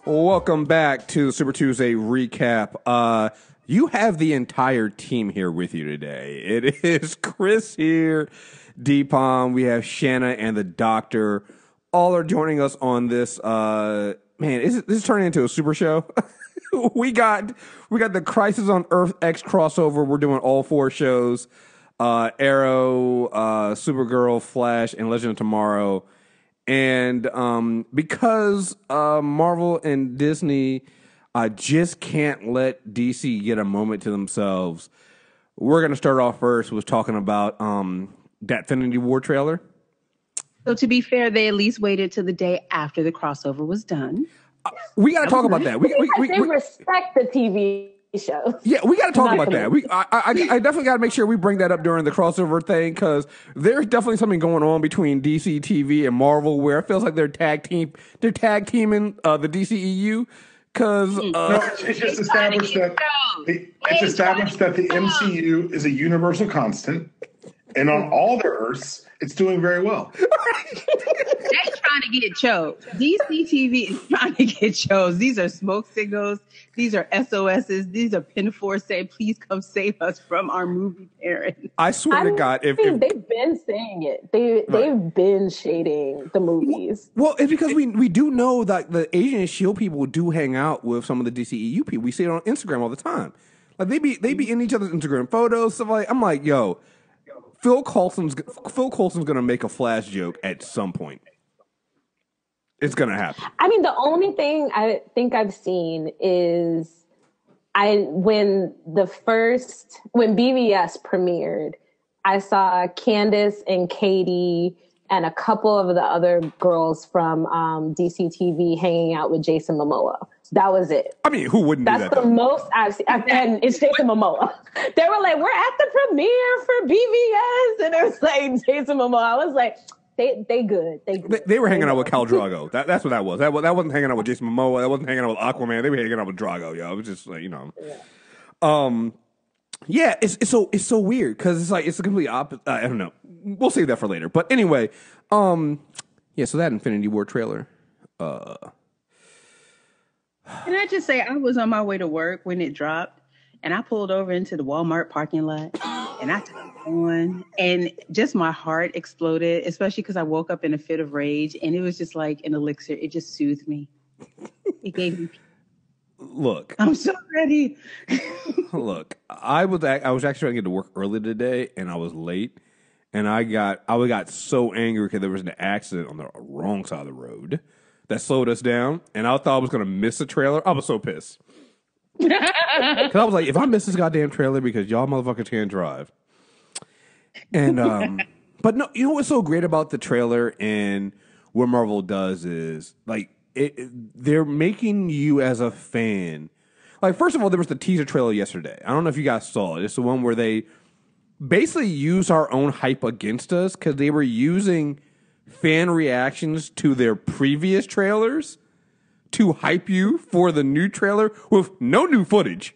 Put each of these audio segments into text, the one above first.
Welcome back to the Super Tuesday recap. You have the entire team here with you today. It is Chris here, Deepam, we have Shanna and the Doctor. All are joining us on this. Man, this is turning into a super show. we got the Crisis on Earth X crossover. We're doing all four shows: Arrow, Supergirl, Flash, and Legend of Tomorrow. And because Marvel and Disney just can't let DC get a moment to themselves, we're going to start off first with talking about that Infinity War trailer. So to be fair, they at least waited till the day after the crossover was done. We got to talk about that. They respect the TV shows. Yeah, we got to talk about that. I definitely got to make sure we bring that up during the crossover thing, because there's definitely something going on between DC TV and Marvel where it feels like they're tag teaming the DCEU. Because it's just established that the MCU is a universal constant, and on all their Earths, it's doing very well. They're trying to get choked. DC TV is trying to get choked. These are smoke signals. These are SOSs. These are pinafores saying, please come save us from our movie parents. I swear to God, if they've been saying it. They've been shading the movies. Well, it's because we do know that the Agent of S.H.I.E.L.D. people do hang out with some of the DCEU people. We see it on Instagram all the time. Like they be in each other's Instagram photos, stuff like. I'm like, yo, Phil Coulson's gonna make a Flash joke at some point. It's gonna happen. I mean, the only thing I think I've seen is when BVS premiered, I saw Candace and Katie and a couple of the other girls from DC TV hanging out with Jason Momoa. That was it. I mean, who wouldn't do that? That's the most I've seen. And it's Jason Momoa. They were like, we're at the premiere for BVS. And it was like Jason Momoa. I was like, they good. They were hanging out with Khal Drogo. That's what that was. That wasn't hanging out with Jason Momoa. That wasn't hanging out with Aquaman. They were hanging out with Drogo, yo. It was just like, Yeah. It's so weird because it's like it's a complete opposite. I don't know. We'll save that for later. But anyway, so that Infinity War trailer. Can I just say, I was on my way to work when it dropped, and I pulled over into the Walmart parking lot, and I turned it on, and just my heart exploded, especially because I woke up in a fit of rage, and it was just like an elixir. It just soothed me. It gave me. Look, I'm so ready. Look, I was actually trying to get to work early today, and I was late, and I got so angry because there was an accident on the wrong side of the road that slowed us down, and I thought I was going to miss the trailer. I was so pissed. Because I was like, if I miss this goddamn trailer because y'all motherfuckers can't drive. And, but no, you know what's so great about the trailer and what Marvel does is, like, they're making you as a fan. Like, first of all, there was the teaser trailer yesterday. I don't know if you guys saw it. It's the one where they basically use our own hype against us because they were using fan reactions to their previous trailers to hype you for the new trailer with no new footage.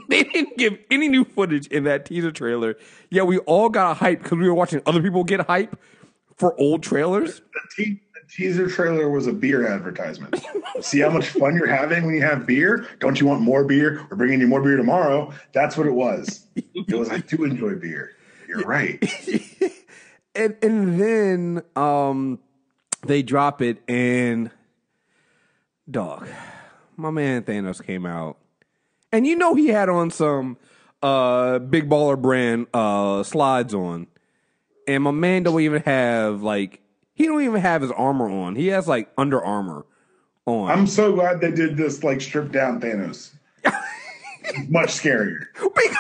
They didn't give any new footage in that teaser trailer. Yeah, we all got a hype because we were watching other people get hype for old trailers. The teaser trailer was a beer advertisement. See how much fun you're having when you have beer? Don't you want more beer? We're bringing you more beer tomorrow. That's what it was. It was, I do enjoy beer. You're right. And then they drop it, and dog, my man Thanos came out, and he had on some Big Baller brand slides on, and my man don't even have his armor on. He has like Under Armour on. I'm so glad they did this like stripped down Thanos. Much scarier. Because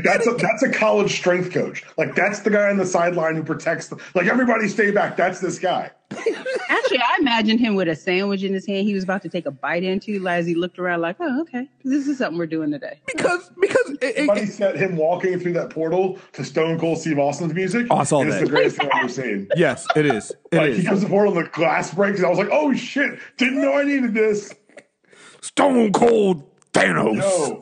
that's a college strength coach. Like that's the guy on the sideline who protects them. Like everybody stay back. That's this guy. Actually, I imagined him with a sandwich in his hand. He was about to take a bite into as he looked around like, oh, okay. This is something we're doing today. Because somebody set him walking through that portal to Stone Cold Steve Austin's music. Oh, I saw that. It's the greatest thing I've ever seen. Yes, it is. He comes to the portal and the glass breaks, and I was like, oh shit, didn't know I needed this. Stone Cold Thanos. No.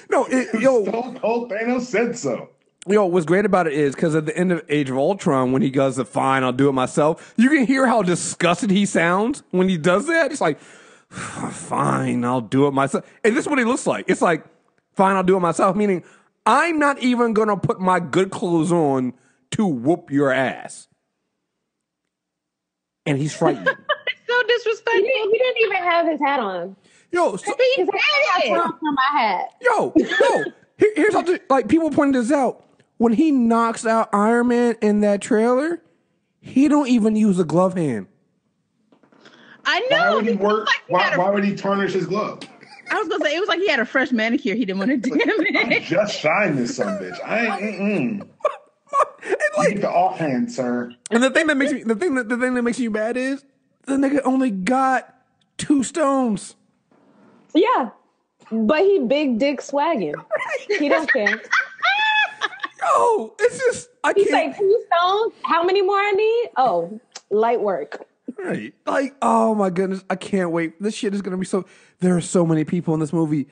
No, Stone Cold Thanos said so. What's great about it is because at the end of Age of Ultron, when he goes, fine, I'll do it myself, you can hear how disgusted he sounds when he does that. It's like, fine, I'll do it myself. And this is what he looks like. It's like, fine, I'll do it myself, meaning I'm not even going to put my good clothes on to whoop your ass. And he's frightened. So disrespectful. He didn't even have his hat on. So, His hat was from my hat. Here's how like people pointed this out. When he knocks out Iron Man in that trailer, he don't even use a glove hand. I know. Why would he work? Why would he tarnish his glove? I was gonna say it was like he had a fresh manicure. He didn't want to damage. Just shine this son bitch. Keep the offhand, sir. And the thing that makes you mad is the nigga only got 2 stones. Yeah, but he big dick swagging. He don't care. Yo, it's just He's like 2 stones. How many more I need? Oh, light work. Right. Like, oh my goodness, I can't wait. This shit is gonna be so. There are so many people in this movie.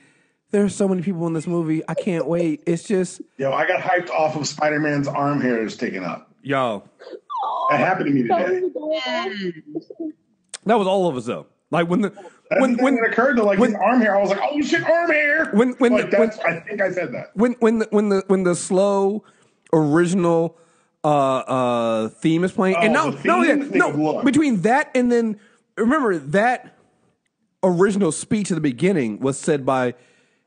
I can't wait. It's just. Yo, I got hyped off of Spider-Man's arm hairs taken up. Yo. That happened to me today. That was all of us though. Like when it occurred to his arm hair, I was like, "Oh shit, arm hair!" I think I said that. When the slow original theme is playing, between that and then remember that original speech at the beginning was said by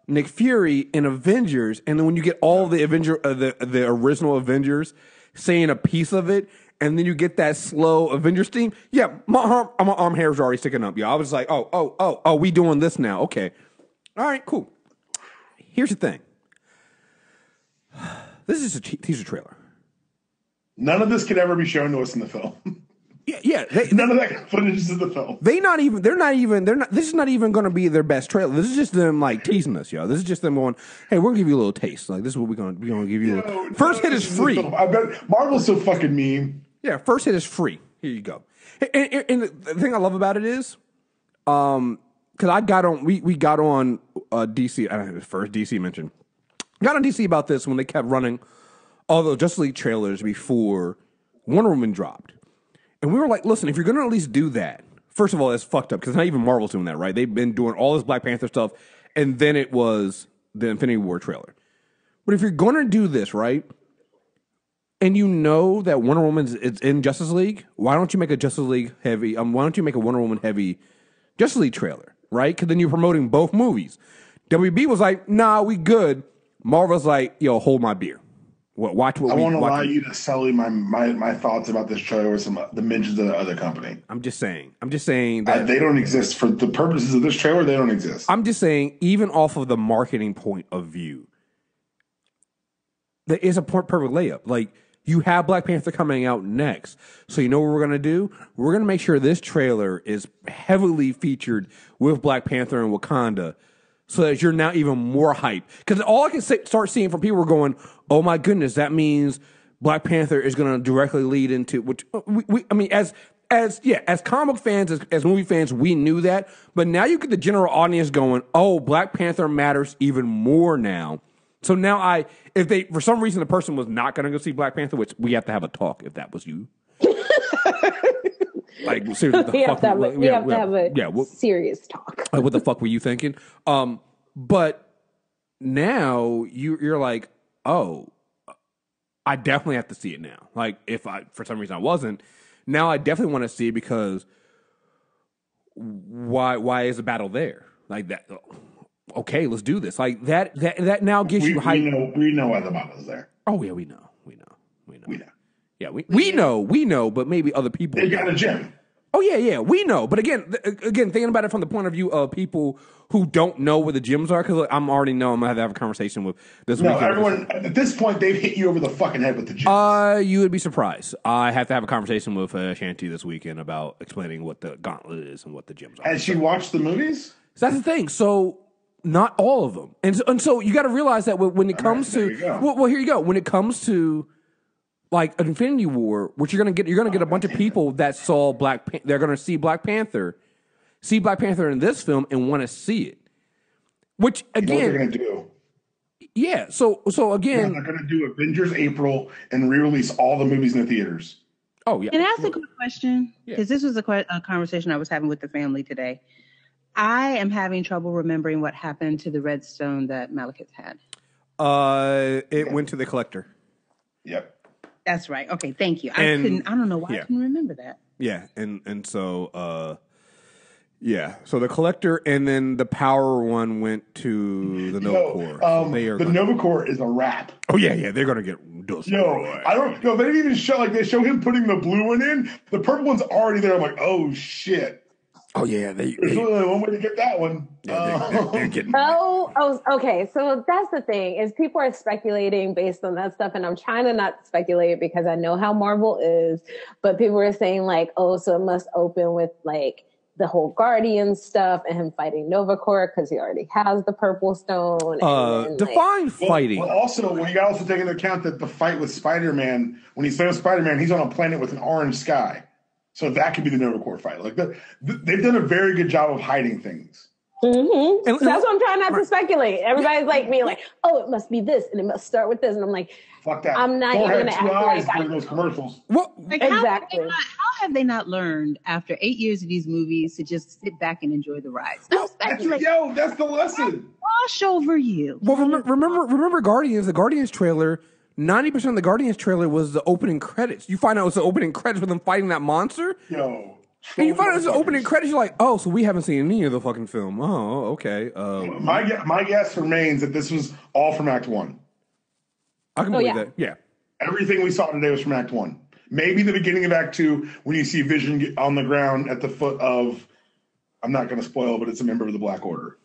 Nick Fury in Avengers, and then when you get all the the original Avengers saying a piece of it. And then you get that slow Avengers theme. Yeah, my arm hairs are already sticking up. Yeah, I was like, oh, we doing this now. Okay. All right, cool. Here's the thing. This is a teaser trailer. None of this could ever be shown to us in the film. Yeah. None of that footage is in the film. This is not even going to be their best trailer. This is just them like teasing us, yo. This is just them going, hey, we're going to give you a little taste. Like, this is what we're going to give you. First hit is free. I bet Marvel's so fucking mean. Yeah, first hit is free. Here you go. And the thing I love about it is, because I got on, we got on DC. I don't know, first DC mention. Got on DC about this when they kept running all the Justice League trailers before Wonder Woman dropped, and we were like, listen, if you're going to at least do that, first of all, it's fucked up because not even Marvel's doing that, right? They've been doing all this Black Panther stuff, and then it was the Infinity War trailer. But if you're going to do this, right? And you know that Wonder Woman is in Justice League, why don't you make a Justice League heavy? Why don't you make a Wonder Woman heavy Justice League trailer, right? Because then you're promoting both movies. WB was like, nah, we good. Marvel's like, yo, hold my beer. Watch what I won't allow you to sully my thoughts about this trailer with the mentions of the other company. I'm just saying that they don't exist for the purposes of this trailer. They don't exist. I'm just saying, even off of the marketing point of view, there is a perfect layup. Like, you have Black Panther coming out next. So you know what we're going to do? We're going to make sure this trailer is heavily featured with Black Panther and Wakanda so that you're now even more hyped. Because all I can start seeing from people are going, oh my goodness, that means Black Panther is going to directly lead into, which as comic fans, as movie fans, we knew that. But now you get the general audience going, oh, Black Panther matters even more now. So now if they, for some reason, the person was not going to go see Black Panther, which we have to have a talk if that was you. Like, seriously, we have to have a serious talk. Like, what the fuck were you thinking? But now you're like, oh, I definitely have to see it now. Like, if for some reason I wasn't, now I definitely want to see it because why is the battle there? Like that. Okay, let's do this. Like that now gives you hype. We know why the battle's there. Oh yeah, we know. Yeah, we know, but maybe other people. They got a gym. Oh yeah, we know. But again, thinking about it from the point of view of people who don't know where the gyms are, because I'm already know I'm gonna have a conversation with this. No, everyone at this point they've hit you over the fucking head with the gyms. You would be surprised. I have to have a conversation with Shanti this weekend about explaining what the gauntlet is and what the gyms are. Has she watched the movies? So that's the thing. So not all of them, and so you got to realize that when it comes to well, here you go. When it comes to like Infinity War, which you're gonna get a bunch of people that saw they're gonna see Black Panther in this film and want to see it. Which again, what they're gonna do? Yeah. So again, they're going to do Avengers April and re-release all the movies in the theaters. Oh yeah. Can I ask a quick question? Because this was a conversation I was having with the family today. I am having trouble remembering what happened to the red stone that Malekith had. It went to the collector. Yep. That's right. Okay, thank you. I don't know why I couldn't remember that. Yeah, and so so the collector and then the power one went to the Nova Corps. So the Nova Corps is a wrap. Oh yeah, they're gonna get destroyed. I don't know. They didn't even show they show him putting the blue one in. The purple one's already there. I'm like, oh shit. Oh yeah, there's only one way to get that one. They're getting. Okay. So that's the thing is people are speculating based on that stuff, and I'm trying to not speculate because I know how Marvel is. But people are saying like, oh, so it must open with like the whole Guardian stuff and him fighting Nova Corps because he already has the Purple Stone. And define fighting. Well, also, when you also take into account that the fight with Spider-Man, when he's fighting Spider-Man, he's on a planet with an orange sky. So that could be the Nova Corps fight. Like they've done a very good job of hiding things. Mm-hmm. So that's what I'm trying not to speculate. Everybody's like me, like, oh, it must be this, and it must start with this, and I'm like, fuck that. I'm not even going to act like I those commercials. What? Like, exactly. How have they not learned after 8 years of these movies to just sit back and enjoy the ride? That's the lesson. Wash over you. Well, remember Guardians? The Guardians trailer. 90% of the Guardians trailer was the opening credits. You find out it's the opening credits with them fighting that monster. Yo. And you find out it's the opening credits. You're like, oh, so we haven't seen any of the fucking film. Oh, okay. My guess remains that this was all from Act 1. I can believe that. Yeah. Everything we saw today was from Act 1. Maybe the beginning of Act 2 when you see Vision get on the ground at the foot of, I'm not going to spoil, but it's a member of the Black Order.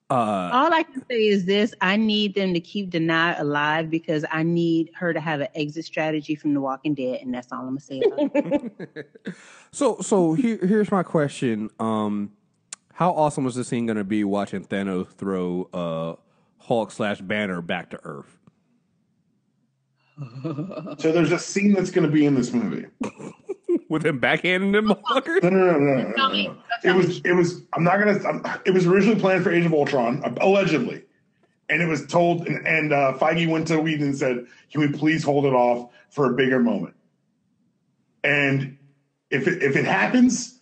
All I can say is this: I need them to keep Denai alive because I need her to have an exit strategy from The Walking Dead, and that's all I'm gonna say about it. So here's my question: how awesome was this scene gonna be watching Thanos throw Hulk/Banner back to Earth? So there's a scene that's gonna be in this movie. With him backhanding them motherfuckers? No. It was. I'm not gonna. It was originally planned for Age of Ultron, allegedly, and it was told. And Feige went to Whedon and said, "Can we please hold it off for a bigger moment?" And if it happens,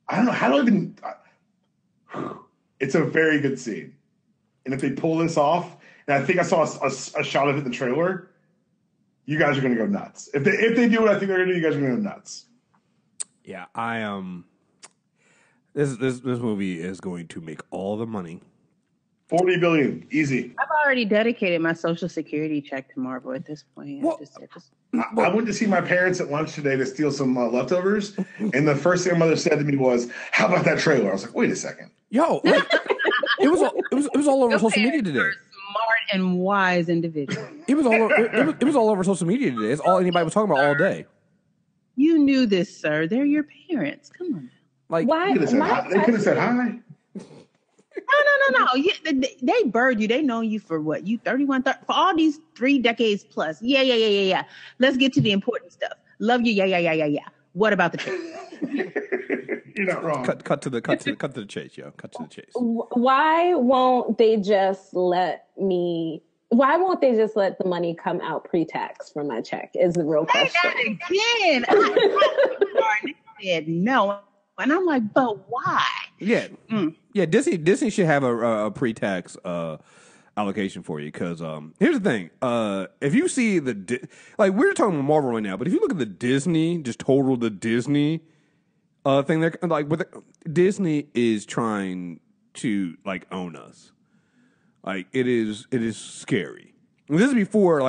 I don't know how do I even. It's a very good scene, and if they pull this off, and I think I saw a shot of it in the trailer, you guys are gonna go nuts. If they do what I think they're gonna do, you guys are gonna go nuts. Yeah, this movie is going to make all the money. $40 billion, easy. I've already dedicated my Social Security check to Marvel at this point. I went to see my parents at lunch today to steal some leftovers, and the first thing my mother said to me was, "How about that trailer?" I was like, "Wait a second, yo!" Like, it was all over social media today. Smart and wise individual. It was all over social media today. It's all anybody was talking about all day. You knew this, sir. They're your parents. Come on. Like, why? They could have said hi. No. They bird you. They know you for what? You 31, for all these 3 decades plus. Yeah. Let's get to the important stuff. Love you. Yeah. What about the trailer? You're not wrong. Cut to the chase, yo. Cut to the chase. Why won't they just let the money come out pre-tax from my check? Is the real question. Say that again. I said no, and I'm like, but why? Yeah, yeah. Disney should have a pre-tax allocation for you because here's the thing: if you see we're talking about Marvel right now, but if you look at the Disney thing, they're like Disney is trying to own us. Like it is scary. And this is before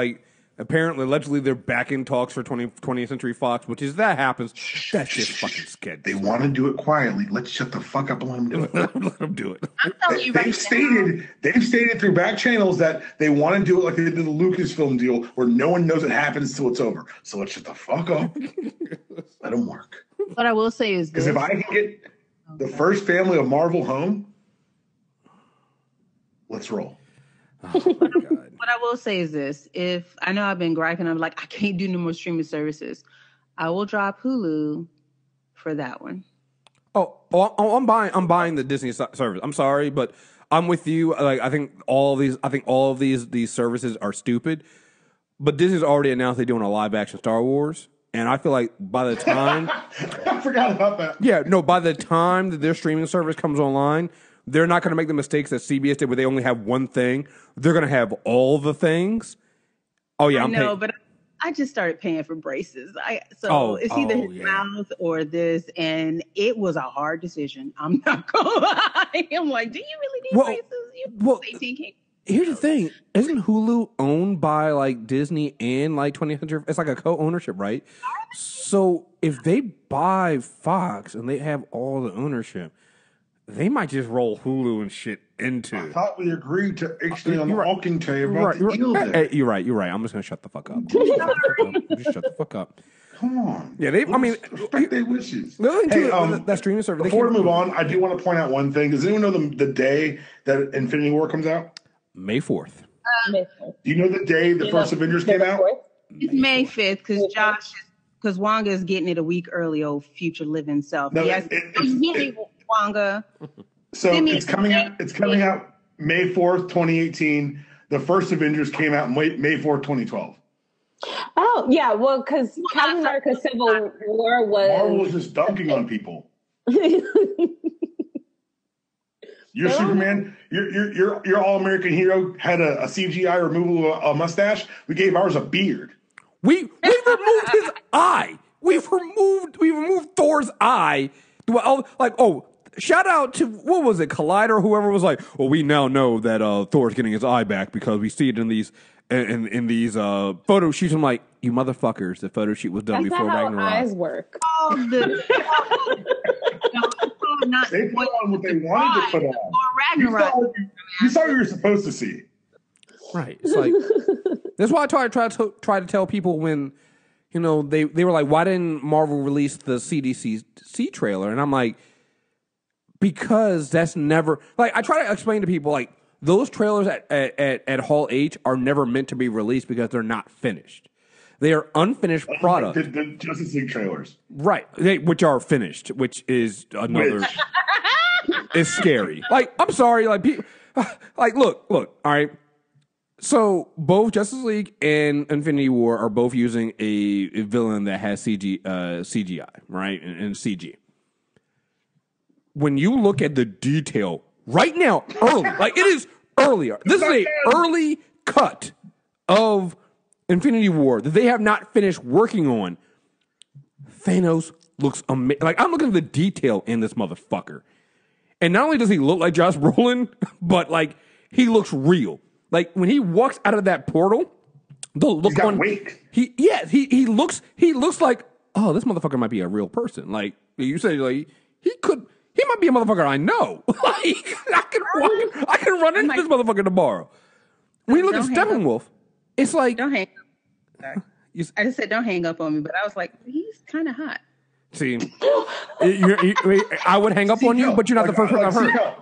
apparently allegedly they're back in talks for 20th Century Fox, which is that happens. That's just fucking sketchy. They want to do it quietly. Let's shut the fuck up and let them do it. Let them do it. I'm telling you they've stated through back channels that they want to do it like they did the Lucasfilm deal, where no one knows it happens till it's over. So let's shut the fuck up. Let them work. What I will say is because if I can get the first family of Marvel home, let's roll. Oh my God. What I will say is this: if I know I've been griping, I'm like, I can't do no more streaming services. I will drop Hulu for that one. Oh, I'm buying the Disney service. I'm sorry, but I'm with you. Like, I think all of these services are stupid. But Disney's already announced they're doing a live action Star Wars, and I feel like by the time I forgot about that. by the time that their streaming service comes online, they're not going to make the mistakes that CBS did, where they only have one thing. They're going to have all the things. Oh yeah, but I just started paying for braces. It's either his mouth or this, and it was a hard decision. I'm not gonna lie. I'm like, do you really need braces? 18K. Here's the thing: isn't Hulu owned by like Disney and like 20th Century? It's like a co-ownership, right? So if they buy Fox and they have all the ownership, they might just roll Hulu and shit into. I thought we agreed to actually on the walking table about the deal there. Hey, you're right. I'm just gonna shut the fuck up. Just shut the fuck up. Come on. Yeah, respect their wishes. That streaming service. Before we move on, I do want to point out one thing. Does anyone know the day that Infinity War comes out? May 4th. Do you know the day the first Avengers came out? It's May 5th because Wanga is getting it a week early. Old future living self. No, yes, Wanga. So it's coming out. It's coming out May 4th, 2018. The first Avengers came out May 4th, 2012. Oh yeah, well, because Captain America: Civil War was Marvel was just dunking on people. Your Superman, your all-American hero had a CGI removal of a mustache. We gave ours a beard. We removed his eye. We've removed Thor's eye. Shout out to, what was it, Collider, whoever was like, well, we now know that Thor's getting his eye back because we see it in these photo shoots. I'm like, you motherfuckers, the photo shoot was done before Ragnarok. That's not how eyes work. They put on what they wanted to put on. Ragnarok. You saw what you were supposed to see. Right. It's like, that's why I try to tell people when, they were like, why didn't Marvel release the CDC trailer? And I'm like, because that's never, like, I try to explain to people, like, those trailers at Hall H are never meant to be released because they're not finished. They are unfinished products. The Justice League trailers. Right. Which are finished, which is another, it's scary. Like, I'm sorry, like, people, like, look, all right. So both Justice League and Infinity War are both using a villain that has CGI, right, and CG. When you look at the detail right now, early, like it is earlier. This is a early cut of Infinity War that they have not finished working on. Thanos looks amazing. Like, I'm looking at the detail in this motherfucker. And not only does he look like Josh Brolin, but like he looks real. Like when he walks out of that portal, the look on weight. He looks like, oh, this motherfucker might be a real person. Like you say, like he might be a motherfucker I know. Like I can run into this motherfucker tomorrow. When you look at Steppenwolf, it's like, don't hang up. Sorry. I just said don't hang up on me, but I was like, he's kind of hot. See, I would hang up on you, but you're not the first person I've heard.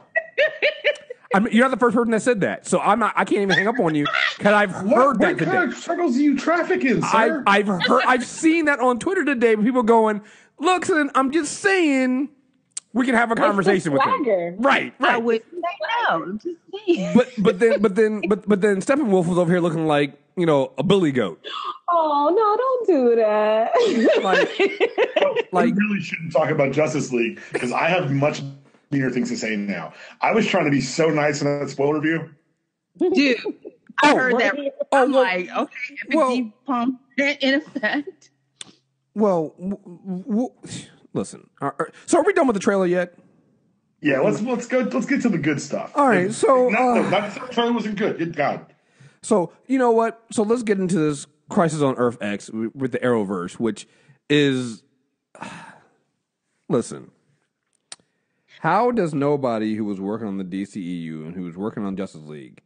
You're not the first person that said that, so I can't even hang up on you because I've heard that today. What kind of circles do you traffic in, sir? I've seen that on Twitter today. People going, look, son, I'm just saying we can have a conversation with him. Right. I would say no. I'm just saying. But then Steppenwolf was over here looking like, a billy goat. Oh no! Don't do that. We really shouldn't talk about Justice League because I have much meaner things to say now. I was trying to be so nice in that spoiler review. Dude, I heard that. I'm like, okay, deep pump in effect. Well, listen. So are we done with the trailer yet? Yeah, let's go. Let's get to the good stuff. All right. So not the trailer wasn't good. Good God. So you know what? So let's get into this Crisis on Earth X with the Arrowverse, which is, listen. How does nobody who was working on the DCEU and who was working on Justice League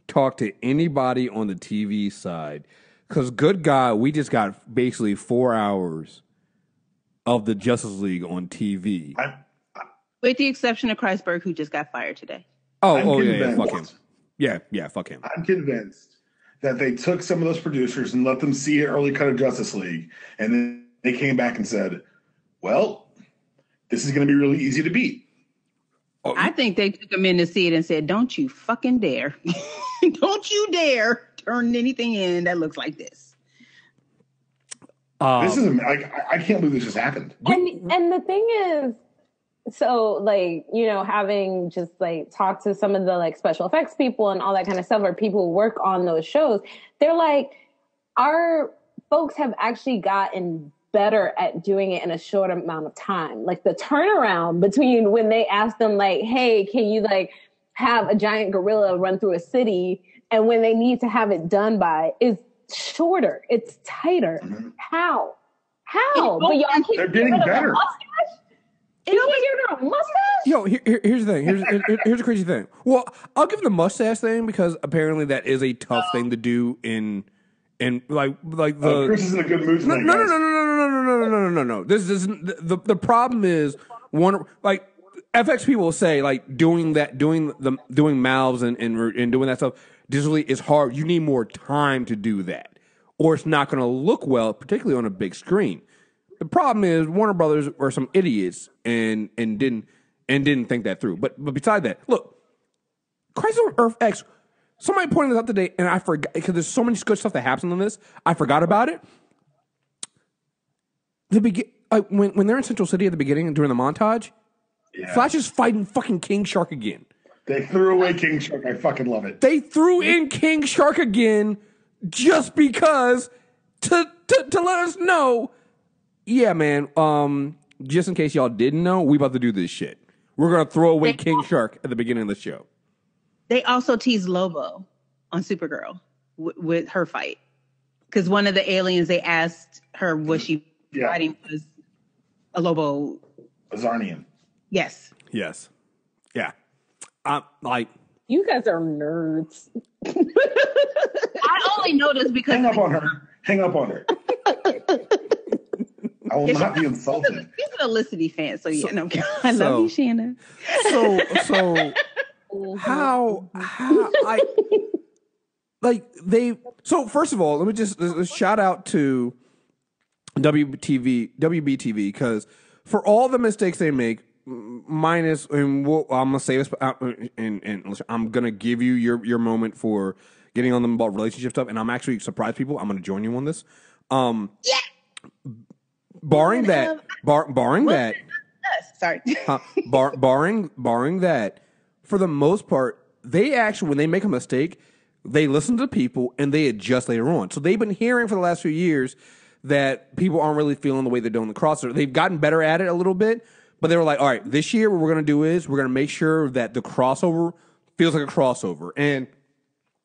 talk to anybody on the TV side? Because good God, we just got basically 4 hours of the Justice League on TV. With the exception of Kreisberg, who just got fired today. Yeah, fuck him. Yeah, fuck him. I'm convinced that they took some of those producers and let them see an early cut of Justice League, and then they came back and said, well, this is going to be really easy to beat. I think they took him in to see it and said, "Don't you fucking dare! Don't you dare turn anything in that looks like this." This is I can't believe this just happened. And the thing is, so like, you know, having just like talked to some of the like special effects people and all that kind of stuff, or people who work on those shows, they're like, our folks have actually gotten better at doing it in a short amount of time. Like the turnaround between when they ask them like, hey, can you like have a giant gorilla run through a city, and when they need to have it done by is shorter. It's tighter. Mm-hmm. How? But y'all keep they're getting better. Yo, here's the thing. Here's a crazy thing. Well, I'll give the mustache thing because apparently that is a tough thing to do in like the. Chris is in a good mood tonight. No. This isn't the problem. Is one like FX people say like doing mouths and doing that stuff digitally is hard. You need more time to do that, or it's not going to look well, particularly on a big screen. The problem is Warner Brothers are some idiots and didn't think that through. But beside that, look, Crisis on Earth X. Somebody pointed this out today, and I forgot because there's so much good stuff that happens in this. I forgot about it. When they're in Central City at the beginning during the montage, Flash is fighting fucking King Shark again. They threw away King Shark. I fucking love it. They threw in King Shark again just because to let us know. Yeah, man. Just in case y'all didn't know, we about to do this shit. We're gonna throw away King Shark at the beginning of the show. They also teased Lobo on Supergirl with her fight, because one of the aliens they asked her was she fighting was a Lobo. Azarnian. Yes. Yeah. Like you guys are nerds. I only know this because hang up on her. I will not be insulted. He's an Felicity fan, so yeah, no, I love you, Shanna. So how I like they. So first of all, let me just shout out to WBTV because for all the mistakes they make, minus and I'm gonna say this, and listen, I'm gonna give you your moment for getting on them about relationship stuff, and I'm actually surprised people. I'm gonna join you on this. Barring that, barring that, for the most part, they actually, when they make a mistake, they listen to people and they adjust later on. So they've been hearing for the last few years that people aren't really feeling the way they're doing the crossover. They've gotten better at it a little bit, but they were like, all right, this year what we're going to do is we're going to make sure that the crossover feels like a crossover. And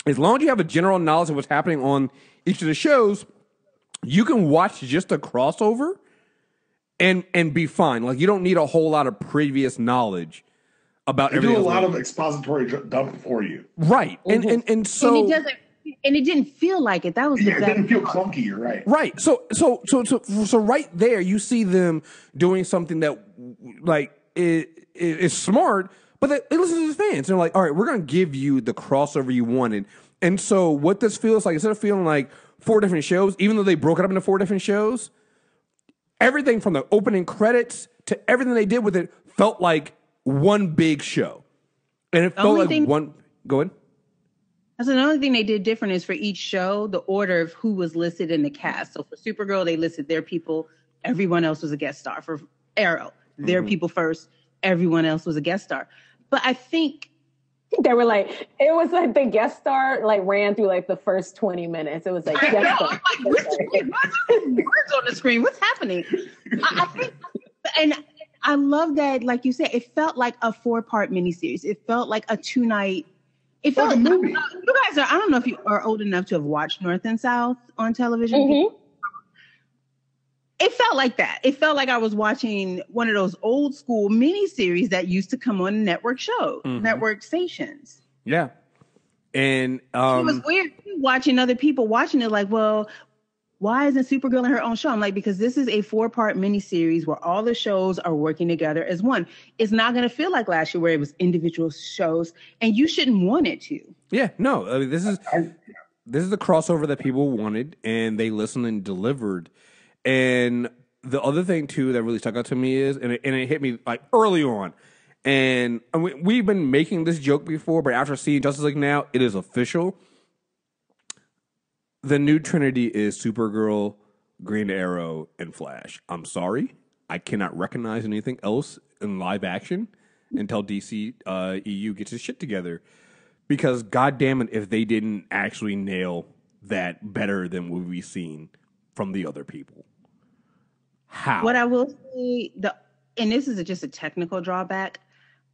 as long as you have a general knowledge of what's happening on each of the shows, you can watch just a crossover and be fine. Like, you don't need a whole lot of previous knowledge about everything. They do a lot of expository dump for you. Right. And so... And it didn't feel like it. That was the it didn't feel clunky. You're right. Right. So right there, you see them doing something that like is smart, but they listen to the fans. They're like, all right, we're going to give you the crossover you wanted. And so what this feels like, instead of feeling like 4 different shows, even though they broke it up into 4 different shows, everything from the opening credits to everything they did with it felt like one big show. And it felt like one... Go ahead. That's another thing they did different is for each show, the order of who was listed in the cast. So for Supergirl, they listed their people. Everyone else was a guest star. For Arrow, their people first. Everyone else was a guest star. But I think they were like, it was like the guest star like ran through like the first 20 minutes. It was like guest star. What's on the screen? What's happening? I think, and I love that, like you said, it felt like a 4-part miniseries. It felt like a 2-night. It felt like a movie. You guys I don't know if you are old enough to have watched North and South on television. Mm-hmm. It felt like that. It felt like I was watching one of those old school miniseries that used to come on network shows, network stations. Yeah. And it was weird watching other people watching it like, well, why isn't Supergirl in her own show? I'm like, because this is a 4-part miniseries where all the shows are working together as one. It's not going to feel like last year where it was individual shows, and you shouldn't want it to. Yeah, no. I mean, this is the crossover that people wanted, and they listened and delivered. And the other thing too that really stuck out to me is, and it hit me like early on, And we've been making this joke before, but after seeing Justice League now, it is official. The new Trinity is Supergirl, Green Arrow, and Flash. I'm sorry. I cannot recognize anything else in live action until DC EU gets its shit together. Because, goddamn it, if they didn't actually nail that better than what we've seen from the other people. How? What I will say, and this is just a technical drawback,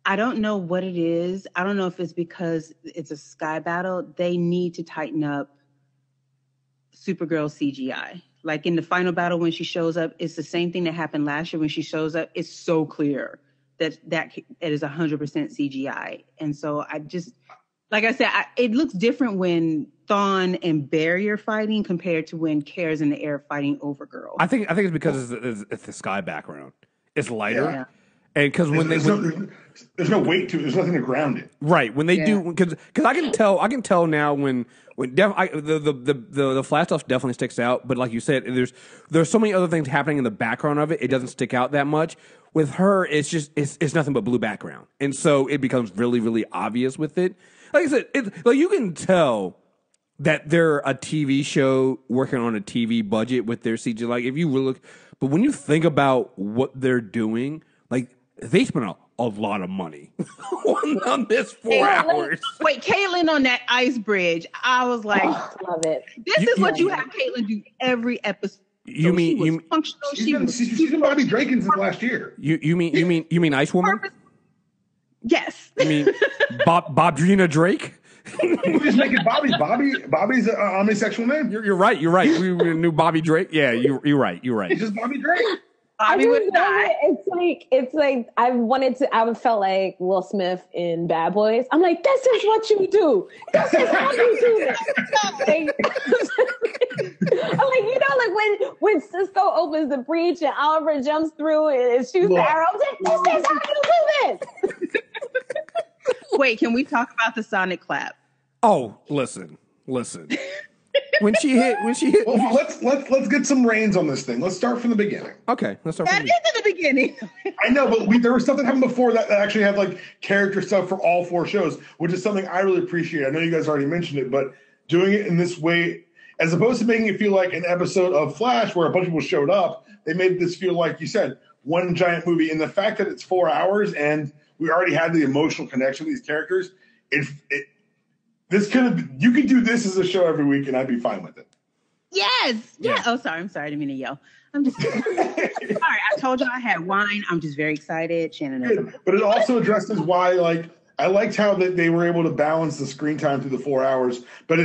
I don't know what it is. I don't know if it's because it's a sky battle. They need to tighten up Supergirl CGI. Like in the final battle when she shows up, it's the same thing that happened last year when she shows up. It's so clear that it is 100% CGI. And so I just, like I said, it looks different when Thawne and Barry are fighting compared to when Kara's in the air fighting Overgirl. I think it's because it's the sky background. It's lighter. Yeah. And because there's no weight to it. There's nothing to ground it. Right. When they do, because I can tell now when the Flash stuff definitely sticks out. But like you said, there's so many other things happening in the background of it. It doesn't stick out that much. With her, it's nothing but blue background, and so it becomes really, really obvious with it. Like I said, you can tell that they're a TV show working on a TV budget with their CG. Like if you really look, but when you think about what they're doing, like. They spent a lot of money on this 4 hours. Wait, Caitlin on that ice bridge. I was like, love it. This is what you have Caitlin do every episode. You mean functional? She's been Bobby Draken since last year. You mean Ice Woman? Yes. You mean Bobdrina Drake? We just make it Bobby. Bobby's an omnisexual name. You're right. We knew Bobby Drake. Yeah, you're right. It's just Bobby Drake. It's like I felt like Will Smith in Bad Boys. I'm like, this is what you do. This is how you do this. I'm like, when Cisco opens the breach and Oliver jumps through and shoots the arrow, I'm like, this is how you do this. Wait, can we talk about the Sonic clap? Oh, listen. When she hit. Well, let's get some reins on this thing. Let's start from the beginning. Okay, let's start. That is in the beginning. I know, but there was something happened before that actually had like character stuff for all 4 shows, which is something I really appreciate. I know you guys already mentioned it, but doing it in this way, as opposed to making it feel like an episode of Flash where a bunch of people showed up, they made this feel like you said one giant movie. And the fact that it's 4 hours and we already had the emotional connection with these characters, you could do this as a show every week, and I'd be fine with it. Yes. Yeah. Oh, sorry. I'm sorry. I didn't mean to yell. I'm just sorry. I told you I had wine. I'm just very excited. Shannon knows. But it also addresses why, like, I liked how they were able to balance the screen time through the 4 hours, but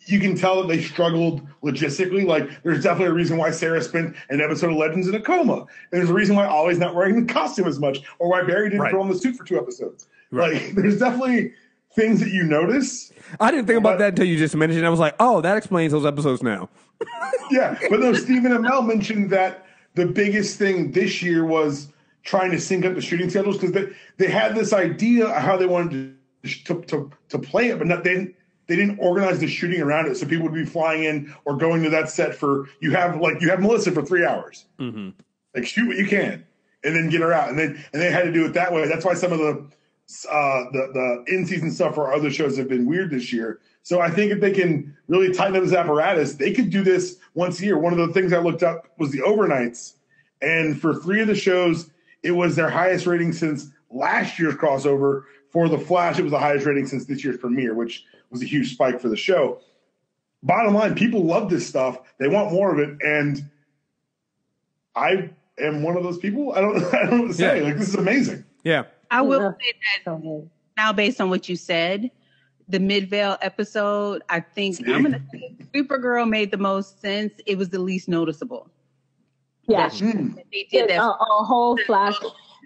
you can tell that they struggled logistically. Like, there's definitely a reason why Sarah spent an episode of Legends in a coma. And there's a reason why Ollie's not wearing the costume as much, or why Barry didn't throw on the suit for 2 episodes. Right. Like, there's definitely things that you notice. I didn't think about that until you just mentioned it. I was like, oh, that explains those episodes now. Yeah, but no, Stephen and Mel mentioned that the biggest thing this year was trying to sync up the shooting schedules because they had this idea of how they wanted to play it, but they didn't organize the shooting around it. So people would be flying in or going to that set for you have Melissa for 3 hours. Mm-hmm. Like shoot what you can and then get her out, and they had to do it that way. That's why some of the in-season stuff for other shows have been weird this year. So I think if they can really tighten up this apparatus, they could do this once a year. One of the things I looked up was the overnights. And for 3 of the shows, it was their highest rating since last year's crossover. For The Flash, it was the highest rating since this year's premiere, which was a huge spike for the show. Bottom line, people love this stuff. They want more of it. And I am one of those people. I don't know what to say. Like, this is amazing. Yeah. I will say that now, based on what you said, the Midvale episode, I think I'm going to say Supergirl made the most sense. It was the least noticeable. Yeah. They did that. A whole Flash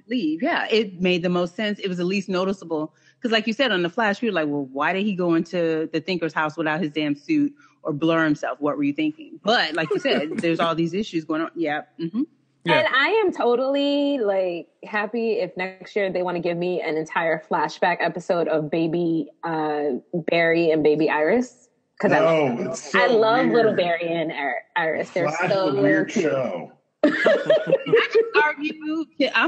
leave. Yeah. It made the most sense. It was the least noticeable. Because like you said, on The Flash, we were like, well, why did he go into the Thinker's house without his damn suit or blur himself? What were you thinking? But like you said, there's all these issues going on. Yeah. Mm-hmm. Yeah. And I am totally like happy if next year they want to give me an entire flashback episode of baby Barry and baby Iris. Because I love little Barry and Iris. They're Flash so is a weird cute. show. I'm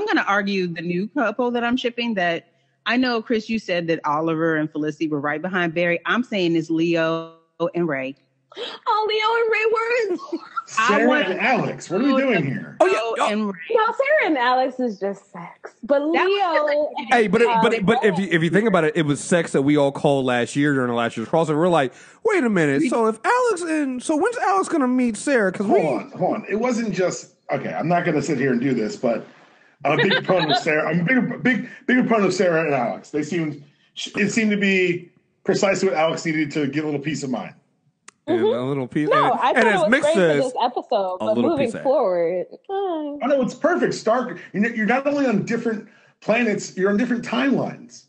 going to argue the new couple that I'm shipping. That I know, Chris, you said that Oliver and Felicity were right behind Barry. I'm saying it's Leo and Ray. Oh, Leo and Ray were. Sara and Alex, what are we doing here? Oh yeah. And Ray. No, Sara and Alex is just sex, but Leo. Hey, but if you think about it, it was sex that we all called last year during the last year's crossover. We're like, wait a minute. So when's Alex gonna meet Sarah? Because hold on. It wasn't just okay. I'm not gonna sit here and do this, but I'm a big proponent of Sarah. I'm a big proponent of Sara and Alex. It seemed to be precisely what Alex needed to get a little peace of mind. And a little piece. No, I thought it was Mick great says, for this episode, but moving forward, oh no, it's perfect. Stark, you're not only on different planets, you're on different timelines.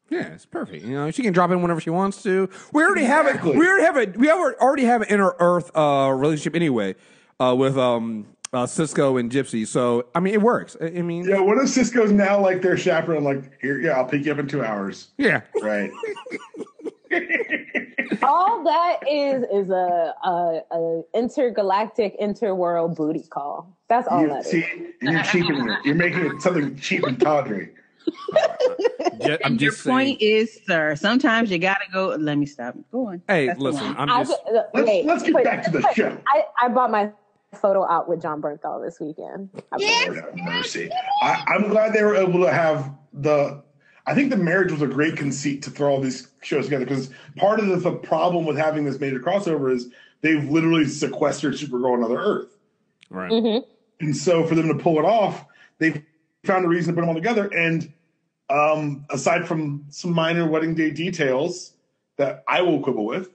Yeah, it's perfect. You know, she can drop in whenever she wants to. We already have it. We already have an inner Earth relationship anyway with Cisco and Gypsy. So I mean, it works. I mean, yeah. What if Cisco's now like their chaperone? Like, here, yeah, I'll pick you up in 2 hours. Yeah, right. All that is a intergalactic, interworld booty call. That's all that is. You're cheaping it. You're making it something cheap and tawdry. Your point is, sir, sometimes you gotta go. Let me stop. Go on. Hey, That's listen. Let's get back to the show. I bought my photo out with John Bernthal this weekend. Lord have mercy. I'm glad they were able to have I think the marriage was a great conceit to throw all these shows together, because part of the problem with having this major crossover is they've literally sequestered Supergirl on another Earth. Right. Mm-hmm. And so for them to pull it off, they found a reason to put them all together. And aside from some minor wedding day details that I will quibble with,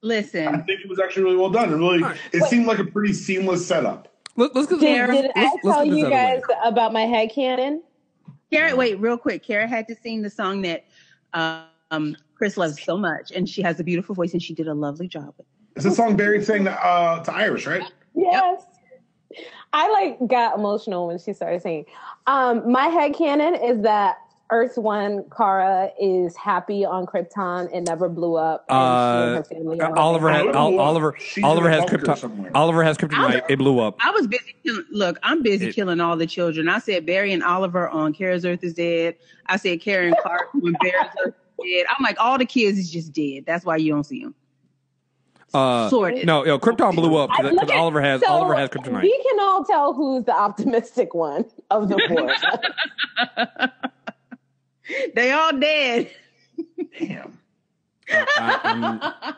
listen, I think it was actually really well done. And it seemed like a pretty seamless setup. Did I tell you guys about my headcanon? Kara, wait, real quick. Kara had to sing the song that Chris loves so much, and she has a beautiful voice, and she did a lovely job with it. It's a song Barry sang to Iris, right? Yes. Yep. I got emotional when she started singing. My headcanon is that Earth One Kara is happy on Krypton and never blew up. And she and her family Oliver has Krypton. Oliver has kryptonite. It blew up. I was busy. I'm busy killing all the children. I said Barry and Oliver on Kara's Earth is dead. I said Karen Clark when Barry's Earth is dead. I'm like, all the kids is just dead. That's why you don't see them. Sorted. No, Krypton blew up because Oliver has kryptonite. We can all tell who's the optimistic one of the four. They all dead. Damn.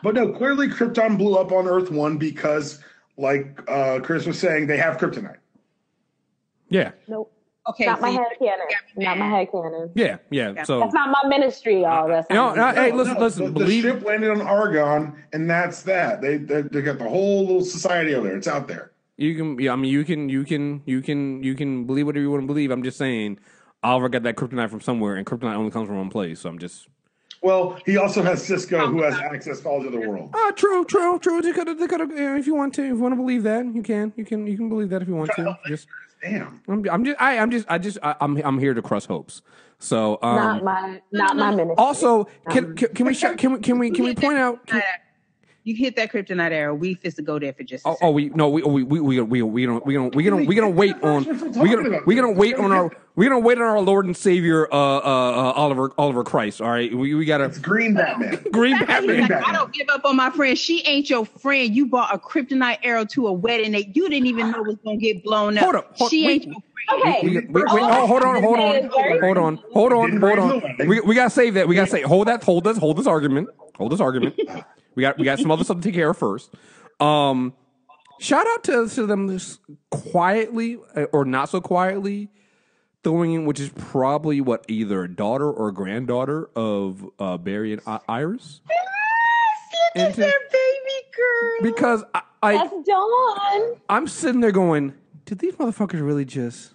But no, clearly Krypton blew up on Earth One because, like Chris was saying, they have kryptonite. Yeah. Nope. Okay. Not my headcanon. Not my headcanon. Yeah. So that's not my ministry, y'all. That's hey, listen. The ship landed on Argon, and that's that. They got the whole little society over there. It's out there. You can believe whatever you want to believe. I'm just saying, Oliver got that kryptonite from somewhere, and kryptonite only comes from one place. So I'm just. Well, he also has Cisco, who has access to all the other world. True. They could have. If you want to believe that, you can believe that if you want to. Just damn. I'm here to crush hopes. So not my ministry. Also, can we point out? You hit that kryptonite arrow. We just to go there for just. We gonna wait on our Lord and Savior Oliver Christ. All right, we gotta. It's Green Batman. Green Batman. I don't give up on my friend. She ain't your friend. You bought a kryptonite arrow to a wedding that you didn't even know was gonna get blown up. She ain't your friend. Okay. Hold on. We gotta save that. We gotta say hold this argument. We got some other stuff to take care of first. Shout out to them just quietly or not so quietly throwing in, which is probably either a daughter or a granddaughter of Barry and Iris. Look at their baby girl. Because that's Dawn. I'm sitting there going, did these motherfuckers really just?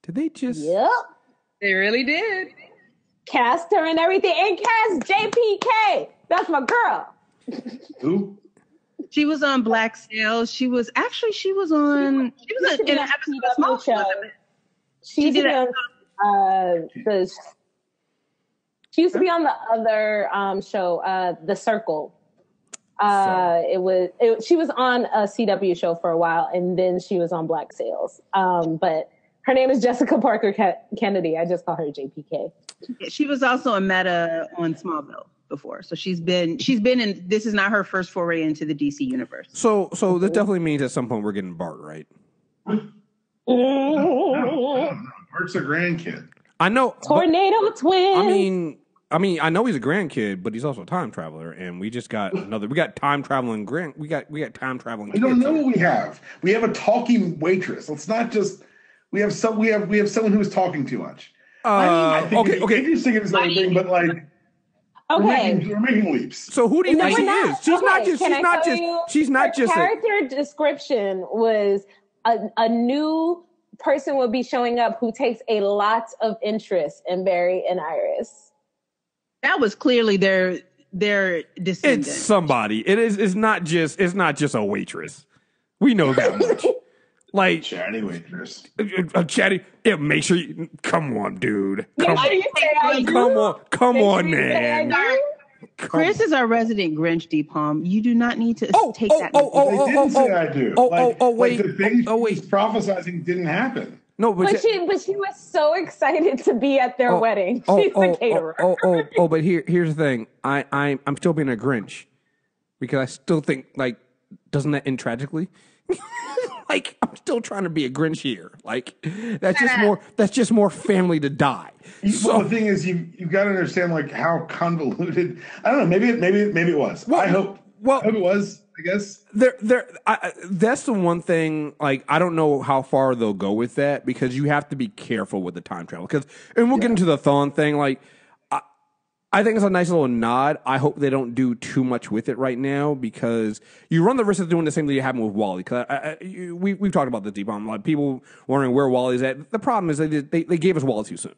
Did they just? Yep, they really did. Cast her and everything, and cast JPK. That's my girl. Who? She was on Black Sails. She was in an episode of Small Show. She used to be on the other show, The Circle. She was on a CW show for a while, and then she was on Black Sails. But her name is Jessica Parker Kennedy. I just call her JPK. She was also a Meta on Smallville before, so she's been in. This is not her first foray into the DC universe. So this definitely means at some point we're getting Bart, right? Bart's a grandkid. I know. Tornado twin. I mean, I know he's a grandkid, but he's also a time traveler, and we just got another. We got time traveling we got time traveling. We don't know what we have. We have a talking waitress. Let's not just. We have someone who is talking too much. I think okay. Interesting is another thing, but like. Okay. We're making leaps. So who do you think she is? She's not just. Her character description was a new person will be showing up who takes a lot of interest in Barry and Iris. That was clearly their descendant. It's somebody. It's not just a waitress. We know that much. Like chatty waitress. A chatty. Yeah, make sure you come on, dude. Come on, man. Chris is our resident Grinch, Deepalm. You do not need to take that. They didn't say I do. Wait. The thing she's prophesizing didn't happen. No, but she was so excited to be at their wedding. She's the caterer. But here's the thing. I'm still being a Grinch because I still think like doesn't that end tragically? Like I'm still trying to be a Grinch here. Like that's just more family to die. Well, the thing is, you've got to understand like how convoluted. I don't know. Maybe it was. I hope it was. I guess that's the one thing. Like I don't know how far they'll go with that because you have to be careful with the time travel. And we'll get into the Thawne thing. Like I think it's a nice little nod. I hope they don't do too much with it right now because you run the risk of doing the same thing that happened with Wally. Because we've talked about this deep on like people wondering where Wally's at. The problem is they gave us Wally too soon,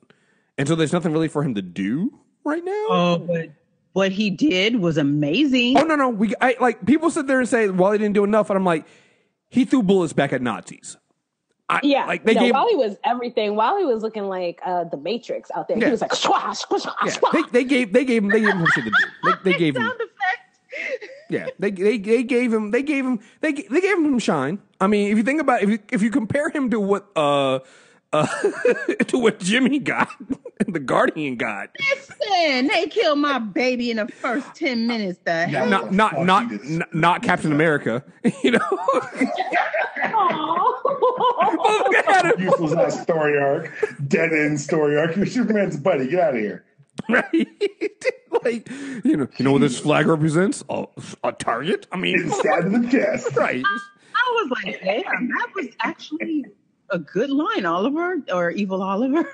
and so there's nothing really for him to do right now. Oh, but what he did was amazing. Oh no, like people sit there and say Wally didn't do enough, and I'm like, he threw bullets back at Nazis. Wally was everything. Wally was looking like the Matrix out there. Yeah. He was like, swah, swah, swah, swah. They gave him some shit to do. They gave him sound effect. Yeah, they gave him some shine. I mean, if you think about if you compare him to what to what Jimmy got and the Guardian got. Listen, they killed my baby in the first 10 minutes. Not Captain America, you know. Useless ass story arc, dead end story arc. You're Superman's buddy. Get out of here. Right? Like you know what this flag represents? A target. I mean, stabbed in the chest. Right. I was like, damn, that was actually a good line, Oliver, or Evil Oliver.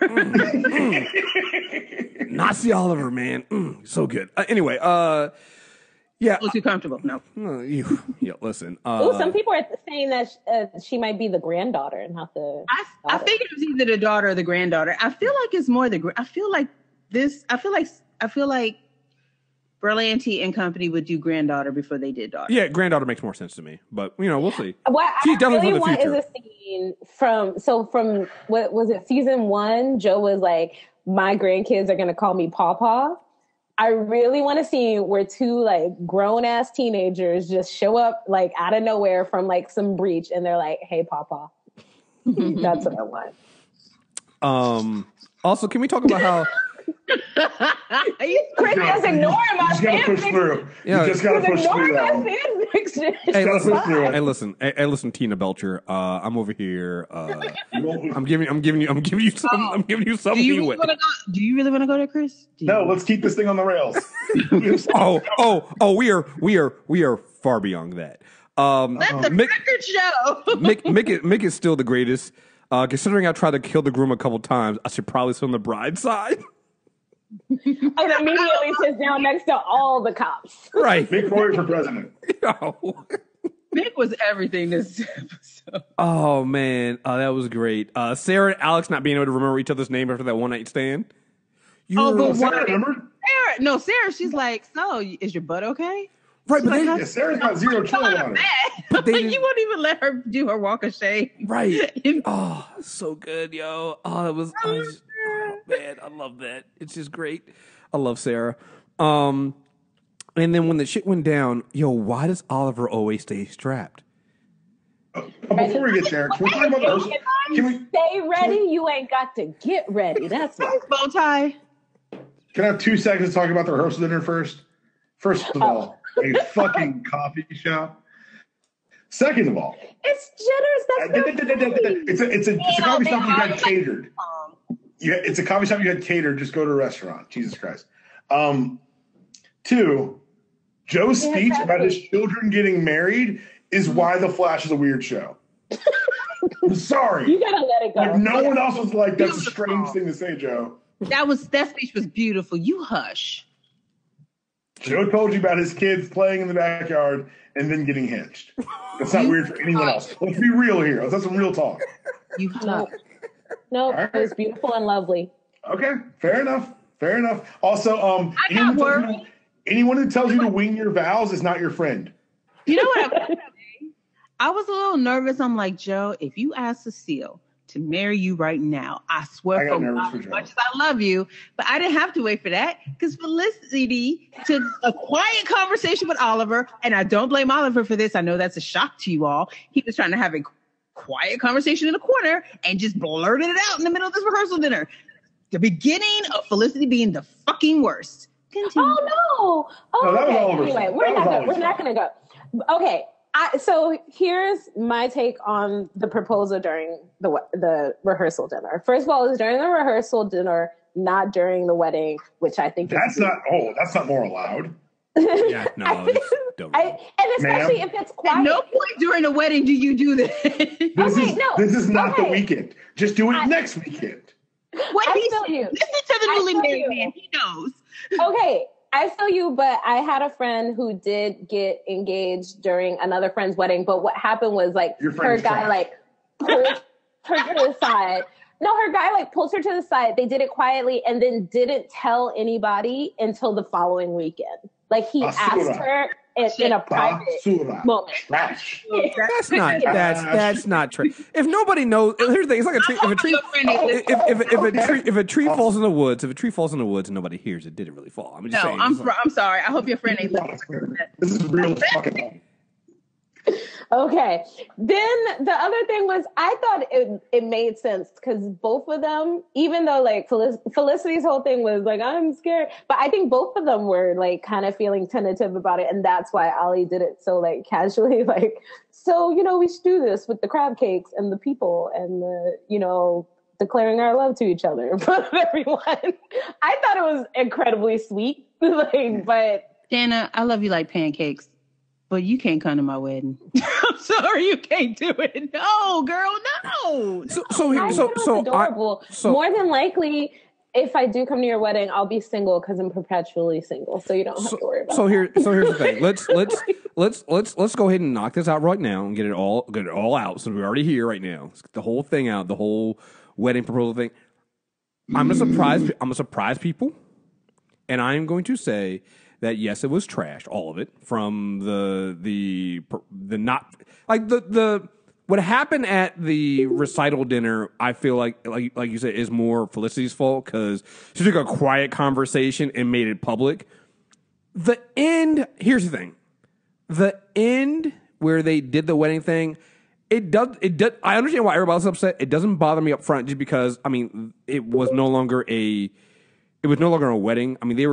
Nazi Oliver, man, so good. Anyway, yeah, a little too comfortable. No, listen. Some people are saying that she might be the granddaughter and not the. I think it was either the daughter or the granddaughter. I feel like it's more the. I feel like Berlanti and company would do granddaughter before they did daughter. Yeah, granddaughter makes more sense to me, but we'll see. What I really want is a scene from what was it, season 1? Joe was like, my grandkids are going to call me Pawpaw. I really want to see where 2 like grown ass teenagers just show up like out of nowhere from like some breach and they're like, hey, Pawpaw. That's what I want. Also, can we talk about how Chris is ignoring my fan fiction. Push through. Yeah, you just gotta push through. Hey, listen, Tina Belcher. I'm over here. I'm giving you some. Do you really want to go there, Chris? No, let's keep this thing on the rails. We are far beyond that. Let the record show. Mick is still the greatest. Considering I tried to kill the groom a couple times, I should probably sit on the bride's side. And immediately sits down next to all the cops. Right. Mick Rory for president. Mick was everything this episode. Oh, man. That was great. Sara and Alex not being able to remember each other's name after that one night stand. Sarah remembered? Sarah, she's like, so, is your butt okay? Right, but Sarah's got 0 chill on her. But you won't even let her do her walk of shame. Right. Oh, so good, yo. Oh, that was... man, I love that. It's just great. I love Sarah. And then when the shit went down, yo, why does Oliver always stay strapped? Before we get there, can we talk about the rehearsal? Can we stay ready? You ain't got to get ready. That's right. Bow tie. Can I have 2 seconds to talk about the rehearsal dinner first? First of all, a fucking coffee shop. Second of all, it's jitters. It's a coffee shop you had catered. It's a coffee shop you had catered. Just go to a restaurant. Jesus Christ. 2, Joe's speech about his children getting married is why The Flash is a weird show. I'm sorry. You gotta let it go. Like, no one else was like, that's a strange thing to say, Joe. That speech was beautiful. You hush. Joe told you about his kids playing in the backyard and then getting hitched. That's not weird for anyone else. Let's be real here. Let's have some real talk. You hush. No, Right. it was beautiful and lovely. Okay, fair enough. Also, anyone who tells you to wing your vows is not your friend. You know what? I was a little nervous. I'm like, Joe, if you ask Cecile to marry you right now, I swear I got for nervous God, for as Joe. much as I love you, but I didn't have to wait for that because Felicity took a quiet conversation with Oliver, and I don't blame Oliver for this. I know that's a shock to you all. He was trying to have a quiet conversation in a corner and just blurted it out in the middle of this rehearsal dinner. The beginning of Felicity being the fucking worst. Continue. Oh no! Oh, No, that was okay. Oliver's Anyway, fault. we're not gonna go. Okay, so here's my take on the proposal during the rehearsal dinner. First of all, it was during the rehearsal dinner, not during the wedding, which I think That's not more allowed. Yeah, no, it's dumb. and especially if it's quiet. At no point during a wedding do you do this. This is not the Okay. weekend. Just do it next weekend. What I he feel said, you. listen to the I newly feel married you. man. He knows. Okay, I feel you, but I had a friend who did get engaged during another friend's wedding. But what happened was like Your her friend's guy trash. like pulled her to the side. No, her guy like pulled her to the side. They did it quietly and then didn't tell anable until the following weekend. Like he Basura. asked her in a private Basura. moment. Trash. That's not true. If nobody knows, here's the thing: it's like a tree. If a tree falls in the woods, and nobody hears it, did it really fall? I'm just No, saying. I'm sorry. I hope your friend ain't listening. This is real fucking. Okay. Then the other thing was I thought it made sense because both of them, even though like Felicity's whole thing was like, I'm scared, but I think both of them were like kind of feeling tentative about it. And that's why Ollie did it so like casually, like, so, we should do this with the crab cakes and the people and the, declaring our love to each other in front of everyone. I thought it was incredibly sweet. But Dana, I love you like pancakes, but you can't come to my wedding. I'm sorry, you can't do it. No, girl, no. I thought it was adorable. More than likely, if I do come to your wedding, I'll be single because I'm perpetually single, so you don't have to worry about. So here's the thing. Let's go ahead and knock this out right now and get it all out. So we're already here right now. Let's get the whole thing out. The whole wedding proposal thing. I'm gonna surprise people, and I'm going to say that yes, it was trashed, all of it, from the not like the what happened at the recital dinner. I feel like you said is more Felicity's fault because she took a quiet conversation and made it public. The end. Here's the thing. The end where they did the wedding thing. It does. I understand why everybody's upset. It doesn't bother me up front just because it was no longer a wedding. I mean, they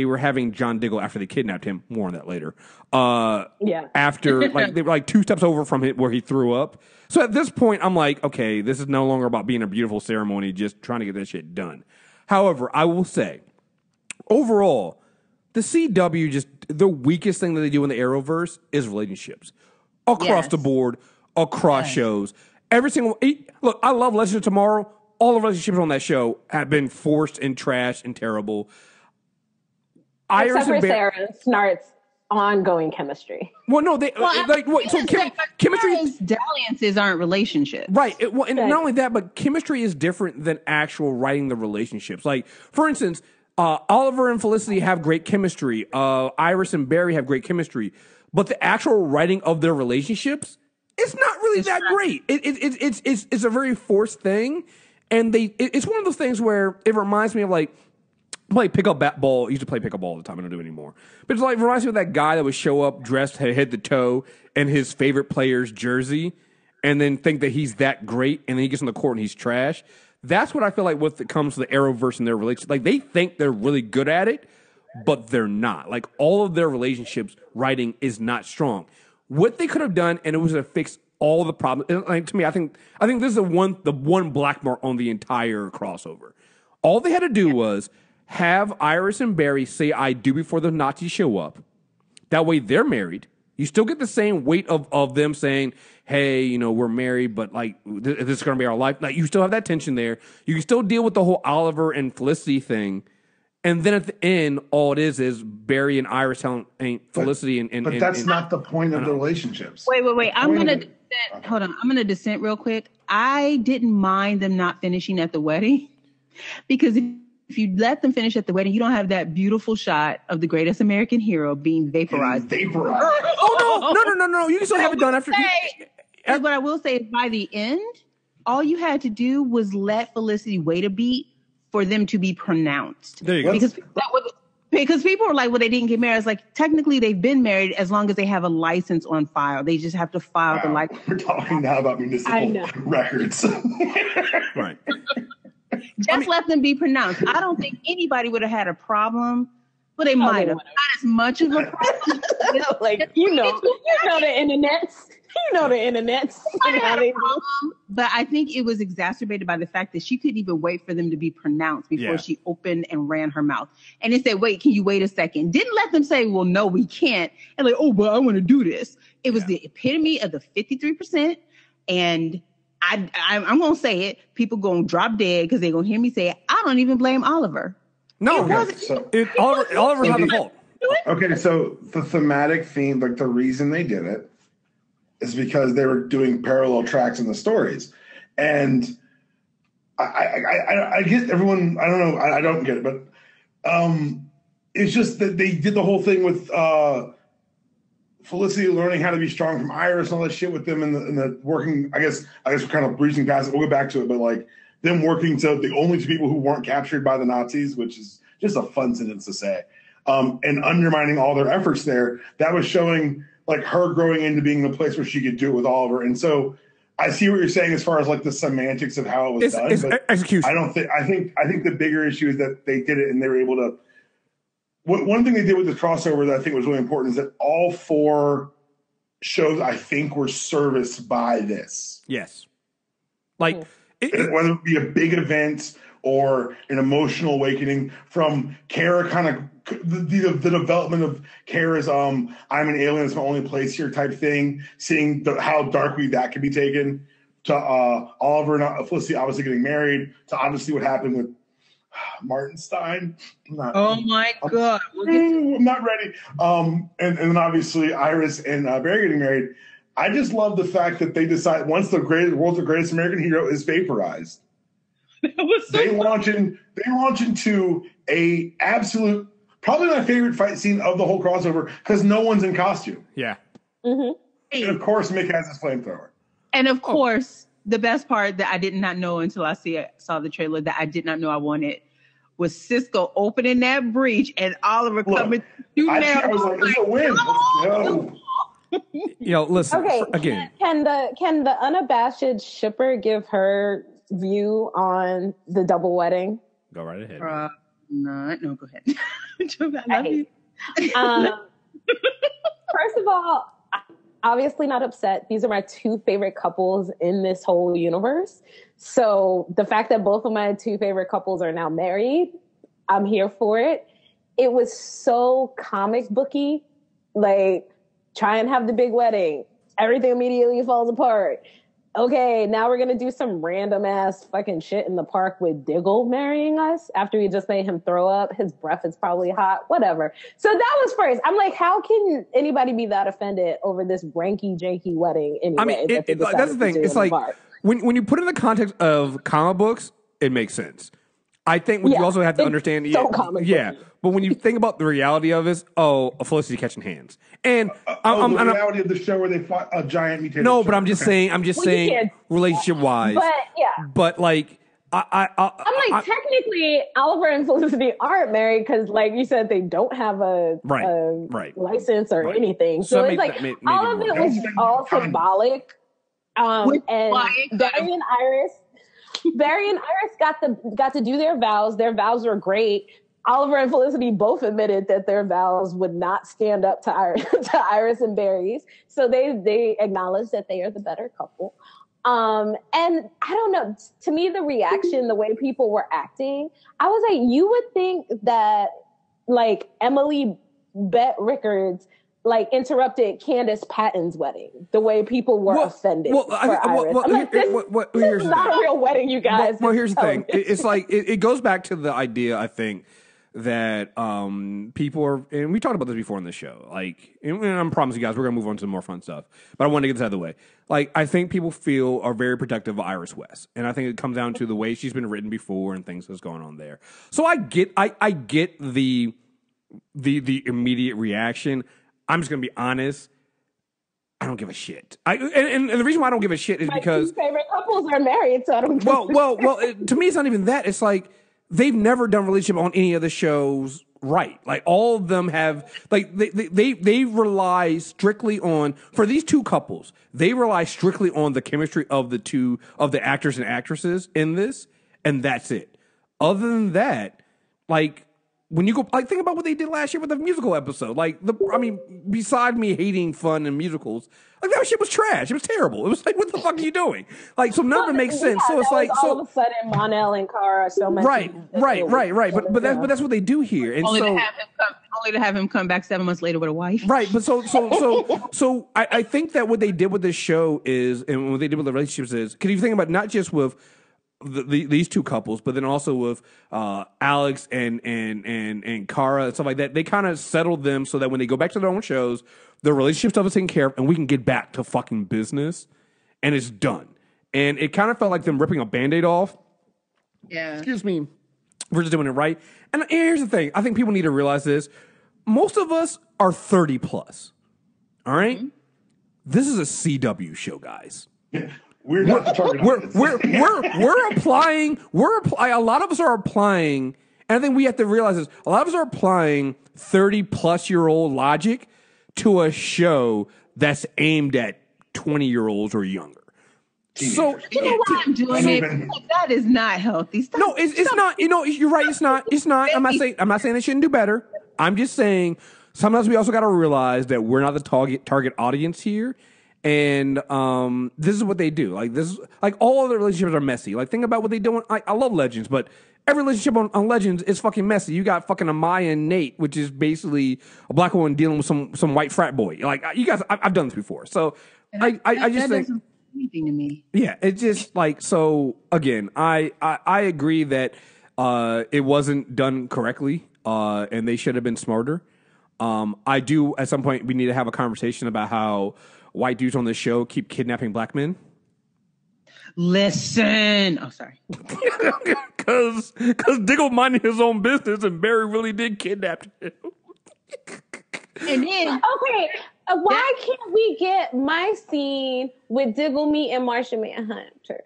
were having John Diggle after they kidnapped him. More on that later. Yeah. After they were like 2 steps over from it where he threw up. So at this point, I'm like, okay, this is no longer about being a beautiful ceremony, just trying to get this shit done. However, I will say, overall, the CW just the weakest thing that they do in the Arrowverse is relationships across the board, across shows. Every single look, I love Legends of Tomorrow. All the relationships on that show have been forced and trashed and terrible. Except for Sarah and Snart's ongoing chemistry. Well, no, chemistry dalliances aren't relationships, right? And not only that, but chemistry is different than actual writing the relationships. Like, for instance, Oliver and Felicity have great chemistry. Iris and Barry have great chemistry, but the actual writing of their relationships, it's not really that great. It's a very forced thing. And it's one of those things where it reminds me of like play pickup ball. He used to play pickup ball all the time. I don't do it anymore. But it's like reminds me of that guy that would show up dressed head to toe in his favorite player's jersey, and then think that he's that great, and then he gets on the court and he's trash. That's what I feel like when it comes to the Arrowverse and their relationship. Like they think they're really good at it, but they're not. Like all of their relationships writing is not strong. What they could have done, and it was to fix all the problems. And, like, to me, I think this is the one black mark on the entire crossover. All they had to do was have Iris and Barry say "I do" before the Nazis show up. That way, they're married. You still get the same weight of them saying, "Hey, you know, we're married, but like this is going to be our life." Like you still have that tension there. You can still deal with the whole Oliver and Felicity thing. And then at the end, all it is Barry and Iris telling Felicity and but that's not the point of the relationships. Wait. I'm gonna hold on. I'm gonna dissent real quick. I didn't mind them not finishing at the wedding because if you let them finish at the wedding, you don't have that beautiful shot of the greatest American hero being vaporized. Oh no! You can still have it done after. What I will say is, by the end, all you had to do was let Felicity wait a beat for them to be pronounced. There you go. Because people were like, well, they didn't get married. It's like, technically, they've been married as long as they have a license on file. They just have to file the license. We're talking now about municipal records. Right. Let them be pronounced. I don't think anybody would have had a problem. Well, they might have. Not as much of a problem. Like, you know the internets. You know the internets. But I think it was exacerbated by the fact that she couldn't even wait for them to be pronounced before she opened and ran her mouth. And it said, wait, can you wait a second? Didn't let them say, well, no, we can't. And like, oh, but I want to do this. It was the epitome of the 53%. And I'm going to say it. People going to drop dead because they're going to hear me say it. I don't even blame Oliver. No, Oliver's not the fault. Okay, so the thematic theme, like the reason they did it, is because they were doing parallel tracks in the stories. And I get everyone, I don't know, I don't get it, but it's just that they did the whole thing with Felicity learning how to be strong from Iris and all that shit with them in the working, I guess we're kind of breezing past it, we'll go back to it, but like them working to the only two people who weren't captured by the Nazis, which is just a fun sentence to say, and undermining all their efforts there, that was showing like her growing into being the place where she could do it with Oliver. And so I see what you're saying as far as like the semantics of how it was done. It's but execution. I think the bigger issue is that they did it and they were able to. One thing they did with the crossover that I think was really important is that all four shows I think were serviced by this. Yes. Like whether it be a big event or an emotional awakening from Kara, kind of the development of Kara's I'm an alien, it's my only place here type thing, seeing how darkly that can be taken, to Oliver and Felicity obviously getting married, to obviously what happened with Martin Stein. God. I'm not ready. And then obviously Iris and Barry getting married. I just love the fact that they decide once the world's greatest American hero is vaporized, they launch into a absolute, probably my favorite fight scene of the whole crossover because no one's in costume. Yeah. Mm-hmm. And of course, Mick has his flamethrower. And of course, the best part that I did not know until I saw the trailer that I did not know I wanted was Cisco opening that breach and Oliver coming through there. I was like, it's a win. Let's go. Listen. Okay, Again, can the unabashed shipper give her view on the double wedding? Go right ahead. No, go ahead. I love you. First of all, obviously not upset. These are my two favorite couples in this whole universe. So the fact that both of my two favorite couples are now married, I'm here for it. It was so comic booky, like try and have the big wedding. Everything immediately falls apart. Okay, now we're going to do some random ass fucking shit in the park with Diggle marrying us after we just made him throw up. His breath is probably hot, whatever. So that was first. I'm like, how can anybody be that offended over this ranky janky wedding anyway? I mean, that's the thing. It's like when you put it in the context of comic books, it makes sense. I think what you also have to understand, but when you think about the reality of it, Felicity catching hands, and the reality of the show where they fought a giant mutated. No, but I'm just saying, relationship wise. But yeah, but like I'm like, technically, Oliver and Felicity aren't married because, like you said, they don't have a license or anything. So it's like all of it was all symbolic. And Barry and Iris got to do their vows. Their vows were great. Oliver and Felicity both admitted that their vows would not stand up to Iris and Barry's. So they acknowledged that they are the better couple. And I don't know, to me, the reaction, the way people were acting, I was like, you would think that like Emily Bett Rickards like interrupted Candace Patton's wedding, the way people were offended. This is not a real wedding, you guys. Well, here's the thing. It's like, it goes back to the idea, I think, that people are, and we talked about this before on the show, like, and I promise you guys we're gonna move on to more fun stuff, but I want to get this out of the way. Like, I think people are very protective of Iris West, and I think it comes down to the way she's been written before and things that's going on there. So I get the immediate reaction. I'm just gonna be honest, I don't give a shit. And the reason why I don't give a shit is because my two favorite couples are married, so I don't. Well, to me, it's not even that. It's like, they've never done relationship on any of the shows right. Like, all of them have, like, they rely strictly on, for these two couples, they rely strictly on the chemistry of the actors and actresses in this, and that's it. Other than that, like, when you go, like, think about what they did last year with the musical episode. Like, beside me hating fun and musicals, like, that shit was trash. It was terrible. It was like, what the fuck are you doing? Like, so none of it makes sense. So it's like, all of a sudden, Monel and Cara are so messy. Right. But that's what they do here. And only to have him come back 7 months later with a wife. Right. But so I think that what they did with this show is, and what they did with the relationships is, because you think about not just with these two couples, but then also with Alex and Cara and stuff like that, they kind of settled them so that when they go back to their own shows, the relationship stuff is taken care of, and we can get back to fucking business, and it's done. And it kind of felt like them ripping a Band-Aid off. Yeah. Excuse me. We're just doing it right. And here's the thing. I think people need to realize this. Most of us are 30 plus. All right? Mm-hmm. This is a CW show, guys. We're not the target audience. We're applying. A lot of us are applying, and I think we have to realize this. A lot of us are applying 30-plus-year-old logic to a show that's aimed at 20-year-olds or younger. So you know why I'm doing it? That is not healthy. No, it's not. You know, you're right. It's not. I'm not saying they shouldn't do better. I'm just saying sometimes we also got to realize that we're not the target audience here. And this is what they do. Like, this, like, all of the relationships are messy. Like, think about what they do. I love Legends, but every relationship on Legends is fucking messy. You got fucking Amaya and Nate, which is basically a black woman dealing with some white frat boy. Like, you guys, I've done this before. So I just think anything to me. Yeah, it's just like, so again, I agree that it wasn't done correctly, and they should have been smarter. I do, at some point, we need to have a conversation about how white dudes on this show keep kidnapping black men. Listen. Oh, sorry. Because Diggle minded his own business and Barry really did kidnap him. And then, okay, why can't we get my scene with Diggle Meat and Marcia Manhunter?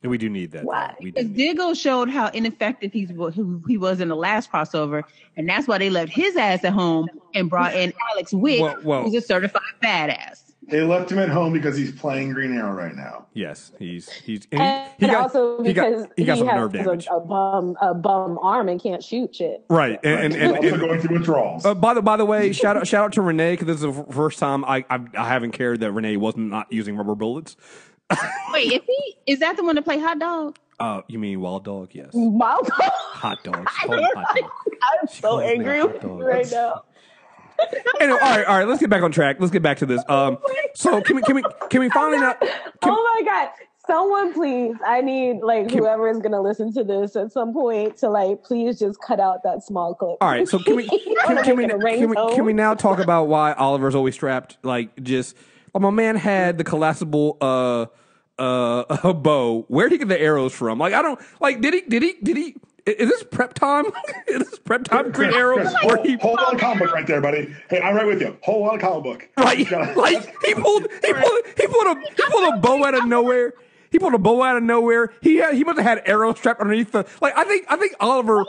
And we do need that. Why? Because Diggle showed how ineffective he was in the last crossover, and that's why they left his ass at home and brought in Alex Wick, who's a certified badass. They left him at home because he's playing Green Arrow right now. Yes, he got some nerve damage. A bum arm and can't shoot shit. Right, and also going through withdrawals. By the way, shout out to Renee, because this is the first time I haven't cared that Renee wasn't not using rubber bullets. Wait, is that the one to play Hot Dog? You mean Wild Dog? Yes. Wild Dog. Hot Dog. I'm so angry with you right now. Anyway, all right. Let's get back on track. Let's get back to this. So can we finally not? Oh my God! Someone please! I need whoever is gonna listen to this at some point to please just cut out that small clip. All right. So can we now talk about why Oliver's always strapped? My man had the collapsible bow. Where'd he get the arrows from? Did he? Is this prep time? Is this prep time? Green Arrow? Hold on, comic book right there, buddy. Hey, I'm right with you. Hold on, comic book. Right, he pulled a bow out of nowhere. He pulled a bow out of nowhere. He must have had arrows strapped underneath the like. I think Oliver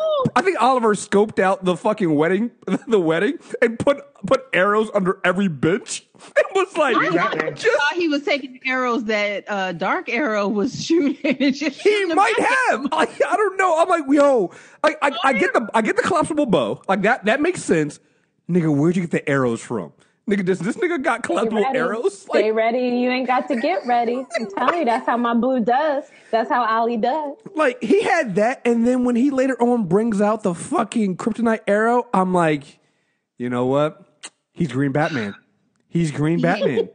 scoped out the fucking wedding and put arrows under every bench. It was like I thought he was taking arrows that Dark Arrow was shooting. And just he might have. Like, I don't know. I'm like, yo, I get the collapsible bow. Like that makes sense. Nigga, where'd you get the arrows from? Nigga, this nigga got collapsible arrows. Stay ready. You ain't got to get ready. I'm telling you, that's how my blue does. That's how Ali does. Like, he had that, and then when he later on brings out the fucking kryptonite arrow, I'm like, you know what? He's Green Batman. He's Green Batman.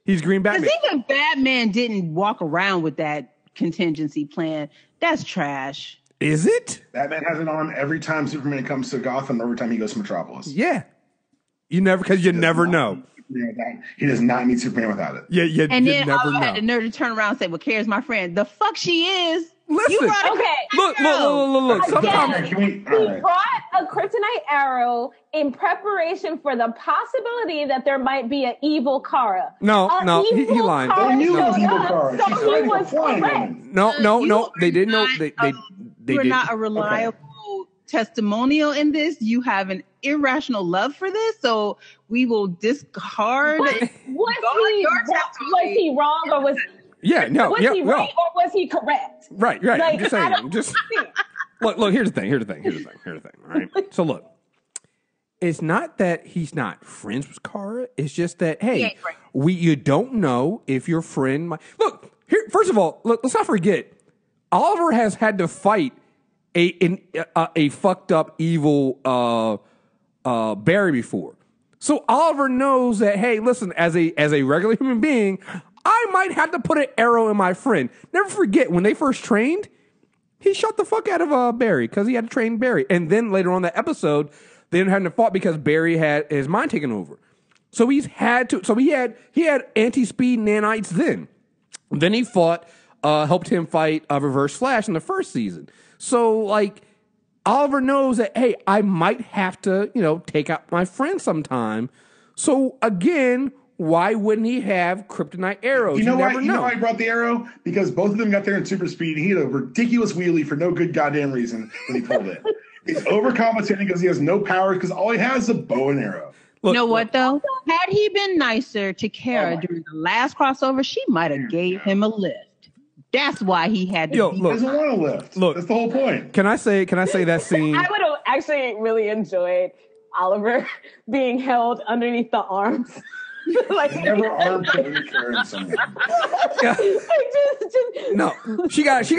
He's Green Batman. Because even Batman didn't walk around with that contingency plan. That's trash. Is it? Batman has it on every time Superman comes to Gotham, every time he goes to Metropolis. Yeah. You never know. He does not need Superman without it. Yeah, and you then never I know. had the nerve to turn around and say, "Well, Kara's my friend." The fuck she is. Listen. You brought Look. Sometimes He brought a kryptonite arrow in preparation for the possibility that there might be an evil Kara. No, he lied. They knew it was evil Kara. So She's he fighting was a flying correct. woman. No. They didn't know. They You're did not a reliable testimonial in this. You have an irrational love for this, so we will discard. Was he wrong or was he right or was he correct? Right. Like, I'm just saying. Look. Here's the thing. All right. So look, it's not that he's not friends with Kara. It's just that you don't know if your friend might look here. First of all, let's not forget, Oliver has had to fight a fucked up evil Barry before. So Oliver knows that, hey, listen, as a regular human being, I might have to put an arrow in my friend. Never forget, when they first trained, he shot the fuck out of Barry because he had to train Barry. And then later on that episode, they didn't have to fight because Barry had his mind taken over. So he had anti-speed nanites then. Then he helped him fight Reverse Flash in the first season. So, like, Oliver knows that, hey, I might have to, take out my friend sometime. So, again, why wouldn't he have kryptonite arrows? You know why he brought the arrow? Because both of them got there in super speed. He had a ridiculous wheelie for no good goddamn reason when he pulled it. He's overcompensating because he has no powers because all he has is a bow and arrow. You know what, though? Had he been nicer to Kara during the last crossover, she might have gave him a lift. That's why he had to. He doesn't want to lift. Look, that's the whole point. Can I say that scene? I would have actually really enjoyed Oliver being held underneath the arms. Like never arm pulling someone. Yeah. No, she got to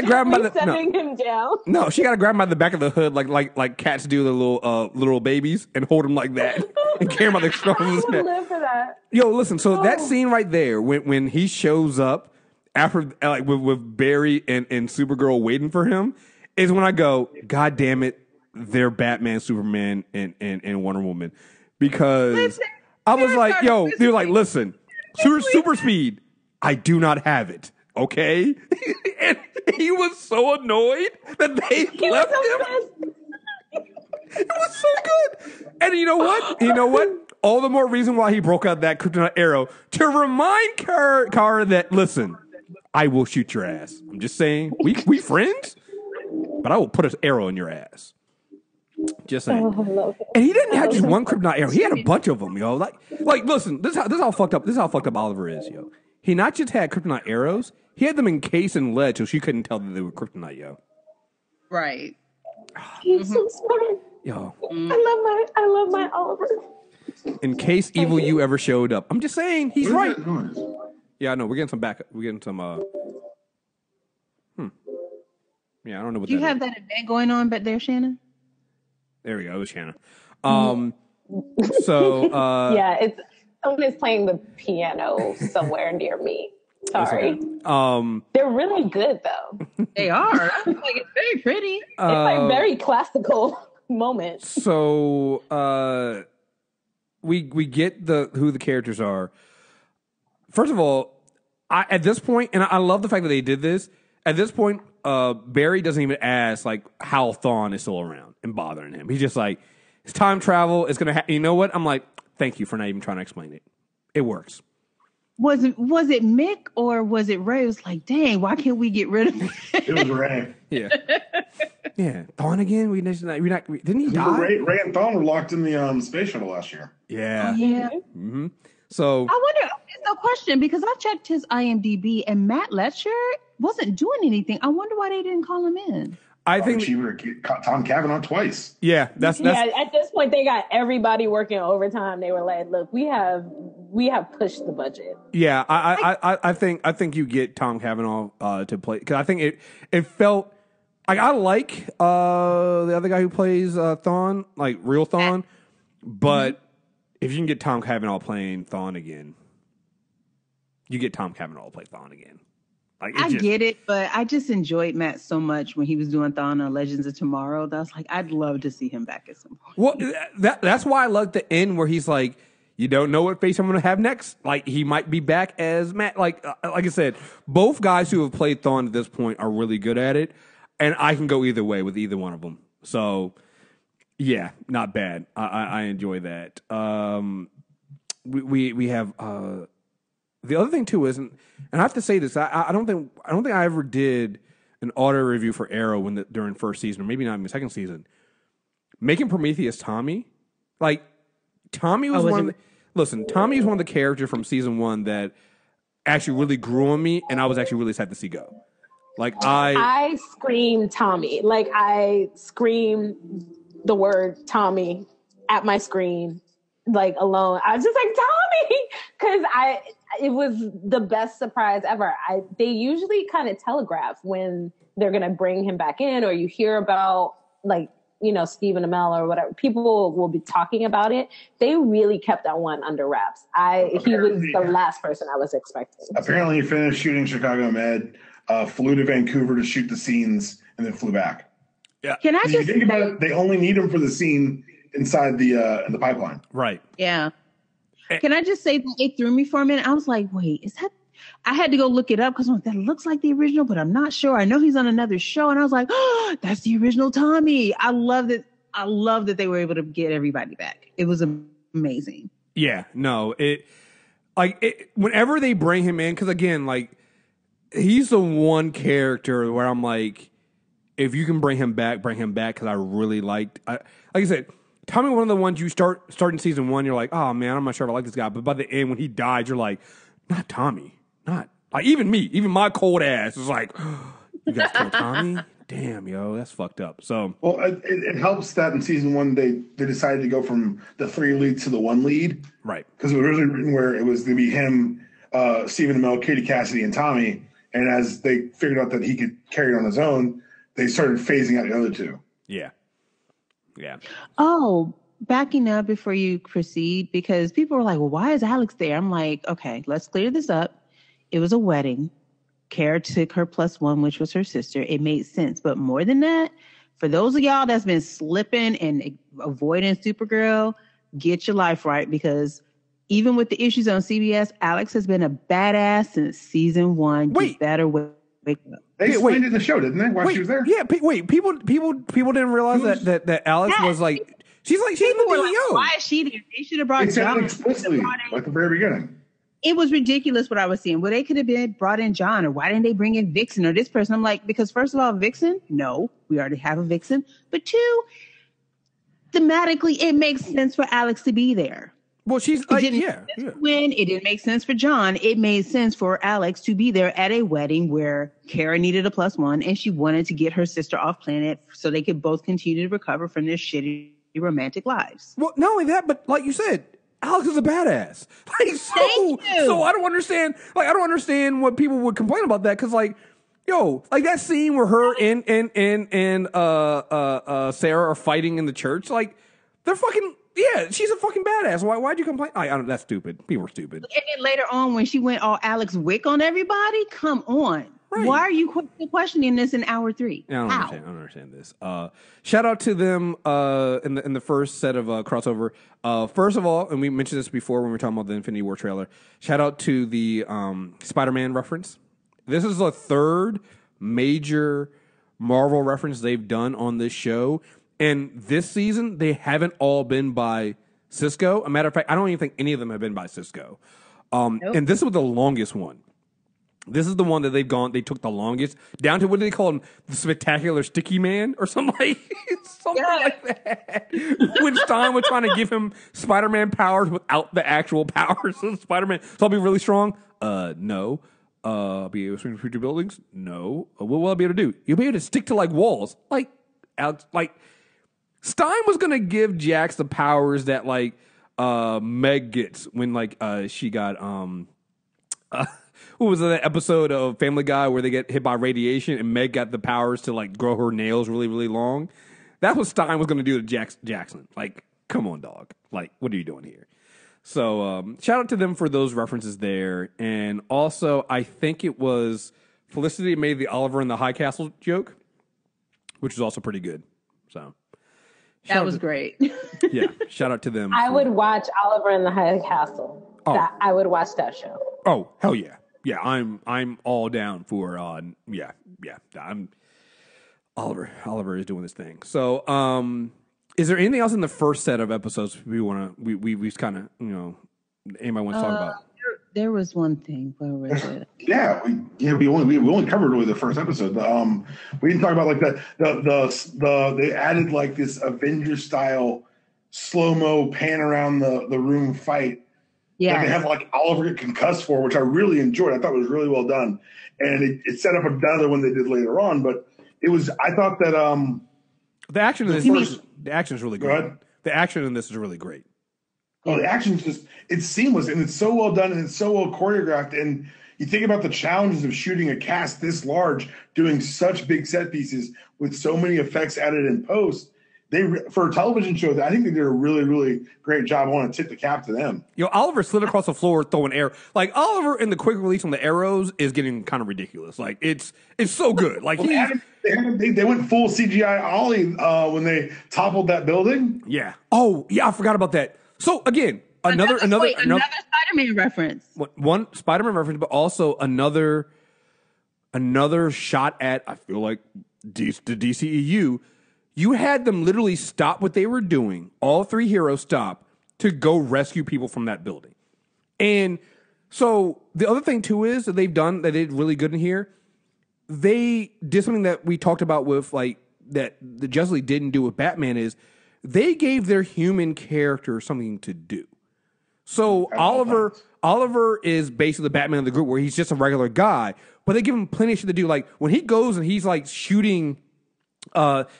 grab him by the him down. No, she got to grab him by the back of the hood like cats do the little babies and hold him like that and carry him by the scruff of his neck. I would live for that. Yo, listen. So that scene right there, when he shows up after with Barry and Supergirl waiting for him, is when I go, God damn it, they're Batman, Superman, and Wonder Woman, because I was like, yo, they were like, listen, super speed, I do not have it, okay? And he was so annoyed that they left him. It was so good. And you know what? All the more reason why he broke out that kryptonite arrow to remind Kara that, listen, I will shoot your ass. I'm just saying, we friends, but I will put an arrow in your ass. Just saying. And he didn't have just one kryptonite arrow. He had a bunch of them, yo. Like, listen, this is how fucked up Oliver is, yo. He not just had kryptonite arrows, he had them encased in lead so she couldn't tell that they were kryptonite, yo. Right. He's so smart. Yo. I love my Oliver. In case evil you ever showed up. I'm just saying, he's right. Yeah, I know. We're getting some Yeah, I don't know what Do you have that event going on back there, Shannon? There we go. It was Shannon. Yeah, someone is playing the piano somewhere near me. Sorry. They're really good though. They are. Like, it's very pretty. It's like very classical moment. So we get who the characters are. First of all, at this point, and I love the fact that they did this. At this point, Barry doesn't even ask like how Thawne is still around and bothering him. He's just like, it's time travel. It's gonna. You know what? I'm like, thank you for not even trying to explain it. It works. Was it Mick or was it Ray? It was like, dang, why can't we get rid of it? It was Ray. Yeah. Yeah. Thawne again? Didn't he die? Ray and Thawne were locked in the space shuttle last year. Yeah. Oh, yeah. Mm-hmm. So I wonder, it's no question, because I checked his IMDb and Matt Letcher wasn't doing anything. I wonder why they didn't call him in. I think Tom Cavanaugh twice. Yeah, that's at this point they got everybody working overtime. They were like, "Look, we have pushed the budget." Yeah, I think you get Tom Cavanaugh to play, because I think it felt like I like the other guy who plays Thawne, like real Thawne, but if you can get Tom Cavanaugh playing Thawne again, you get Tom Cavanaugh to play Thawne again. Like, I get it, but I just enjoyed Matt so much when he was doing Thawne on Legends of Tomorrow. That was like, I'd love to see him back at some point. Well, that's why I love the end where he's like, you don't know what face I'm going to have next. Like, he might be back as Matt. Like I said, both guys who have played Thawne at this point are really good at it, and I can go either way with either one of them. So, yeah, not bad. I enjoy that. We have the other thing too isn't, and I have to say this, I don't think I ever did an auto review for Arrow during first season, or maybe not even second season. Making Prometheus Tommy, like Tommy was Tommy is one of the characters from season 1 that actually really grew on me, and I was actually really sad to see go. Like I screamed Tommy, like I screamed the word Tommy at my screen, like alone. I was just like, Tommy, because it was the best surprise ever. They usually kind of telegraph when they're going to bring him back in, or you hear about, like, you know, Stephen Amell or whatever. People will be talking about it. They really kept that one under wraps. He was the last person I was expecting. Apparently he finished shooting Chicago Med, flew to Vancouver to shoot the scenes, and then flew back. Yeah. Can I just think about it, they only need him for the scene inside the pipeline. Right. Yeah. Can I just say that it threw me for a minute? I was like, wait, is that? I had to go look it up because that looks like the original, but I'm not sure. I know he's on another show, and I was like, oh, that's the original Tommy. I love that they were able to get everybody back. It was amazing. Yeah, no, whenever they bring him in, because again, like, he's the one character where I'm like, if you can bring him back, because I really liked, like I said, Tommy, one of the ones you starting season 1, you're like, oh man, I'm not sure if I like this guy, but by the end when he died, you're like, not Tommy, not like even my cold ass is like, oh, you guys killed Tommy. Damn, yo, that's fucked up. So, well, it helps that in season 1 they decided to go from the 3 leads to the 1 lead, right? Because it was originally written where it was going to be him, Stephen Amell, Katie Cassidy, and Tommy. And as they figured out that he could carry it on his own, they started phasing out the other 2. Yeah, yeah. Oh, backing up before you proceed, because people were like, "Well, why is Alex there?" I'm like, "Okay, let's clear this up. It was a wedding. Kara took her +1, which was her sister. It made sense. But more than that, for those of y'all that's been slipping and avoiding Supergirl, get your life right, because even with the issues on CBS, Alex has been a badass since season 1. Wait. Get better, wake up. They explained it in the show, didn't they? While she was there. Yeah. People didn't realize that Alex was like, she's in the DEO. Why is she there? They should have brought They said John it explicitly at the very beginning. It was ridiculous what I was seeing. Well, they could have brought in John, or why didn't they bring in Vixen or this person? I'm like, because first of all, Vixen, no, we already have a Vixen. But 2, thematically, it makes sense for Alex to be there. Well, she's like, yeah. When it didn't make sense for John, it made sense for Alex to be there at a wedding where Kara needed a +1, and she wanted to get her sister off planet so they could both continue to recover from their shitty romantic lives. Well, not only that, but like you said, Alex is a badass. Like, so I don't understand. Like, I don't understand what people would complain about that, because, like, yo, like that scene where her and Sarah are fighting in the church, like, they're fucking. Yeah, she's a fucking badass. Why'd you complain? I don't. That's stupid. People are stupid. And then later on, when she went all Alex Wick on everybody, come on. Right. Why are you questioning this in hour 3? I don't understand this. Shout out to them in the first set of crossover. First of all, and we mentioned this before when we were talking about the Infinity War trailer. Shout out to the Spider-Man reference. This is the 3rd major Marvel reference they've done on this show. And this season, they haven't all been by Cisco. A matter of fact, I don't even think any of them have been by Cisco. And this was the longest one. This is the one that they took the longest, down to, what do they call him? The Spectacular Sticky Man or something like that. When Stein was trying to give him Spider-Man powers without the actual powers of Spider-Man. So I'll be really strong? No. I'll be able to swing through buildings? No. What will I be able to do? You'll be able to stick to, like, walls. Like, Stein was going to give Jax the powers that, like, Meg gets when, like, she got, what was that episode of Family Guy where they get hit by radiation and Meg got the powers to, like, grow her nails really, really long? That's what Stein was going to do to Jackson. Like, come on, dog. Like, what are you doing here? So, shout out to them for those references there. And also, I think it was Felicity made the Oliver and the High Castle joke, which was also pretty good. So, that was great. Yeah, shout out to them. I would watch Oliver and the High Castle. Oh. I would watch that show. Oh, hell yeah. Yeah, I'm all down for yeah. Oliver is doing this thing. So, is there anything else in the first set of episodes we kind of, anybody wants to talk about? There was one thing. Where was it? We only covered really the first episode. We didn't talk about, like, they added, like, this Avengers style slow-mo pan around the room fight. Yeah, they have, like, Oliver get concussed for, which I really enjoyed. I thought it was really well done, and it set up another one they did later on. But I thought that the action in this the action is really great. The action in this is really great. Oh, the action is it's seamless, and it's so well done, and it's so well choreographed. And you think about the challenges of shooting a cast this large, doing such big set pieces with so many effects added in post. For a television show, I think they did a really, really great job. I want to tip the cap to them. Oliver slid across the floor throwing arrows. Like, Oliver in the quick release on the arrows is getting kind of ridiculous. Like, it's so good. Like, they went full CGI Ollie when they toppled that building. Yeah. Oh, yeah, I forgot about that. So again, another Spider-Man reference. One Spider-Man reference, but also another shot at, I feel like, the DCEU. You had them literally stop what they were doing. All three heroes stop to go rescue people from that building. And so the other thing too is that they did really good in here. They did something that we talked about with, like, that the Justice League didn't do with Batman, is they gave their human character something to do. So Oliver is basically the Batman of the group, where he's just a regular guy, but they give him plenty of shit to do. Like, when he goes and he's, like, shooting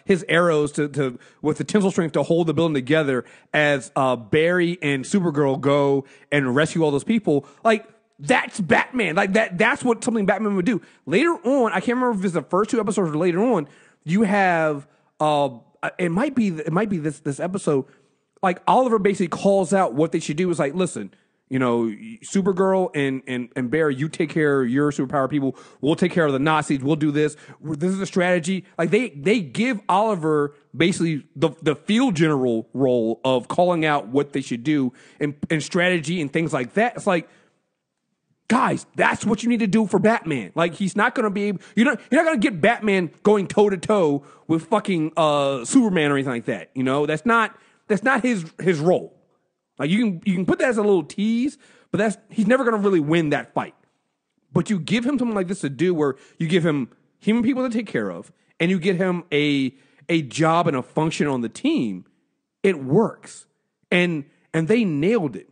his arrows to with the tensile strength to hold the building together as Barry and Supergirl go and rescue all those people. Like, that's Batman. Like, that's what something Batman would do. Later on, I can't remember if it's the first two episodes or later on, you have it might be this episode. Like, Oliver basically calls out what they should do. Is like, listen, Supergirl and Barry, you take care of your superpower people. We'll take care of the Nazis. We'll do this. This is a strategy. Like, they give Oliver basically the field general role of calling out what they should do and strategy and things like that. It's like, guys, that's what you need to do for Batman. Like, he's not going to be able, you're not going to get Batman going toe to toe with fucking Superman or anything like that. That's not his role. Like, you can put that as a little tease, but he's never going to really win that fight. But you give him something like this to do, where you give him human people to take care of, and you get him a job and a function on the team. It works, and they nailed it.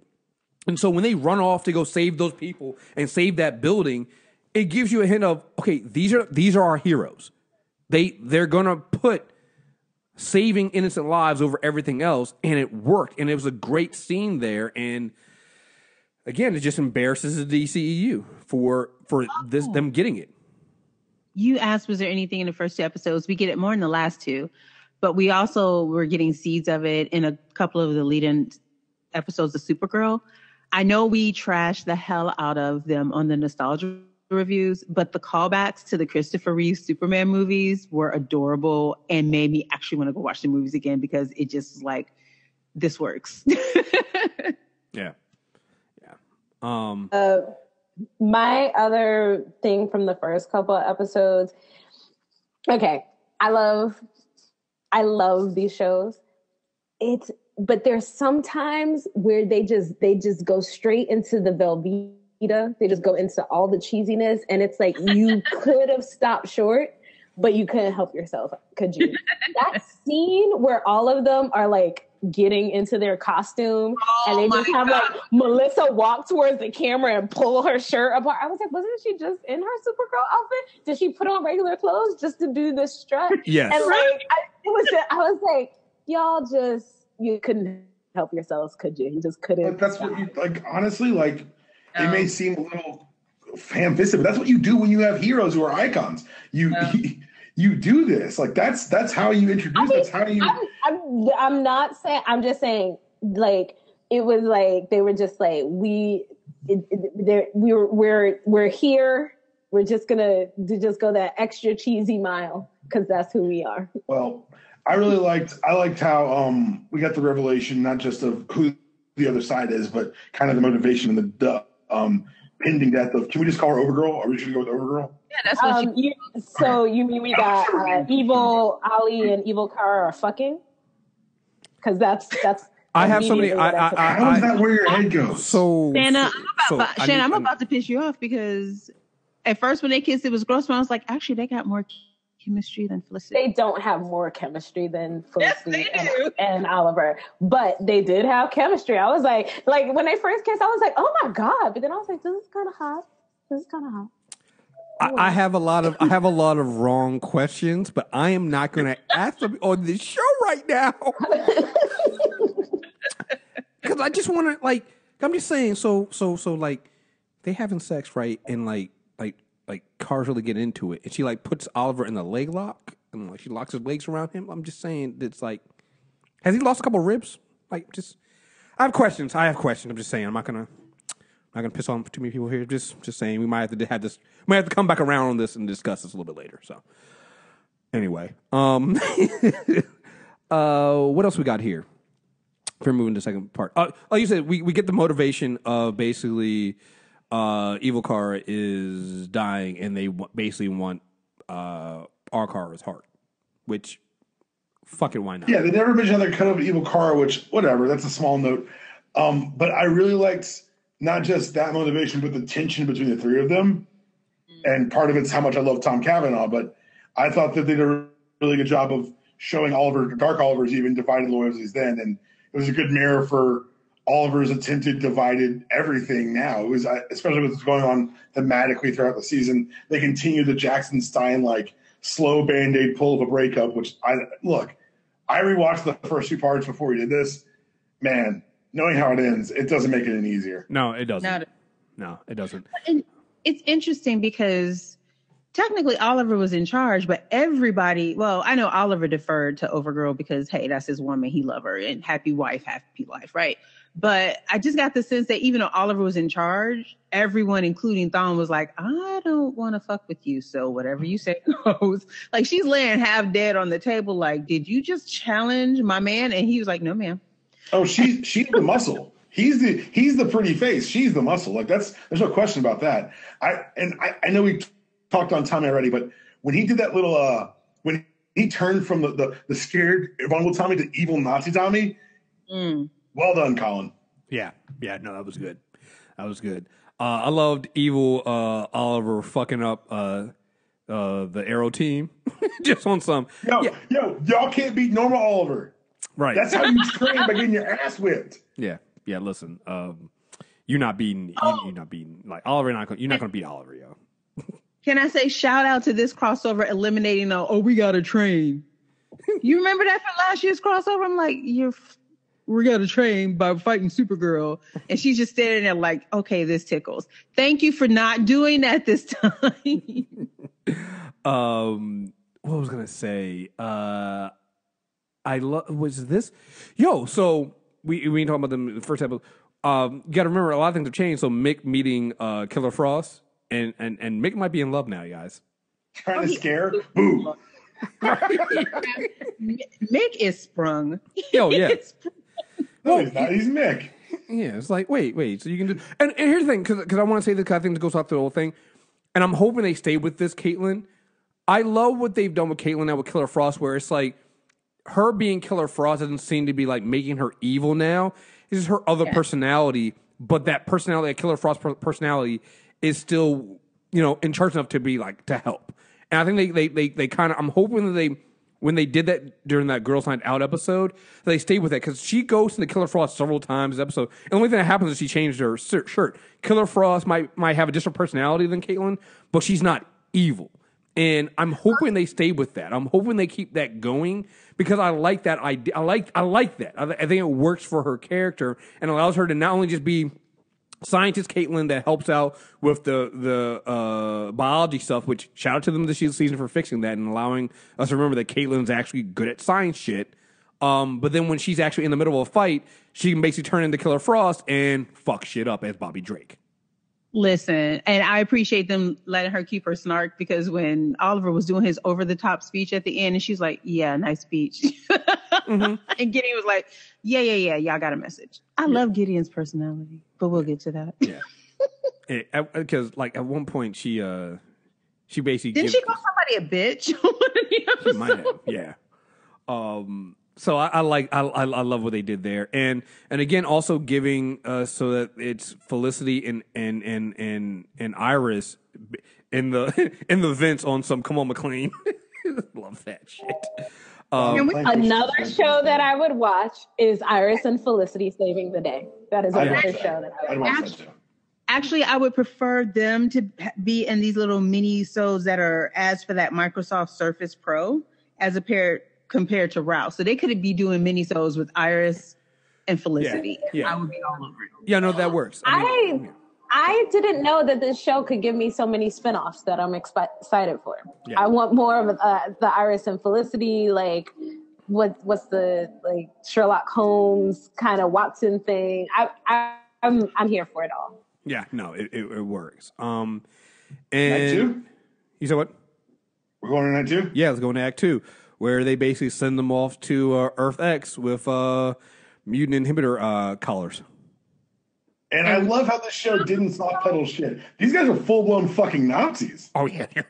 And so when they run off to go save those people and save that building, it gives you a hint of, okay, these are our heroes. They're gonna put saving innocent lives over everything else, and it worked. And it was a great scene there. And again, it just embarrasses the DCEU for them getting it. You asked, was there anything in the first two episodes? We get it more in the last two, but we also were getting seeds of it in a couple of the lead-in episodes of Supergirl. I know we trashed the hell out of them on the nostalgia reviews, but the callbacks to the Christopher Reeve Superman movies were adorable and made me actually want to go watch the movies again, because it just like, this works. Yeah. My other thing from the first couple of episodes. Okay, I love these shows. It's but there's sometimes where they just go straight into the Velveeta. They just go into all the cheesiness, and it's like you could have stopped short, but you couldn't help yourself, could you? That scene where all of them are like getting into their costume, and they just have like Melissa walk towards the camera and pull her shirt apart. I was like, wasn't she just in her Supergirl outfit? Did she put on regular clothes just to do this strut? Yes. And like, I was like, y'all you couldn't help yourselves, could you? You just couldn't. But that's what you like. Honestly, like it may seem a little ham-fisted, but that's what you do when you have heroes who are icons. You do this. Like that's how you introduce. That's how you. I'm not saying. I'm just saying. Like it was like they were just like we're here. We're just gonna go that extra cheesy mile because that's who we are. Well, I liked how we got the revelation not just of who the other side is, but kind of the motivation and the pending death of. Can we just call her Overgirl? Are we just gonna go with Overgirl? Yeah, that's what so you mean we got evil Ali and evil Kara are fucking? Because that's. I have so many. How is that where your head goes? So Shanna, Shanna, I'm about to piss you off because at first when they kissed, it was gross. But I was like, actually, they got more chemistry than Felicity. They don't have more chemistry than Felicity yes, and Oliver, but they did have chemistry. I was like when they first kissed, I was like, oh my god! But then I was like, this is kind of hot. I have a lot of wrong questions, but I am not going to ask them on this show right now because I just want to like. I'm just saying. So like they having sex, right? And like Cars really get into it, and she like puts Oliver in the leg lock, and like she locks his legs around him. I'm just saying, it's like, has he lost a couple ribs? Like, just I have questions. I'm just saying. I'm not gonna piss on too many people here. Just saying, we might have to have this. We might have to come back around on this and discuss this a little bit later. So, anyway, what else we got here? If we're moving to the second part, like you said, we get the motivation of basically Evil Kara is dying, and they basically want our Kara's heart, which fucking why not? Yeah, they never mentioned how they cut up Evil Kara, which whatever. That's a small note. But I really liked not just that motivation, but the tension between the three of them. And part of it's how much I love Tom Cavanaugh, but I thought that they did a really good job of showing Dark Oliver's even divided loyalties then. And it was a good mirror for Oliver's attempted divided everything now. It was, especially with what's going on thematically throughout the season, they continue the Jackson Stein, like, slow Band-Aid pull of a breakup, which I rewatched the first two parts before we did this. Man, knowing how it ends, it doesn't make it any easier. No, it doesn't. No, it doesn't. And it's interesting because technically Oliver was in charge, but everybody, well, I know Oliver deferred to Overgirl because, hey, that's his woman. He love her and happy wife, happy life, right? But I just got the sense that even though Oliver was in charge, everyone, including Thawne, was like, I don't want to fuck with you. So whatever you say goes. Like, she's laying half dead on the table. Like, did you just challenge my man? And he was like, no, ma'am. Oh, she's the muscle. He's the pretty face. She's the muscle. Like, there's no question about that. I know we talked on Tommy already, but when he did that little when he turned from the scared vulnerable Tommy to evil Nazi Tommy, well done, Colin. Yeah, no, that was good. I loved evil Oliver fucking up the Arrow team just on some. Y'all can't beat normal Oliver. Right. That's how you train by getting your ass whipped. Yeah. Listen, you're not beating like Oliver. You're not going to beat Oliver, yo. Can I say shout out to this crossover eliminating we got to train. You remember that from last year's crossover? I'm like, we got to train by fighting Supergirl. And she's just standing there like, okay, this tickles. Thank you for not doing that this time. What was I going to say? Was this? So we talking about them in the first episode. You got to remember, a lot of things have changed. So Mick meeting Killer Frost, and Mick might be in love now, guys. Trying to scare? Boo. Mick is sprung. Oh, yeah. No, he's not. He's Mick. Yeah, it's like, wait. So you can do... And here's the thing, because I want to say this, because I think this goes off the whole thing, and I'm hoping they stay with this, Caitlin. I love what they've done with Caitlin now with Killer Frost, where it's like, her being Killer Frost doesn't seem to be like making her evil now. It's just her other personality, but that personality, that Killer Frost personality, is still, you know, in charge enough to be like to help. And I think they kind of. I'm hoping that when they did that during that Girls Night Out episode, they stayed with that because she goes into Killer Frost several times in the episode. And the only thing that happens is she changed her shirt. Killer Frost might have a different personality than Caitlin, but she's not evil. And I'm hoping they stay with that. I'm hoping they keep that going because I like that idea. I like that. I think it works for her character and allows her to not only just be scientist Caitlin that helps out with the biology stuff, which shout out to them this season for fixing that and allowing us to remember that Caitlin's actually good at science shit. But then when she's actually in the middle of a fight, she can basically turn into Killer Frost and fuck shit up as Bobby Drake. Listen, and I appreciate them letting her keep her snark because when Oliver was doing his over-the-top speech at the end, and she's like, yeah, nice speech. And Gideon was like, yeah, y'all got a message. I love Gideon's personality, but we'll get to that. Yeah. Because, like, at one point, she basically... Didn't she call somebody a bitch? She might have, yeah. So I love what they did there, and again also giving so that it's Felicity and Iris in the vents on some Come On McLean. Love that shit. Another show that I would watch is Iris and Felicity Saving the Day. That is another show that I would watch. Actually, I would prefer them to be in these little mini-sodes that are ads for that Microsoft Surface Pro as compared to Rouse. So they could be doing mini-sodes with Iris and Felicity. Yeah. I would be all over it. Yeah, no, that works. I didn't know that this show could give me so many spinoffs that I'm excited for. Yeah. I want more of the Iris and Felicity, like what's the like Sherlock Holmes kind of Watson thing. I'm here for it all. Yeah, no, it works. And Act 2? You said what? We're going to Act 2? Yeah, let's go into Act 2, where they basically send them off to Earth X with mutant inhibitor collars. And I love how this show didn't soft pedal shit. These guys are full blown fucking Nazis. Oh yeah, they're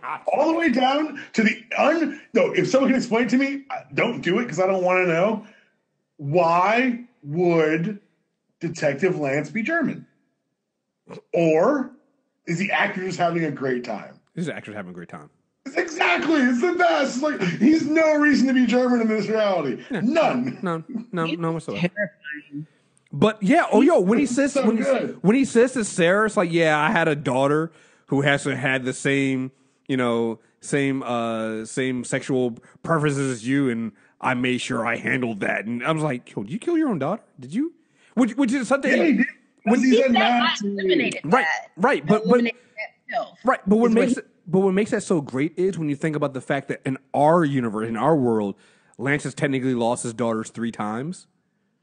not. All the way down to the No, if someone can explain to me, don't do it because I don't want to know. Why would Detective Lance be German? Or is the actor just having a great time? This actor's having a great time. Exactly, it's the best. It's like he's no reason to be German in this reality. Yeah. None. No whatsoever. But yeah, when he says when he says to Sarah, it's like, yeah, I had a daughter who hasn't had the same sexual preferences as you, and I made sure I handled that. And I was like, yo, did you kill your own daughter? Did you? Which is something. Yeah, he did. When he said I eliminated that. Right. But what makes that so great is when you think about the fact that in our universe, in our world, Lance has technically lost his daughters 3 times.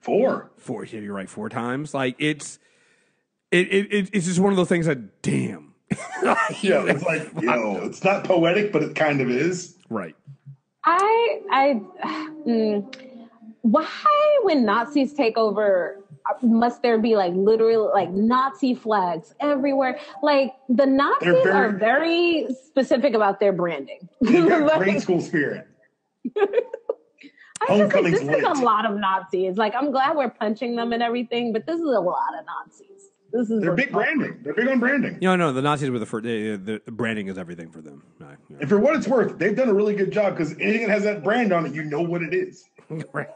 4. Yeah, you're right. 4 times. Like it's just one of those things that damn. Yeah, it's like it's not poetic, but it kind of is. Right. Why when Nazis take over must there be like literally like Nazi flags everywhere? Like the Nazis are very specific about their branding. They've got grade school spirit. This is a lot of Nazis. Like, I'm glad we're punching them and everything, but this is a lot of Nazis. They're big branding. They're big on branding. No, the Nazis were the branding is everything for them. And for what it's worth, they've done a really good job because anything that has that brand on it, you know what it is. Right.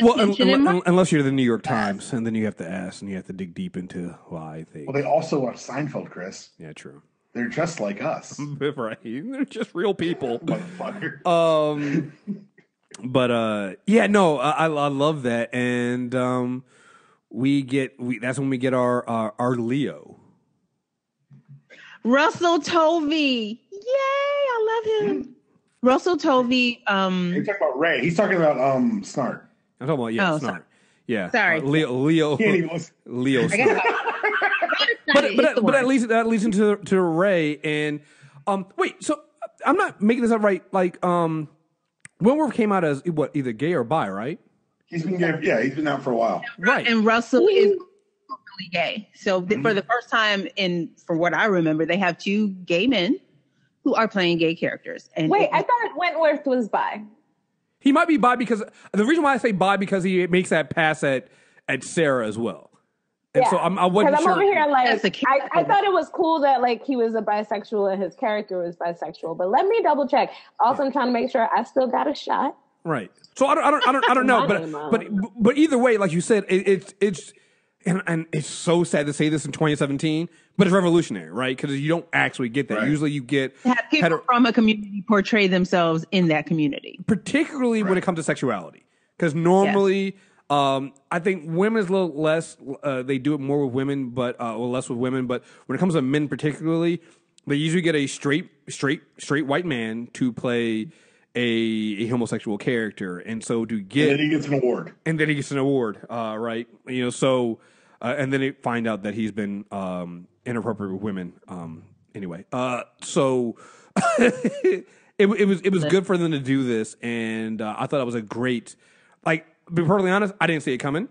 Well, unless you're the New York Times, and then you have to ask and you have to dig deep into why they. Well, they also watch Seinfeld, Chris. Yeah, true. They're just like us. Right. They're just real people. Motherfucker. I love that. And that's when we get our Leo. Russell Tovey. Yay, I love him. Russell Tovey. You're talking about Ray. He's talking about Snart. I'm talking about Snart. Sorry. Yeah. Sorry. Leo. Leo Snart. But that leads into Ray and wait, so I'm not making this up right. Like Wentworth came out as either gay or bi, right? He's been gay. Yeah, he's been out for a while. Right. And Russell is gay. So for the first time from what I remember, they have 2 gay men who are playing gay characters. And wait, I thought Wentworth was bi. He might be bi because the reason why I say bi because he makes that pass at Sarah as well. And so I wasn't sure. I'm over here like I thought it was cool that like he was a bisexual and his character was bisexual. But let me double check. Also, I'm trying to make sure I still got a shot. Right. So I don't know, but either way, like you said, it's and it's so sad to say this in 2017, but it's revolutionary, right? Because you don't actually get that. Right. Usually, you get people from a community portray themselves in that community, particularly when it comes to sexuality. Because normally, I think women is a little less. They do it more with women, or less with women. But when it comes to men, particularly, they usually get a straight white man to play a homosexual character, and so to get, and then he gets an award, right? You know, so and then they find out that he's been inappropriate with women. Anyway, so it was good for them to do this, and I thought it was a great. Like, to be perfectly honest, I didn't see it coming,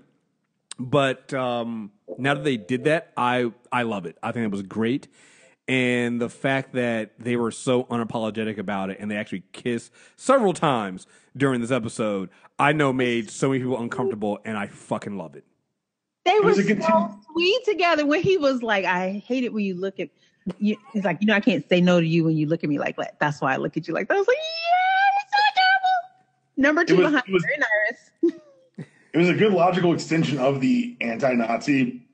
but now that they did that, I love it. I think it was great. And the fact that they were so unapologetic about it and they actually kissed several times during this episode, I know made so many people uncomfortable, and I fucking love it. They were so sweet together when he was like, I hate it when you look at you. He's like, I can't say no to you when you look at me like that. That's why I look at you like that. I was like, yeah, it's so adorable. Number two behind very nice. It was a good logical extension of the anti-Nazi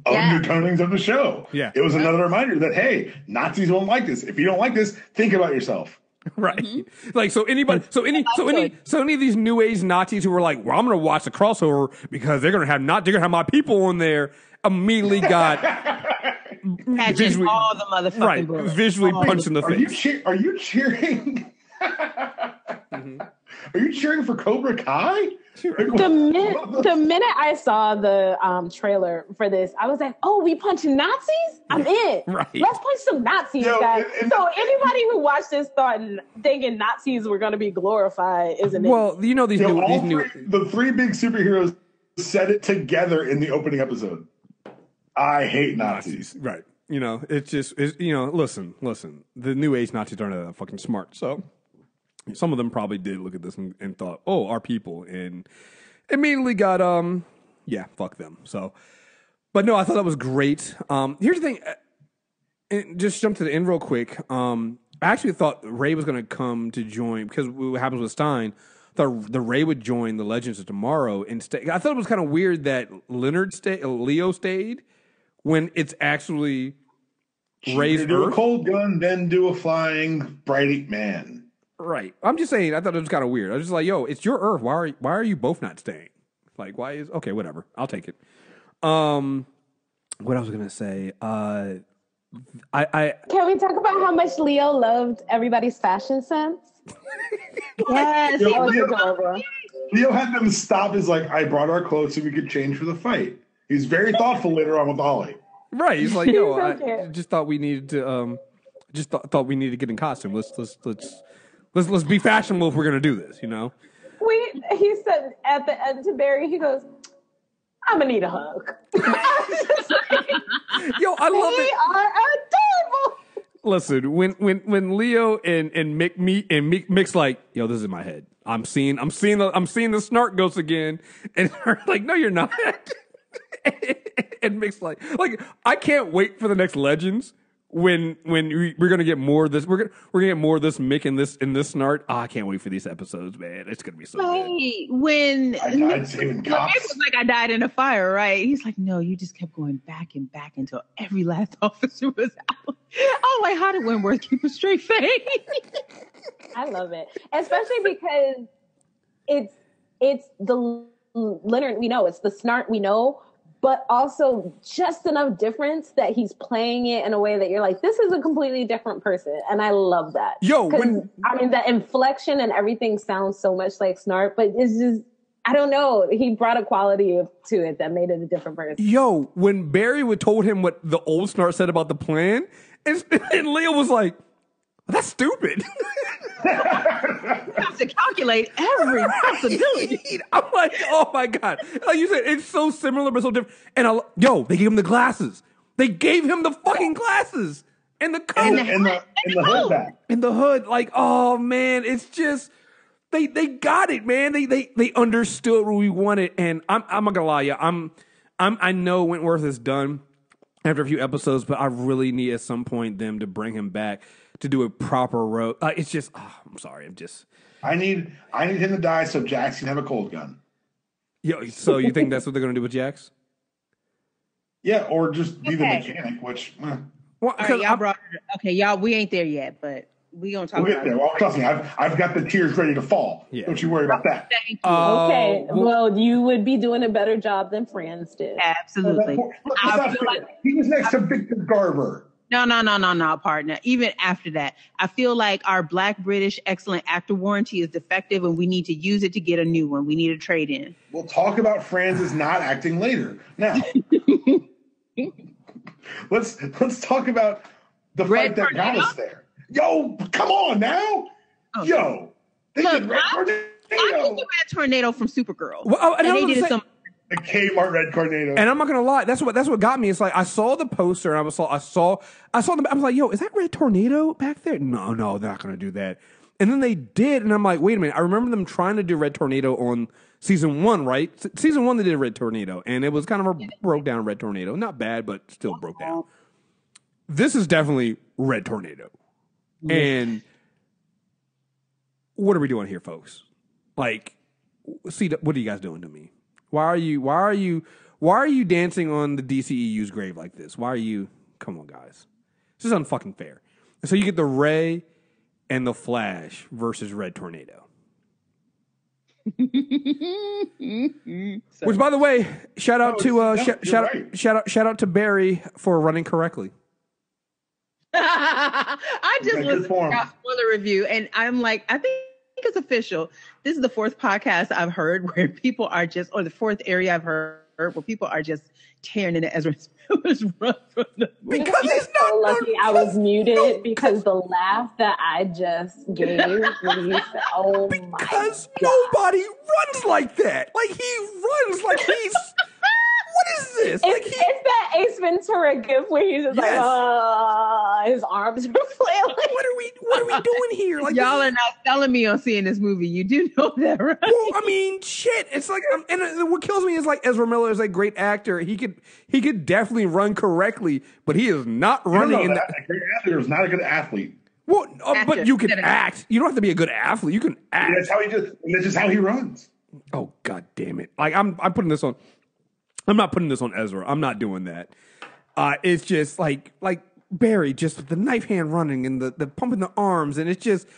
undertonings of the show. Yeah. It was another reminder that, hey, Nazis won't like this. If you don't like this, think about yourself. Right. Mm-hmm. Like, so any of these new age Nazis who were like, well, I'm going to watch the crossover because they're going to have my people on there, immmentally got catching all the motherfucking bullets. Visually punched in the face. Are you cheering? Mm-hmm. Are you cheering for Cobra Kai? The minute I saw the trailer for this, I was like, "Oh, we punching Nazis? I'm in. Right. Let's punch some Nazis, guys." So anybody who watched this thinking Nazis were going to be glorified isn't it? Well, you know the three big superheroes said it together in the opening episode. I hate Nazis. Right. You know, listen. The new age Nazis aren't that fucking smart, so. Some of them probably did look at this and thought, "Oh, our people," and immediately got fuck them. So, but no, I thought that was great. Here's the thing, and just jump to the end real quick. I actually thought Ray was going to come to join because what happens with Stein. Thought the Ray would join the Legends of Tomorrow instead. I thought it was kind of weird that Leo stayed when it's actually Ray's do Earth. A cold gun, then do a flying bright man. Right. I'm just saying, I thought it was kind of weird. I was just like, yo, it's your Earth. Why are you both not staying? Like, okay, whatever. I'll take it. What I was going to say, Can we talk about how much Leo loved everybody's fashion sense? Yes. Leo had them stop as like, I brought our clothes so we could change for the fight. He's very thoughtful later on with Ollie. Right. He's like, yo, I just thought we needed to, thought we needed to get in costume. Let's be fashionable if we're gonna do this, you know. He said at the end to Barry, he goes, "I'm gonna need a hug." Yo, I love it. We are adorable. Listen, when Leo and Mick meet and Mick's like, yo, this is in my head. I'm seeing the snark ghost again, and they're like, no, you're not. And Mick's like, I can't wait for the next Legends. When we're gonna get more of this, we're gonna get more of this Mick and this snart. Oh, I can't wait for these episodes, man. It's gonna be so good. When Mick was like, I died in a fire, right? He's like, no, you just kept going back and back until every last officer was out. Oh, like, how did Wentworth keep a straight face? I love it, especially because it's the Leonard we know, it's the snart we know. But also just enough difference that he's playing it in a way that you're like, this is a completely different person. And I love that. Yo, the inflection and everything sounds so much like Snart, but it's just, I don't know. He brought a quality to it that made it a different person. Yo, when Barry told him what the old Snart said about the plan, and Leo was like, that's stupid. You have to calculate every possibility. I'm like, oh my God. Like you said, it's so similar but so different. And they gave him the glasses. They gave him the fucking glasses. And the coat. And the hood back. In the hood, like, oh man, it's just they got it, man. They understood what we wanted, and I'm not gonna lie, I know Wentworth is done after a few episodes, but I really need at some point them to bring him back to do a proper road. It's just, I'm sorry, I need him to die so Jax can have a cold gun. Yeah. So you think that's what they're gonna do with Jax? Yeah, or just be the mechanic, which. Well, all right, y'all, we ain't there yet, but we gonna talk. We'll get there. Well, trust me, I've got the tears ready to fall. Yeah. Don't you worry about that. Thank you. Okay, well, you would be doing a better job than Franz did. Absolutely. He was next to Victor Garber. No, partner. Even after that, I feel like our Black British excellent actor warranty is defective, and we need to use it to get a new one. We need a trade in. We'll talk about Franz's not acting later. Now. Let's talk about the fight that got us there. Yo, come on now. Oh. Yo, they did Red Tornado. I did the Red Tornado from Supergirl. Well, and they did some. The Kmart Red Tornado. And I'm not gonna lie, that's what got me. It's like I saw the poster and I saw them. I was like, yo, is that Red Tornado back there? No, they're not gonna do that. And then they did, and I'm like, wait a minute. I remember them trying to do Red Tornado on season 1, right? Season 1 they did Red Tornado, and it was kind of a broke down Red Tornado. Not bad, but still broke down. This is definitely Red Tornado. And what are we doing here, folks? Like, see, what are you guys doing to me? Why are you dancing on the DCEU's grave like this? Why are you? Come on, guys. This is unfucking fair. So you get the Ray and the Flash versus Red Tornado. Which, by the way, shout out to Barry for running correctly. I just listened to our spoiler review, and I'm like, I think it's official. This is the 4th podcast I've heard where people are just, or the 4th area I've heard where people are just tearing into Ezra's run from the because he's so lucky I was muted because the laugh that I just gave really oh my god. Because nobody runs like that. Like he runs like he's what is this? It's that Ace Ventura gif where he's just like, his arms are flailing. What are we doing here? Like y'all are not selling me on seeing this movie. You do know that, right? Well, I mean, shit. It's like, and what kills me is like Ezra Miller is a great actor. He could definitely run correctly, but he is not running. A great athlete is not a good athlete. Well, but you can act. You don't have to be a good athlete. You can act. That's how that's just how he runs. Oh god damn it! Like I'm putting this on. I'm not putting this on Ezra. I'm not doing that. It's just like Barry, just with the knife hand running and the pumping the arms, and it just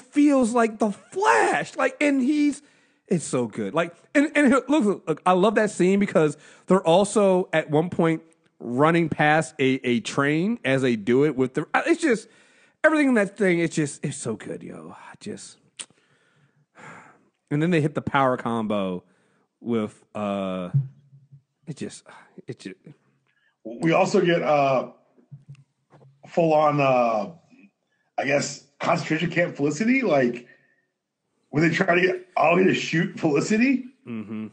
feels like the Flash. Like, and it's so good. Like, and look, I love that scene because they're also at one point running past a train as they do it with it's just everything in that thing. It's so good, yo. And then they hit the power combo with It just. We also get full on, I guess, concentration camp Felicity. Like when they try to get Ollie to shoot Felicity. Mm-hmm.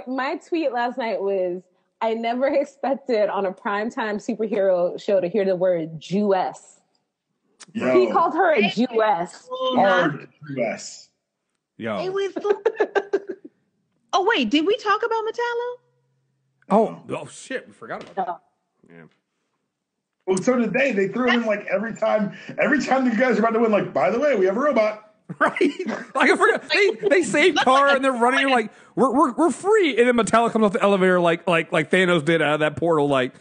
My tweet last night was, I never expected on a primetime superhero show to hear the word Jewess. He called her a Jewess. Hard Jewess. Yo. Oh wait, did we talk about Metallo? Oh shit, we forgot about that. Yeah. Well, so did they. They threw it in like every time the guys are about to win, like, by the way, we have a robot. Right? Like I forgot. They saved Kara and they're running like we're free. And then Metallo comes off the elevator like Thanos did out of that portal, like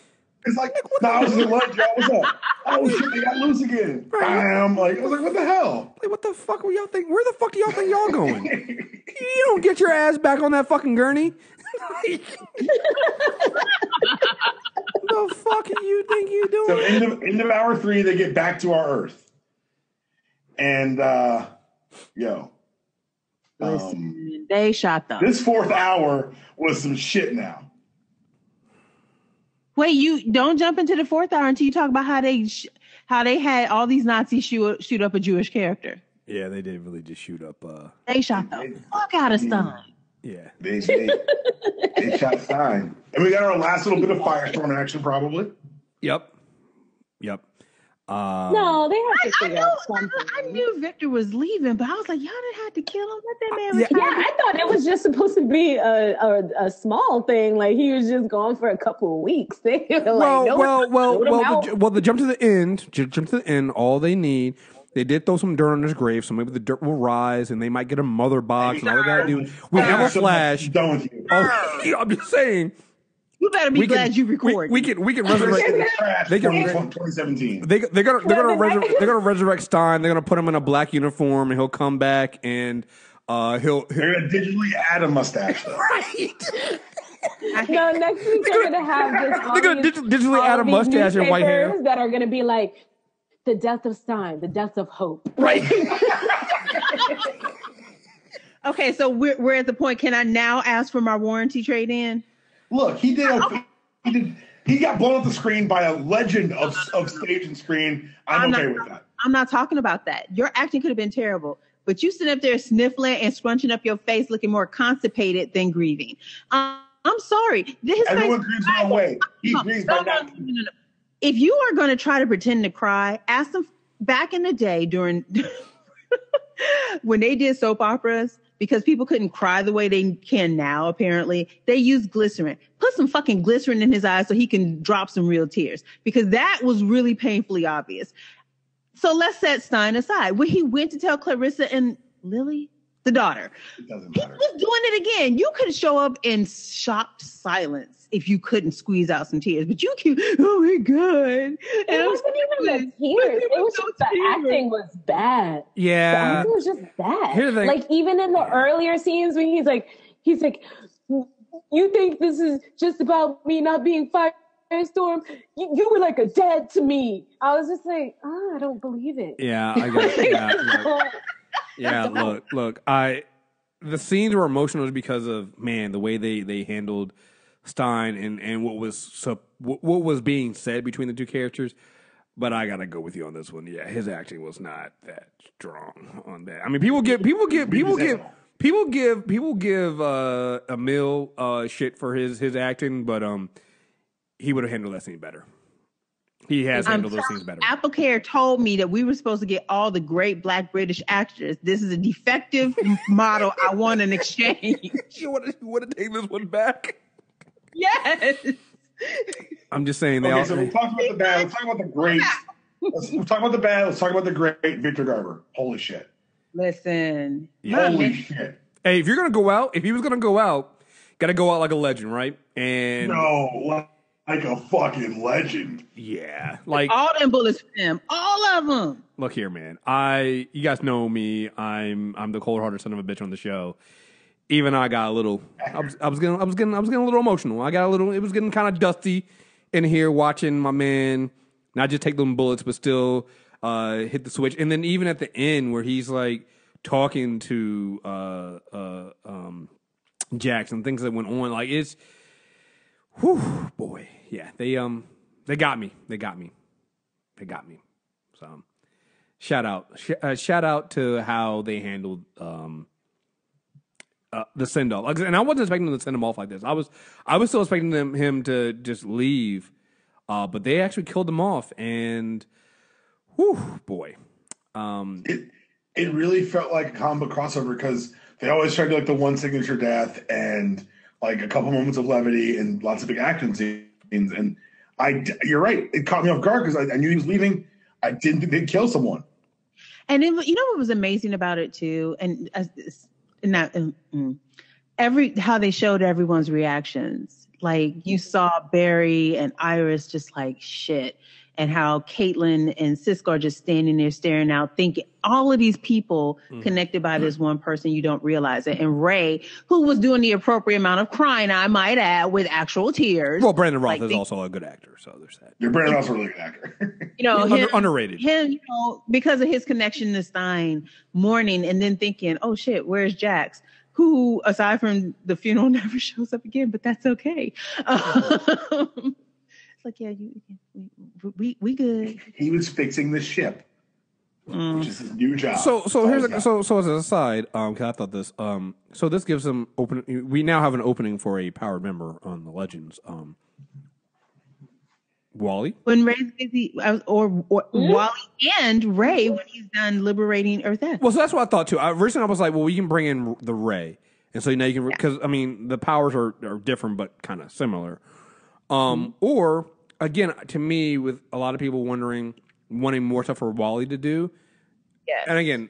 it's like I was in lunch, y'all. What's up? Oh shit, they got loose again. Bam! Like I was like, what the hell? Like what the fuck were y'all think? Where the fuck do y'all think y'all going? You don't get your ass back on that fucking gurney. The fuck do you think you doing? So end of hour 3, they get back to our Earth, and listen, they shot them. This 4th hour was some shit. Now, wait, you don't jump into the 4th hour until you talk about how they had all these Nazis shoot up a Jewish character. Yeah, they did really just shoot up. They shot the fuck out of Stein. Yeah, they shot Stein, and we got our last little bit of Firestorm action, probably. Yep. Yep. No, they have to figure out something. I knew Victor was leaving, but I was like, y'all didn't have to kill him. Let that man retire. Yeah, I thought it was just supposed to be a small thing. Like he was just gone for a couple of weeks. They were the jump to the end. Jump to the end. All they need. They did throw some dirt on his grave, so maybe the dirt will rise, and they might get a mother box. And all they gotta do. We have a Flash. Done with you. Oh, I'm just saying. You better be glad you record. We can resurrect. They can 2017. They're gonna resurrect Stein. They're gonna put him in a black uniform, and he'll come back, and they're gonna digitally add a mustache. Though. Right. No, next week they're gonna have just they're gonna digitally add a mustache and white hair that are gonna be like the death of Stein, the death of hope. Right. Okay, so we're at the point. Can I now ask for my warranty trade in? Look, he got blown off the screen by a legend of stage and screen. I'm okay with that. I'm not talking about that. Your acting could have been terrible, but you sit up there sniffling and scrunching up your face, looking more constipated than grieving. I'm sorry. Everyone grieves one way. He grieves by that. No. If you are going to try to pretend to cry, ask them back in the day during when they did soap operas. Because people couldn't cry the way they can now, apparently, they used glycerin. Put some fucking glycerin in his eyes so he can drop some real tears. Because that was really painfully obvious. So let's set Stein aside. When he went to tell Clarissa and Lily, the daughter, it doesn't he matter. was doing it again. You could show up in shocked silence if you couldn't squeeze out some tears. But you keep, oh my God. And it wasn't even the tears. It was just the acting was bad. Yeah. The acting was just bad. Like even in the earlier scenes when he's like, you think this is just about me not being Firestorm? You were like a dad to me. I was just like, I don't believe it. Yeah, I guess. Look. The scenes were emotional because of the way they handled Stein and what was being said between the two characters. But I gotta go with you on this one. Yeah, his acting was not that strong on that. I mean, people give Emil shit for his acting, but he would have handled that scene better. He has handled those scenes better. AppleCare told me that we were supposed to get all the great Black British actors. This is a defective model. I want an exchange. You want to take this one back? Yes. I'm just saying. So we talked about the bad. Let's talk about the great. We'll talk about the bad. Let's talk about the great Victor Garber. Holy shit. Listen. Holy shit. Hey, if he was gonna go out, gotta go out like a legend, right? And no, like a fucking legend. Yeah, like all them bullets for him, all of them. Look here, man. You guys know me. I'm the cold-hearted son of a bitch on the show. Even I got a little. I was getting a little emotional. It was getting kind of dusty in here watching my man not just take them bullets, but still hit the switch. And then even at the end where he's like talking to Jackson, things that went on, like it's, whew, boy, yeah, they got me. So shout out to how they handled the send off, and I wasn't expecting them to send him off like this. I was still expecting him to just leave, but they actually killed him off, and whew, boy, it really felt like a comic book crossover because they always tried to like the one signature death and like a couple moments of levity and lots of big action scenes. And you're right, it caught me off guard because I knew he was leaving. I didn't think they'd kill someone. And you know what was amazing about it too, and how they showed everyone's reactions. Like you saw Barry and Iris just like shit, and how Caitlin and Cisco are just standing there staring out, thinking all of these people connected by this one person, you don't realize it. And Ray, who was doing the appropriate amount of crying, I might add, with actual tears. Well, Brandon Roth is also a good actor, so there's that. Yeah, Brandon Roth's a really good actor. Underrated. Him, because of his connection to Stein, mourning and then thinking, oh shit, where's Jax? Who, aside from the funeral, never shows up again, but that's okay. It's like, yeah, we good. He was fixing the ship, which is his new job. So as an aside, because I thought this, so this gives them we now have an opening for a powered member on the Legends. Wally. When Ray's busy, or Wally and Ray when he's done liberating Earth X. Well, so that's what I thought too. Originally, I was like, well, we can bring in the Ray, and so now you can because I mean the powers are different but kind of similar. Or again, to me, with a lot of people wanting more stuff for Wally to do. Yeah. And again,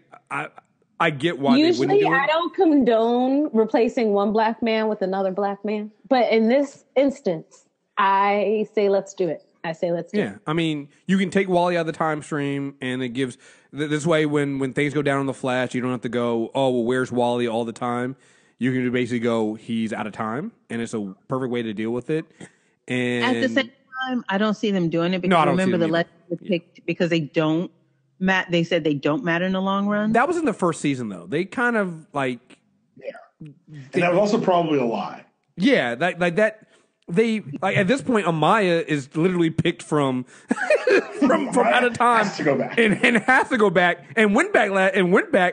I get why usually they wouldn't do it. I don't condone replacing one black man with another black man, but in this instance, I say let's do it. I say let's do it. Yeah, I mean, you can take Wally out of the time stream, and it gives this way when things go down on the Flash, you don't have to go, oh, well, where's Wally all the time? You can basically go, he's out of time, and it's a perfect way to deal with it. And at the same time, I don't see them doing it because remember the legend was picked because they don't. They said they don't matter in the long run. That was in the first season, though. They kind of like, and that was also probably a lie. Yeah, that. They like at this point, Amaya is literally picked from out of time has to go back. and has to go back and went back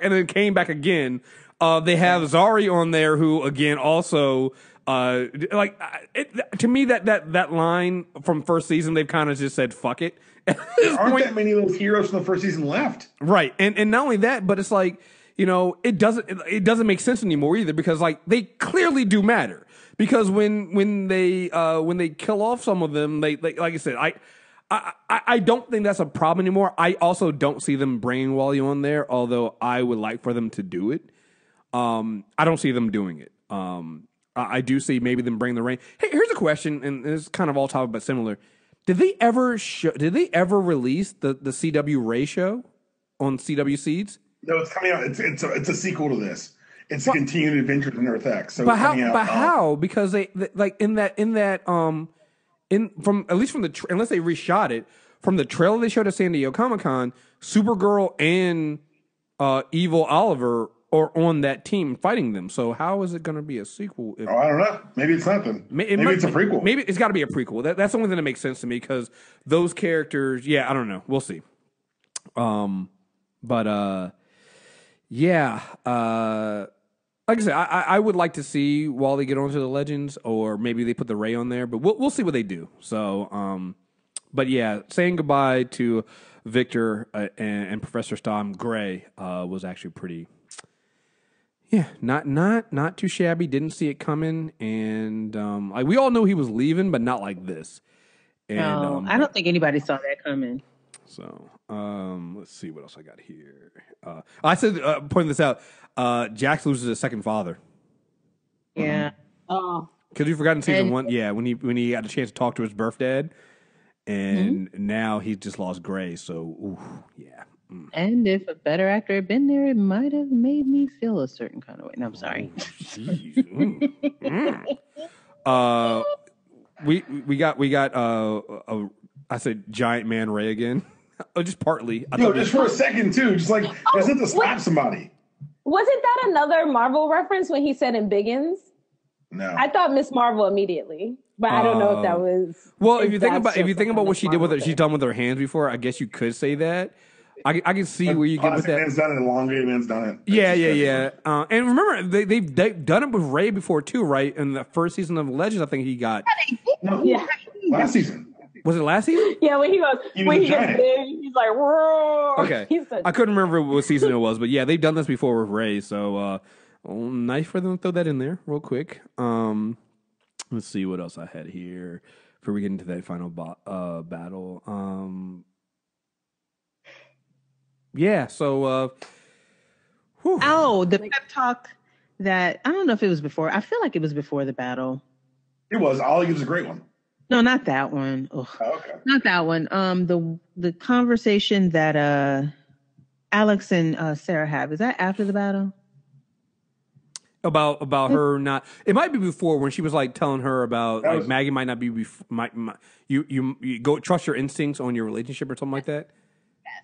and then came back again. They have Zari on there who again also to me that line from first season they've kind of just said fuck it. There aren't that many of those heroes from the first season left, right? And not only that, but it's like it doesn't make sense anymore either because like they clearly do matter. Because when they kill off some of them, they like I said, I don't think that's a problem anymore. I also don't see them bringing Wally on there, although I would like for them to do it. I don't see them doing it. I do see maybe them bring the rain. Hey, here's a question, and it's kind of all topic but similar. Did they ever release the CW Ray show on CW Seeds? No, it's coming out. It's a sequel to this. It's a continued Adventures in Earth X. So how? Because they like in that from at least from the unless they reshot it from the trailer they showed at San Diego Comic-Con, Supergirl and Evil Oliver are on that team fighting them. So how is it going to be a sequel? I don't know. Maybe it's nothing. Maybe it's a prequel. Maybe it's got to be a prequel. That's the only thing that makes sense to me because those characters. Yeah, I don't know. We'll see. Like I said, I would like to see Wally get onto the Legends, or maybe they put the Ray on there, but we'll see what they do. So, but yeah, saying goodbye to Victor and Professor Storm Gray was actually pretty. Yeah, not too shabby. Didn't see it coming, and like we all knew he was leaving, but not like this. And no, I don't think anybody saw that coming. So, let's see what else I got here. I said, pointing this out, Jax loses his second father. Yeah. Oh. Because we forgot in season 1, yeah, when he had a chance to talk to his birth dad, and now he just lost Gray. So, ooh, yeah. And if a better actor had been there, it might have made me feel a certain kind of way. No, I'm sorry. Oh, We got I said giant man Ray again. Oh, just partly. Just for a second too. Just like as if to slap somebody. Wasn't that another Marvel reference when he said in Biggins? No. I thought Miss Marvel immediately, but I don't know if that was. Well, if you think about what she did with her, she's done with her hands before. I guess you could say that. I can see where you get with that. Man's done it. Elongated man's done it. Yeah. And remember, they've done it with Ray before too, right? In the first season of Legends, I think he got. No, last season. Was it last season? Yeah, when he goes, when he gets big, he's like, whoa. Okay. I couldn't remember what season it was, but yeah, they've done this before with Ray, so nice for them to throw that in there real quick. Let's see what else I had here before we get into that final battle. Yeah, so the pep talk that I don't know if it was before. I feel like it was before the battle. It was. Ollie was a great one. No, not that one. Ugh. Oh, okay. Not that one. The conversation that Alex and Sarah have, is that after the battle? About her not. It might be before when she was like telling her about like Maggie might not be. You go trust your instincts on your relationship or something like that.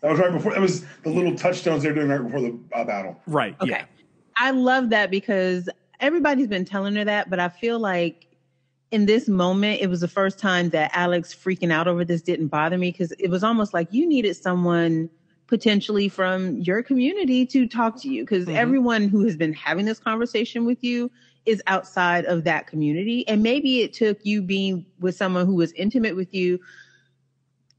That was right before. That was the little touchstones they were doing right before the battle. Right. Okay. Yeah. I love that because everybody's been telling her that, but I feel like in this moment, it was the first time that Alex freaking out over this didn't bother me because it was almost like you needed someone potentially from your community to talk to you because everyone who has been having this conversation with you is outside of that community. And maybe it took you being with someone who was intimate with you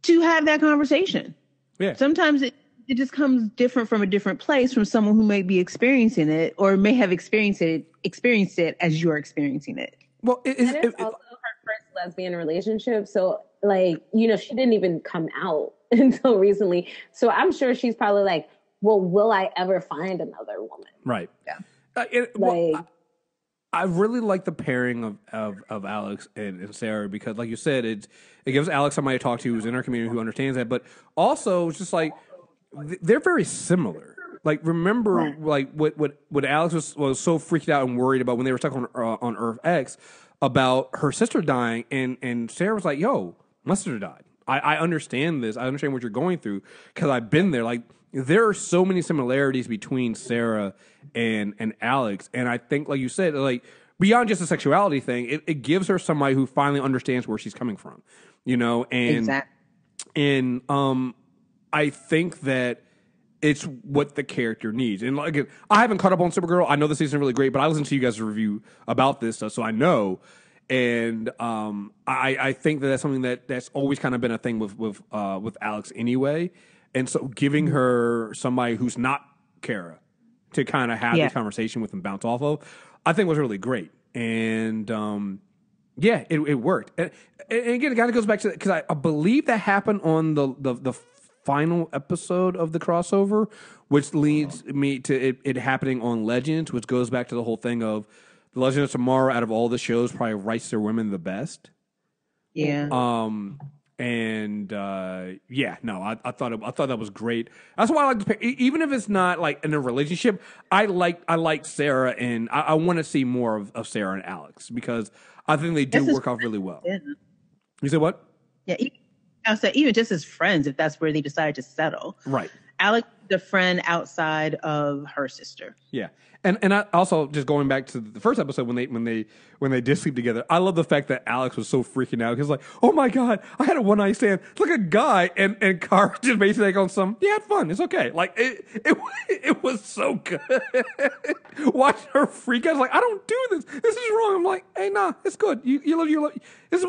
to have that conversation. Yeah. Sometimes it just comes different from a different place from someone who may be experiencing it or may have experienced it as you're experiencing it. Well, And it's also her first lesbian relationship. So, like, you know, she didn't even come out until recently. So I'm sure she's probably like, well, will I ever find another woman? right. Like, I really like the pairing of Alex and Sarah because, like you said, it gives Alex somebody to talk to who's in our community who understands that. But also, it's just like they're very similar. Like, remember, like what Alex was so freaked out and worried about when they were stuck on Earth X about her sister dying, and Sarah was like, "Yo, my sister died. I understand this. I understand what you're going through because I've been there." Like, there are so many similarities between Sarah and Alex, and I think, like you said, like beyond just a sexuality thing, it gives her somebody who finally understands where she's coming from, you know, and I think that it's what the character needs. And again, I haven't caught up on Supergirl. I know the season is really great, but I listened to you guys' review about this stuff, so I know. And I think that's something that's always kind of been a thing with Alex anyway. And so giving her somebody who's not Kara to kind of have this conversation with and bounce off of, I think was really great. And it worked. And again, it kind of goes back to because I believe that happened on the final episode of the crossover, which leads me to it happening on Legends, which goes back to the whole thing of the Legend of Tomorrow out of all the shows probably writes their women the best. Yeah. I thought that was great. That's why I like to pick, even if it's not like in a relationship. I like Sarah, and I want to see more of Sarah and Alex because I think they do work out really well. Yeah. You said what? Yeah, I said even just as friends, if that's where they decide to settle. Right. Alex is a friend outside of her sister. Yeah. And I also just going back to the first episode when they did sleep together, I love the fact that Alex was so freaking out. He was like, "Oh my god, I had a one night stand. It's like a guy," and Carr just basically like on some, "Yeah, have fun. It's okay." Like it was so good. Watching her freak out, I was like, "I don't do this. This is wrong." I'm like, "Hey, nah, it's good. You live your life. This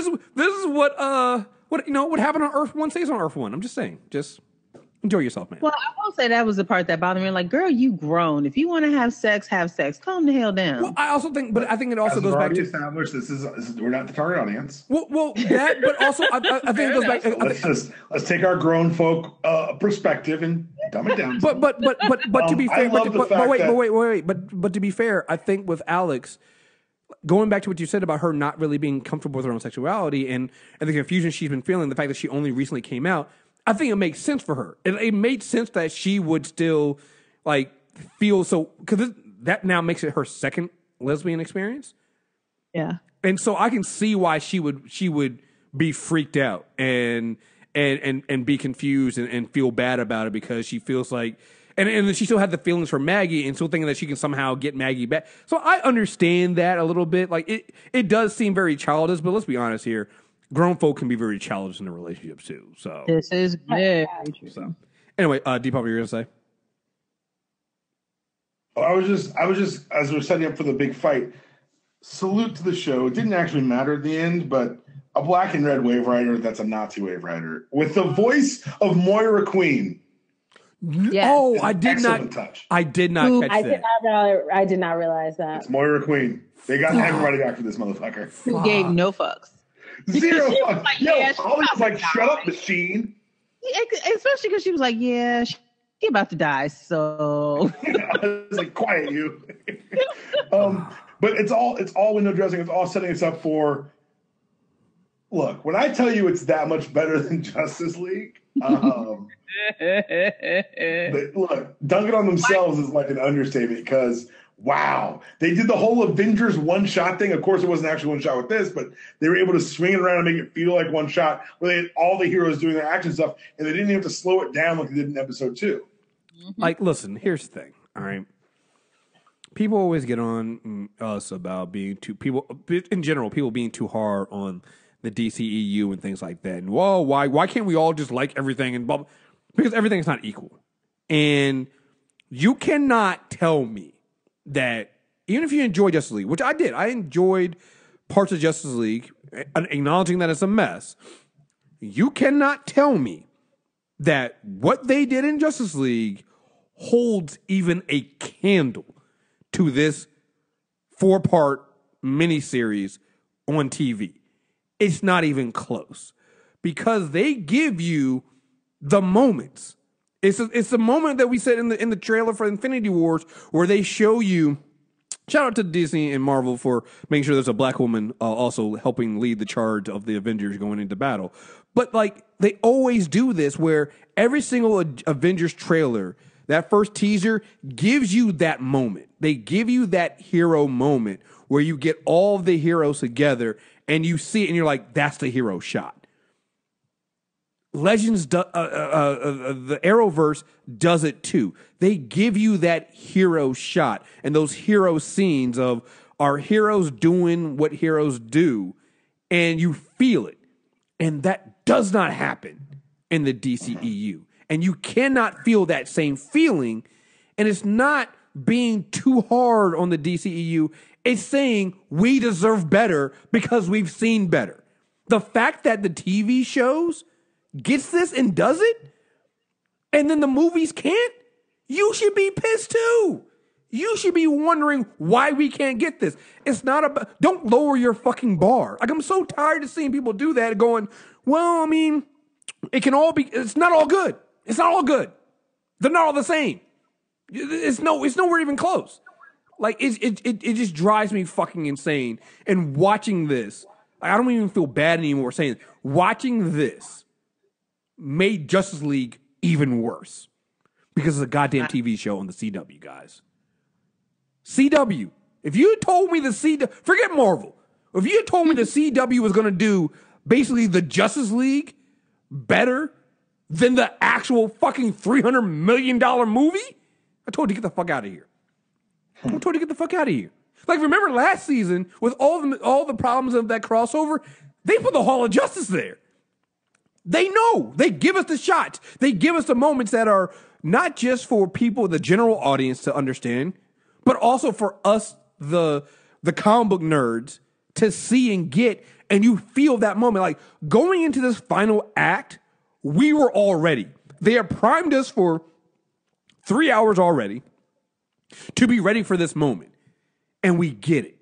is what happened on Earth 1 stays on Earth 1. I'm just saying, just enjoy yourself, man. Well, I will say that was the part that bothered me. Like, girl, you grown. If you want to have sex, have sex. Calm the hell down. Well, I also think, but I think it also goes back to established. This is we're not the target audience. Well, that, but also I think it goes back. Let's take our grown folk perspective and dumb it down. But to be fair, but to be fair, I think with Alex, going back to what you said about her not really being comfortable with her own sexuality and the confusion she's been feeling, the fact that she only recently came out, I think it makes sense for her. It made sense that she would still like feel so because that now makes it her second lesbian experience. Yeah, and so I can see why she would be freaked out and be confused and feel bad about it because she feels like. And then she still had the feelings for Maggie and still thinking that she can somehow get Maggie back. So I understand that a little bit. Like it does seem very childish, but let's be honest here. Grown folk can be very childish in a relationship too. So this is very true. So anyway, Deepak, what you're gonna say? I was just as we're setting up for the big fight. Salute to the show. It didn't actually matter at the end, but a black and red wave rider that's a Nazi wave rider with the voice of Moira Queen. Yes. Oh, I did not touch. I did not catch that. I did not realize that. It's Moira Queen. They got everybody back for this motherfucker. Who gave no fucks. Zero fucks. Like, Yo, yeah, Holly's like, shut up, machine. Especially because she was like, yeah, she about to die, so. I was like, quiet you. But it's all window dressing. It's all setting us up for. Look, when I tell you it's that much better than Justice League, but look, dunking on themselves is like an understatement because wow, they did the whole Avengers one-shot thing. Of course, it wasn't actually one shot with this, but they were able to swing it around and make it feel like one shot where they had all the heroes doing their action stuff, and they didn't even have to slow it down like they did in episode 2. Like, listen, here's the thing, all right? People always get on us about being in general, people being too hard on the DCEU and things like that. And, whoa, why can't we all just like everything? And blah, blah? Because everything's not equal. And you cannot tell me that even if you enjoy Justice League, which I did, I enjoyed parts of Justice League, acknowledging that it's a mess. You cannot tell me that what they did in Justice League holds even a candle to this 4-part miniseries on TV. It's not even close because they give you the moments. It's the moment that we said in the trailer for Infinity Wars where they show you. Shout out to Disney and Marvel for making sure there's a black woman also helping lead the charge of the Avengers going into battle. But like they always do this where every single Avengers trailer, that first teaser gives you that moment. They give you that hero moment where you get all of the heroes together and you see it and you're like, that's the hero shot. The Arrowverse does it too. They give you that hero shot and those hero scenes of our heroes doing what heroes do, and you feel it. And that does not happen in the DCEU. And you cannot feel that same feeling. And it's not being too hard on the DCEU. It's saying we deserve better because we've seen better. The fact that the TV shows gets this and does it, and then the movies can't, you should be pissed too. You should be wondering why we can't get this. It's not about, don't lower your fucking bar. Like, I'm so tired of seeing people do that going, well, I mean, it can all be, it's not all good. It's not all good. They're not all the same. It's nowhere even close. Like, it just drives me fucking insane. And watching this, I don't even feel bad anymore saying it. Watching this made Justice League even worse because of the goddamn TV show on the CW, guys. CW. If you had told me the CW, forget Marvel. If you had told me the CW was going to do basically the Justice League better than the actual fucking $300 million movie, I told you to get the fuck out of here. I told you to get the fuck out of here. Like, remember last season with all the problems of that crossover, they put the Hall of Justice there. They know. They give us the shots. They give us the moments that are not just for people, the general audience to understand, but also for us, the comic book nerds, to see and get, and you feel that moment. Like, going into this final act, we were all ready. They have primed us for 3 hours already to be ready for this moment. And we get it,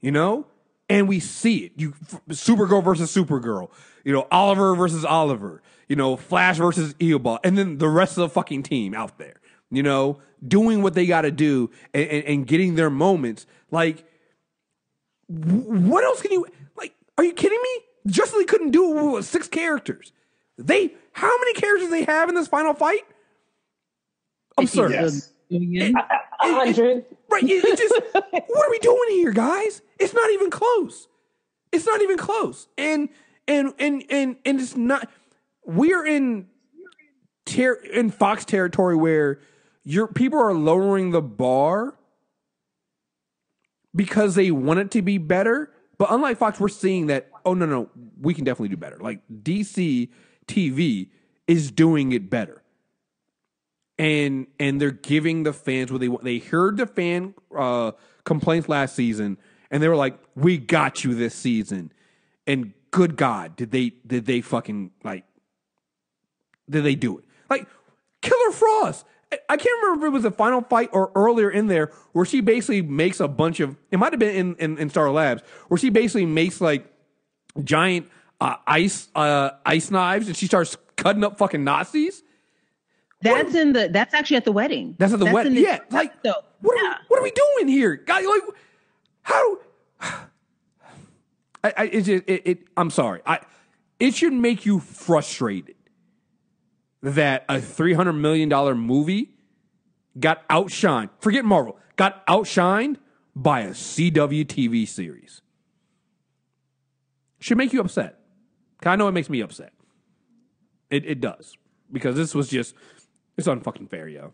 you know? And we see it. Supergirl versus Supergirl. Oliver versus Oliver. Flash versus Eobot. And then the rest of the fucking team out there, doing what they got to do and getting their moments. Like, what else can you, like, are you kidding me? Justice League couldn't do it with 6 characters. How many characters they have in this final fight? Absurd. Yes. 100. Right. It just, what are we doing here, guys? It's not even close. It's not even close. And it's not, we're in Fox territory where people are lowering the bar because they want it to be better. But unlike Fox, we're seeing that, oh, no, we can definitely do better. Like, DC TV is doing it better. And they're giving the fans what they want. They heard the fan complaints last season, and they were like, "We got you this season." And good God, did they fucking, like, did they do it? Like, Killer Frost. I can't remember if it was the final fight or earlier in there where she basically makes a bunch of. It might have been in Star Labs where she basically makes like giant ice knives and she starts cutting up fuking Nazis. That's actually at the wedding. That's at the wedding. Yeah. Like, what are we doing here? Guys, like, how I'm sorry. It should make you frustrated that a $300 million movie got outshined. Forget Marvel. Got outshined by a CW TV series. Should make you upset. I know it makes me upset. It does. Because this was just, it's unfucking fair, yo.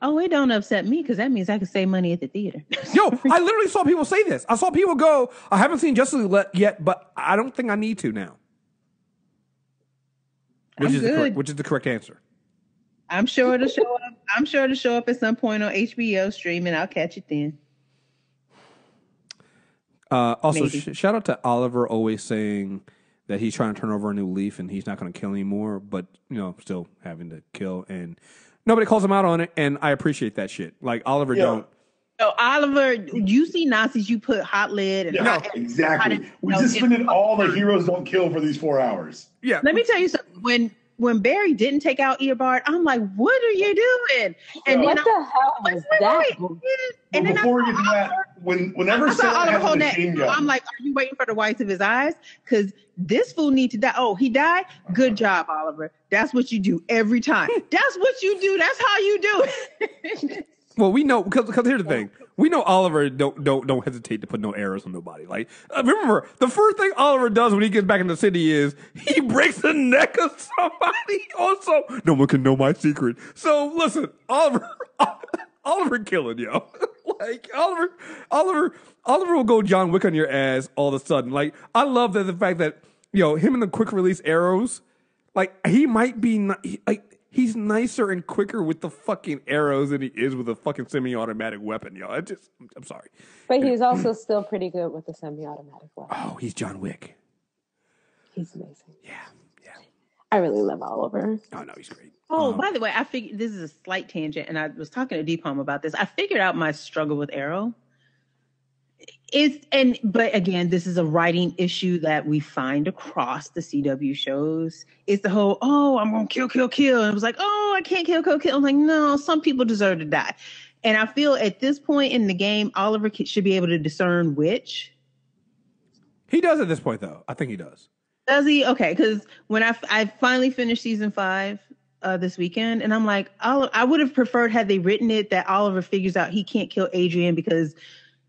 Oh, it don't upset me because that means I can save money at the theater. Yo, I literally saw people say this. I saw people go, I haven't seen Justice League yet, but I don't think I need to now. Which is the correct answer. I'm sure it'll show up. I'm sure it'll show up at some point on HBO streaming. I'll catch it then. Also, shout out to Oliver always saying that he's trying to turn over a new leaf and he's not going to kill anymore, but still having to kill, and nobody calls him out on it, and I appreciate that shit. Like Oliver don't. So Oliver, you see Nazis, you put hot lid and exactly. We just spent all the heroes don't kill for these 4 hours. Yeah. Let me tell you something. When Barry didn't take out Eobard, I'm like, what are you doing? And what the hell was that? And then before we get to that, whenever Sarah has a machine gun, I'm like, are you waiting for the whites of his eyes? Because this fool need to die. Oh, he died? Good job, Oliver. That's what you do every time. That's what you do. That's how you do it. Well, we know because here's the thing: we know Oliver don't hesitate to put no arrows on nobody. Like remember, the first thing Oliver does when he gets back in the city is he breaks the neck of somebody. Also, no one can know my secret. So listen, Oliver killing yo. Like Oliver will go John Wick on your ass all of a sudden. Like I love that the fact that him and the quick release arrows, like he might be he's nicer and quicker with the fucking arrows than he is with a fucking semi-automatic weapon, yo. I'm sorry. But he's also still pretty good with the semi-automatic weapon. Oh, he's John Wick. He's amazing. Yeah. I really love Oliver. Oh, no, he's great. Oh, by the way, I figured this is a slight tangent, and I was talking to Deepam about this. I figured out my struggle with Arrow. But again, this is a writing issue that we find across the CW shows. It's the whole, I'm going to kill. And it was like, I can't kill. I'm like, no, some people deserve to die. And I feel at this point in the game, Oliver should be able to discern which. He does at this point, though. I think he does. Does he? Okay, because when I finally finished season 5 this weekend, and I'm like, I would have preferred had they written it that Oliver figures out he can't kill Adrian because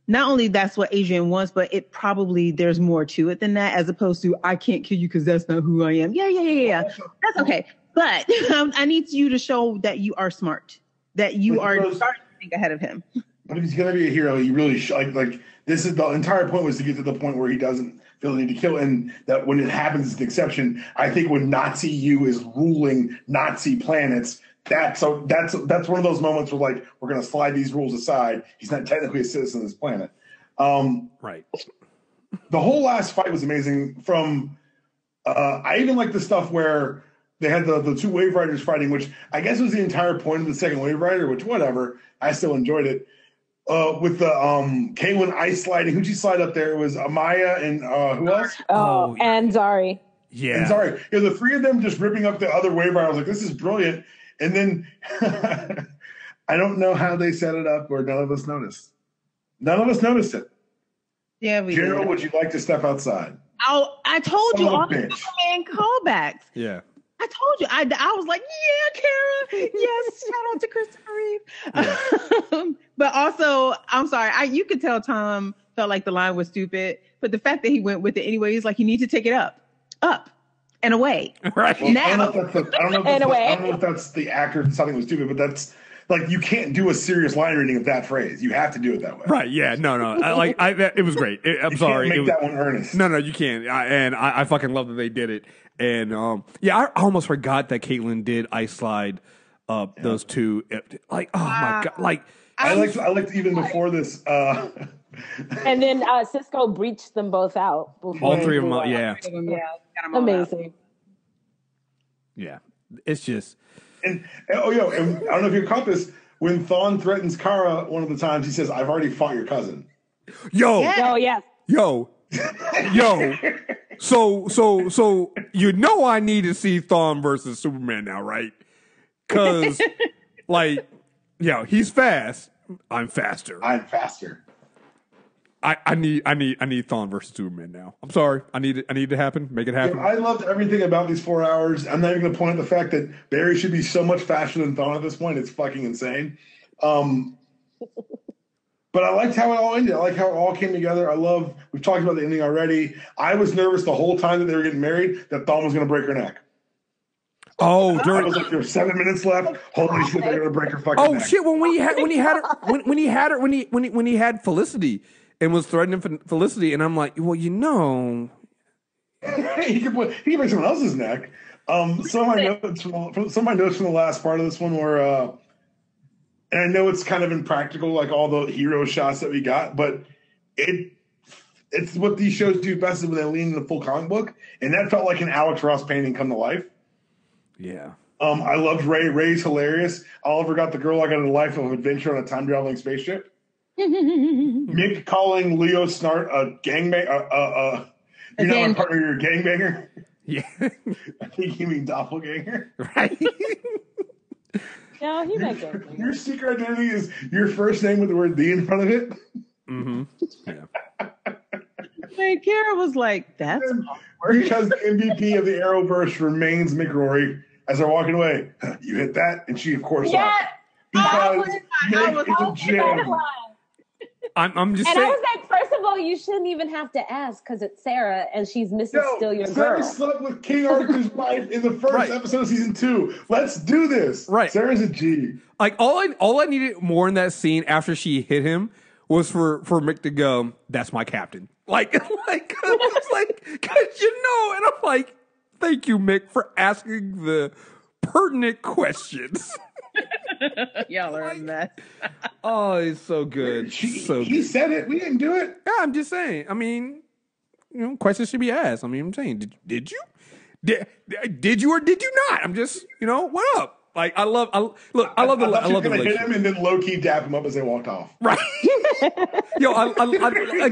not only that's what Adrian wants, but there's more to it than that, as opposed to I can't kill you because that's not who I am. Yeah. That's okay. But I need you to show that you are smart, that you are starting to think ahead of him. But if he's going to be a hero, he really like this is the entire point was to get to the point where he doesn't feel the need to kill, and that when it happens, it's an exception. I think when Nazi U is ruling Nazi planets, that's one of those moments where like we're going to slide these rules aside. He's not technically a citizen of this planet. Right. The whole last fight was amazing. I even like the stuff where they had the two Wave Riders fighting, which I guess was the entire point of the second Wave Rider, which whatever. I still enjoyed it. With the K1 ice sliding, who'd you slide up there? It was Amaya and who else? And Zari. Yeah. And Zari. Yeah, the three of them just ripping up the other Wave Rider. I was like, this is brilliant. And then I don't know how they set it up, or none of us noticed. None of us noticed it. Yeah, we General, did. would you like to step outside? I told you all the bitch. Superman callbacks. Yeah. I told you. I was like, yeah, Kara. Yes, shout out to Christopher Reeve. But also, I'm sorry. You could tell Tom felt like the line was stupid, but the fact that he went with it anyway, he's like, you need to take it up, and away. Right. Well, Now. I don't know if that's the actor something was stupid, but that's like you can't do a serious line reading of that phrase. You have to do it that way. Right. Yeah. No. It was great. I'm sorry. Can't make that one earnest. No, you can't. I fucking love that they did it. And I almost forgot that Caitlin did ice slide those two. Like, oh my god! Like, I liked even before this. And then Cisco breached them both out. All three of them. Yeah. Amazing. Yeah. It's just. And I don't know if you caught this. When Thawne threatens Kara one of the times, he says, "I've already fought your cousin." Yo. Yeah. Oh yes. Yo. So I need to see Thawne versus Superman now, right? Because he's fast. I'm faster. I need Thawne versus Superman now. I'm sorry. I need it to happen. Make it happen. Yeah, I loved everything about these 4 hours. I'm not even going to point out the fact that Barry should be so much faster than Thawne at this point. It's fucking insane. But I liked how it all ended. I like how it all came together. We've talked about the ending already. I was nervous the whole time that they were getting married that Thawne was going to break her neck. Oh, I was like, there's 7 minutes left. Holy shit, they're going to break her fucking neck. Oh shit! When he had Felicity and was threatening Felicity, and I'm like, well, he can break someone else's neck. Some of my notes from the last part of this one were. And I know it's kind of impractical, like all the hero shots that we got, but it It's what these shows do best is when they lean into the full comic book, and that felt like an Alex Ross painting come to life. Yeah. I loved Ray. Ray's hilarious. Oliver got the girl I got a life of adventure on a time traveling spaceship. Mick calling Leo Snart a gangbanger. You're not my partner, you're a gangbanger. Yeah. I think you mean doppelganger. Right. No, he meant gangbanger. Your secret identity is your first name with the word "the" in front of it. Mm-hmm. Yeah. And Kara was like, "That's awkward." Because the MVP of the Arrowverse remains Mick Rory. As they're walking away, you hit that, and she, of course, Yeah. because Mick is a gem. I'm just And saying. I was like, first of all, you shouldn't even have to ask because it's Sarah and she's Mrs. Still Your Sarah Girl. slept with King Arthur's wife in the first episode of season 2. Let's do this. Right. Sarah's a G. Like all I needed more in that scene after she hit him was for Mick to go, "That's my captain." Like it's like, cause and I'm like, thank you, Mick, for asking the pertinent questions. Y'all are a mess. Oh, it's so good. He said it. We didn't do it. Yeah, I'm just saying. I mean, questions should be asked. I mean, I'm saying, did you? Did you or did you not? I'm just, what up? Like, I love the Hit him and then low key dap him up as they walked off. Right. Yo, I how I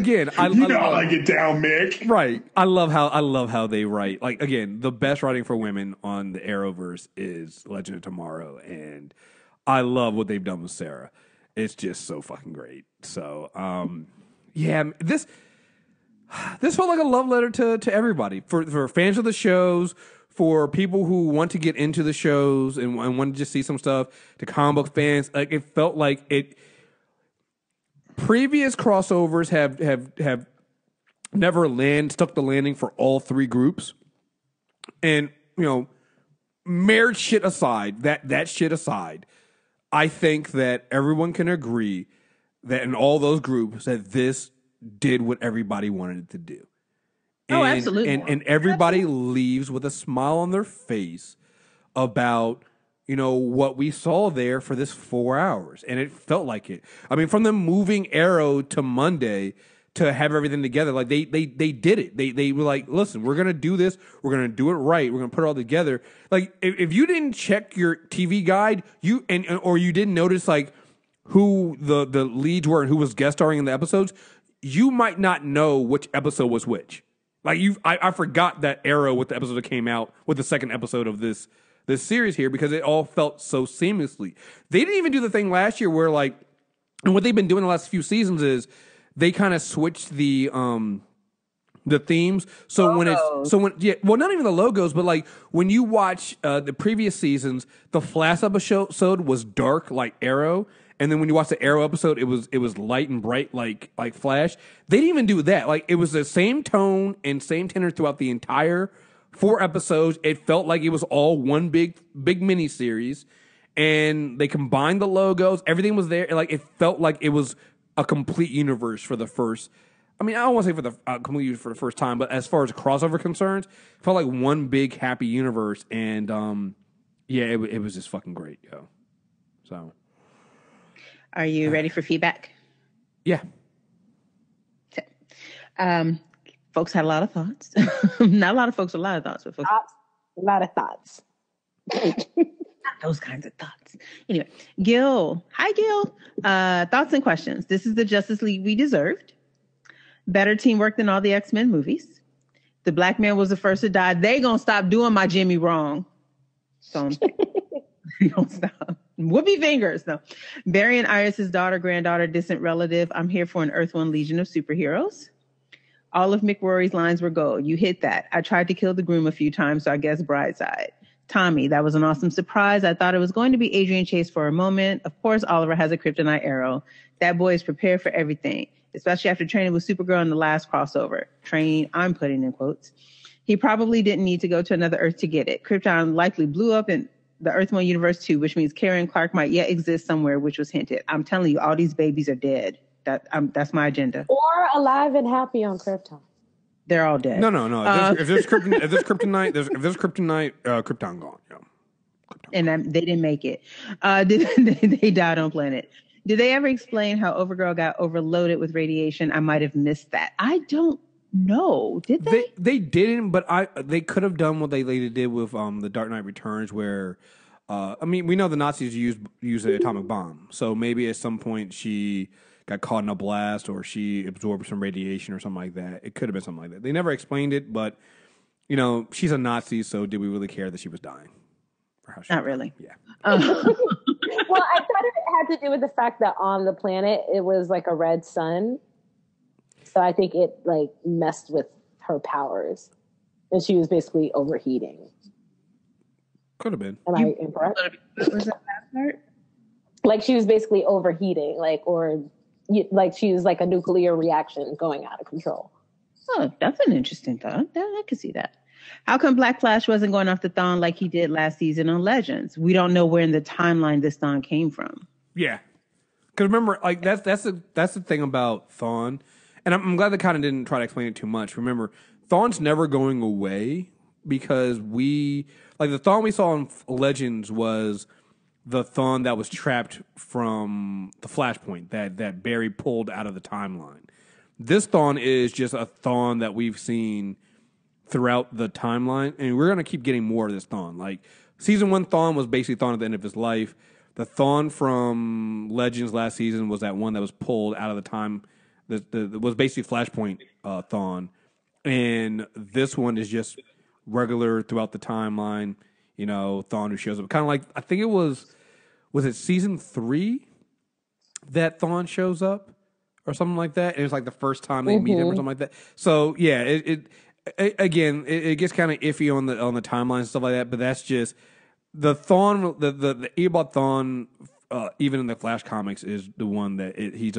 get down, Mick. Right. I love how they write. Like, again, the best writing for women on the Arrowverse is Legend of Tomorrow, and I love what they've done with Sarah. It's just so fucking great. So, yeah, this felt like a love letter to everybody, for fans of the shows, for people who want to get into the shows and want to just see some stuff, to comic book fans. Like, it felt like it. Previous crossovers have never stuck the landing for all three groups, and marriage shit aside, that shit aside, I think that everyone can agree that in all those groups that this did what everybody wanted it to do. Oh, absolutely. And everybody leaves with a smile on their face about, what we saw there for this 4 hours. And it felt like it. I mean, from them moving Arrow to Monday to have everything together, like they did it. They were like, listen, we're going to do this. We're going to do it right. We're going to put it all together. Like, if you didn't check your TV guide, or you didn't notice, like, who the leads were and who was guest starring in the episodes, you might not know which episode was which. Like, I forgot that Arrow with the episode that came out with the second episode of this series here, because it all felt so seamlessly. They didn't even do the thing last year where, like, and what they've been doing the last few seasons is they kind of switched the themes. So logos. Not even the logos, but like when you watch the previous seasons, the Flash episode was dark like Arrow. And then when you watch the Arrow episode, it was light and bright like Flash. They didn't even do that. Like, it was the same tone and same tenor throughout the entire 4 episodes. It felt like it was all one big mini series, and they combined the logos. Everything was there. Like, it felt like it was a complete universe for the first. I mean, I don't want to say for the complete universe for the first time, but as far as crossover concerns, it felt like one big happy universe. And it was just fucking great, yo. So. Are you ready for feedback? Yeah. Folks had a lot of thoughts. Not a lot of folks, a lot of thoughts, but folks. A lot of thoughts. Not those kinds of thoughts. Anyway, Gil. Hi, Gil. Thoughts and questions. This is the Justice League we deserved. Better teamwork than all the X-Men movies. The black man was the first to die. They gonna stop doing my Jimmy wrong. So they gonna stop. Whoopee fingers, though. Barry and Iris' daughter, granddaughter, distant relative. I'm here for an Earth One Legion of superheroes. All of Mick Rory's lines were gold. You hit that. I tried to kill the groom a few times, so I guess Brideside. Tommy, that was an awesome surprise. I thought it was going to be Adrian Chase for a moment. Of course, Oliver has a kryptonite arrow. That boy is prepared for everything, especially after training with Supergirl in the last crossover. Training, I'm putting in quotes. He probably didn't need to go to another Earth to get it. Krypton likely blew up in the Earth One universe too, which means Karen Clark might yet exist somewhere, which was hinted. I'm telling you, all these babies are dead. That's my agenda. Or alive and happy on Krypton. They're all dead. No. If there's kryptonite, Krypton gone. Yeah. And they didn't make it. They died on planet. Did they ever explain how Overgirl got overloaded with radiation? I might have missed that. I don't know. Did they? They didn't, but they could have done what they later did with The Dark Knight Returns, where we know the Nazis used the atomic bomb, so maybe at some point she got caught in a blast or she absorbed some radiation or something like that. It could have been something like that. They never explained it, but she's a Nazi, so did we really care that she was dying? Not really. Yeah. Well, I thought it had to do with the fact that on the planet it was like a red sun. So I think it like messed with her powers. And she was basically overheating. Could have been. Am I incorrect? Was that last part? Like she was basically overheating, like she was like a nuclear reaction going out of control. Oh, that's an interesting thought. I could see that. How come Black Flash wasn't going off the Thawne like he did last season on Legends? We don't know where in the timeline this Thawne came from. Yeah, because remember, like that's the thing about Thawne, and I'm glad they kind of didn't try to explain it too much. Remember, Thawne's never going away because the Thawne we saw in Legends was the Thawne that was trapped from the Flashpoint that Barry pulled out of the timeline. This Thawne is just a Thawne that we've seen throughout the timeline, and we're going to keep getting more of this Thawne. Like, season 1 Thawne was basically Thawne at the end of his life. The Thawne from Legends last season was that one that was pulled out of the time. That was basically Flashpoint Thawne. And this one is just regular throughout the timeline, Thawne who shows up. Kind of like, I think it was it season 3 that Thawne shows up or something like that? And it's like the first time they meet him or something like that. So, yeah, it gets kind of iffy on the timeline and stuff like that, but that's just the Thawne, the Eobard Thawne, even in the Flash comics, is the one that he's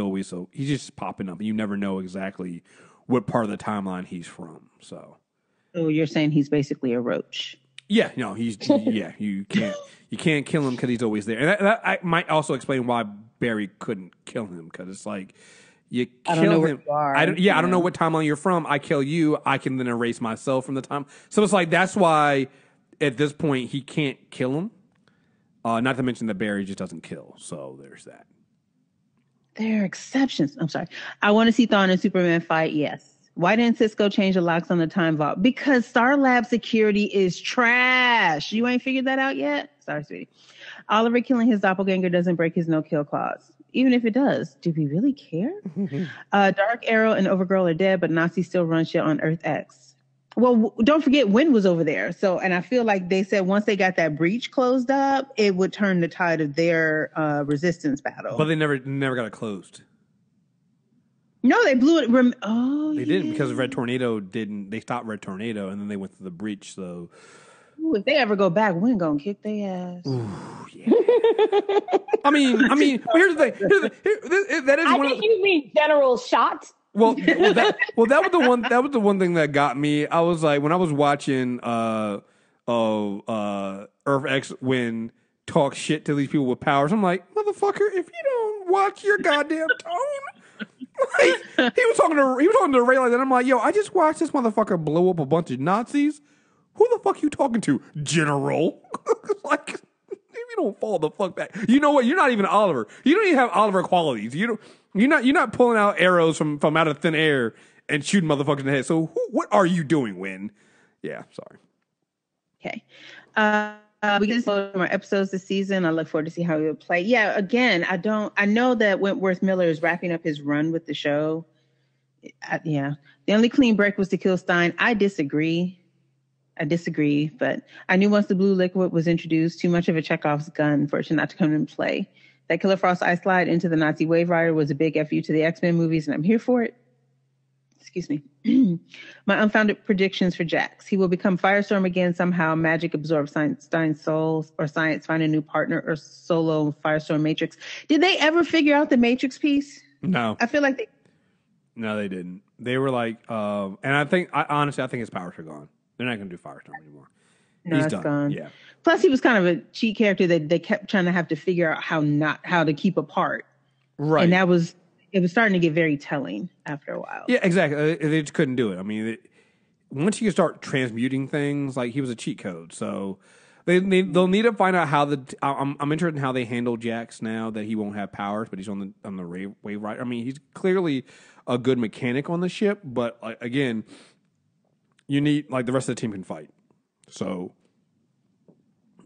just popping up. You never know exactly what part of the timeline he's from. So you're saying he's basically a roach? Yeah, no, you can't kill him because he's always there, and that might also explain why Barry couldn't kill him, because it's like. You kill him. Where you are. I don't know what timeline you're from. I kill you. I can then erase myself from the time. So it's like that's why at this point he can't kill him. Not to mention that Barry just doesn't kill. So there's that. There are exceptions. I'm sorry. I want to see Thawne and Superman fight. Yes. Why didn't Cisco change the locks on the time vault? Because Star Lab security is trash. You ain't figured that out yet? Sorry, sweetie. Oliver killing his doppelganger doesn't break his no-kill clause. Even if it does, do we really care? Dark Arrow and Overgirl are dead, but Nazi still run shit on Earth X. Well, don't forget Wynn was over there. So, and I feel like they said once they got that breach closed up, it would turn the tide of their resistance battle. But they never got it closed. No, they blew it. They didn't, because Red Tornado didn't. They stopped Red Tornado and then they went to the breach. So. Ooh, if they ever go back, Wynn gonna kick their ass. Ooh, yeah. I mean. But here's the thing. That is. I think you mean General Shot. That was the one thing that got me. I was like, when I was watching Earth X Wynn talk shit to these people with powers, I'm like, motherfucker, if you don't watch your goddamn tone. Like, he was talking to Ray like that. I'm like, yo, I just watched this motherfucker blow up a bunch of Nazis. Who the fuck you talking to, General? Like, if you don't fall the fuck back, you know what? You're not even Oliver. You don't even have Oliver qualities. You're not pulling out arrows from out of thin air and shooting motherfuckers in the head. So what are you doing, Wynn? Yeah, sorry. Okay. We get some more episodes this season. I look forward to see how he will play. Yeah, again, I know that Wentworth Miller is wrapping up his run with the show. The only clean break was to kill Stein. I disagree, but I knew once the blue liquid was introduced, too much of a Chekhov's gun for it not to come into play. That Killer Frost ice slide into the Nazi Wave Rider was a big FU to the X-Men movies, and I'm here for it. Excuse me. My unfounded predictions for Jax. He will become Firestorm again somehow. Magic absorbs Stein's souls, or science find a new partner, or solo Firestorm Matrix. Did they ever figure out the Matrix piece? No. I feel like No, they didn't. They were like, and I think his powers are gone. They're not going to do Firestorm anymore. No, He's it's done. gone. Yeah. Plus, he was kind of a cheat character that they kept trying to have to figure out how to keep apart. Right. And it was starting to get very telling after a while. Yeah, exactly. They just couldn't do it. I mean, once you start transmuting things, like he was a cheat code. So, They'll need to find out how I'm interested in how they handle Jax now that he won't have powers, but he's on the wave rider. I mean, he's clearly a good mechanic on the ship, but again, you need the rest of the team can fight. So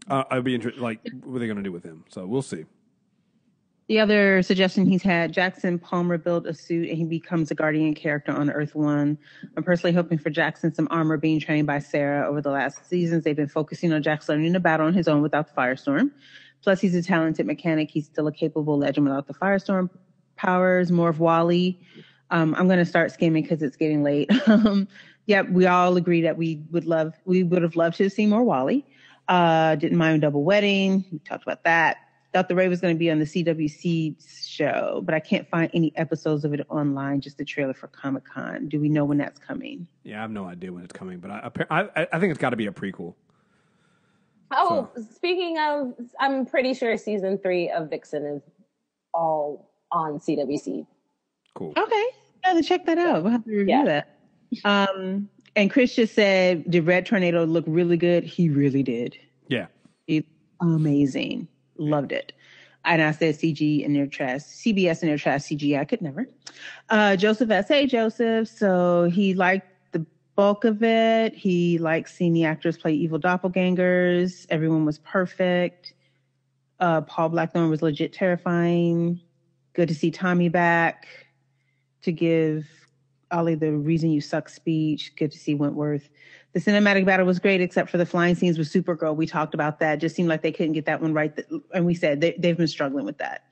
I'd be interested. What are they going to do with him? So we'll see. The other suggestion he's had, Jackson Palmer built a suit and he becomes a Guardian character on Earth One. I'm personally hoping for Jackson some armor being trained by Sarah over the last seasons. They've been focusing on Jax learning to battle on his own without the Firestorm. Plus, he's a talented mechanic. He's still a capable legend without the Firestorm powers. More of Wally. I'm going to start skimming because it's getting late. Yep, we all agree that we would have loved to see more Wally. Didn't mind Double Wedding. We talked about that. Thought the Ray was going to be on the CWC show, but I can't find any episodes of it online, just the trailer for Comic-Con. Do we know when that's coming? Yeah, I have no idea when it's coming, but I think it's got to be a prequel. Oh, so. Speaking of, I'm pretty sure season 3 of Vixen is all on CWC. Cool. Okay. Yeah, to check that out. We'll have to review that. And Chris just said, did Red Tornado look really good? He really did. Yeah. He's amazing. Loved it. And I said CG in their trash, CBS in their trash CGI. I could never. Joseph S. Hey, Joseph. So he liked the bulk of it. He liked seeing the actors play evil doppelgangers. Everyone was perfect. Paul Blackthorne was legit terrifying. Good to see Tommy back to give Ollie the reason you suck speech. Good to see Wentworth. The cinematic battle was great, except for the flying scenes with Supergirl. We talked about that. Just seemed like they couldn't get that one right. And we said they've been struggling with that.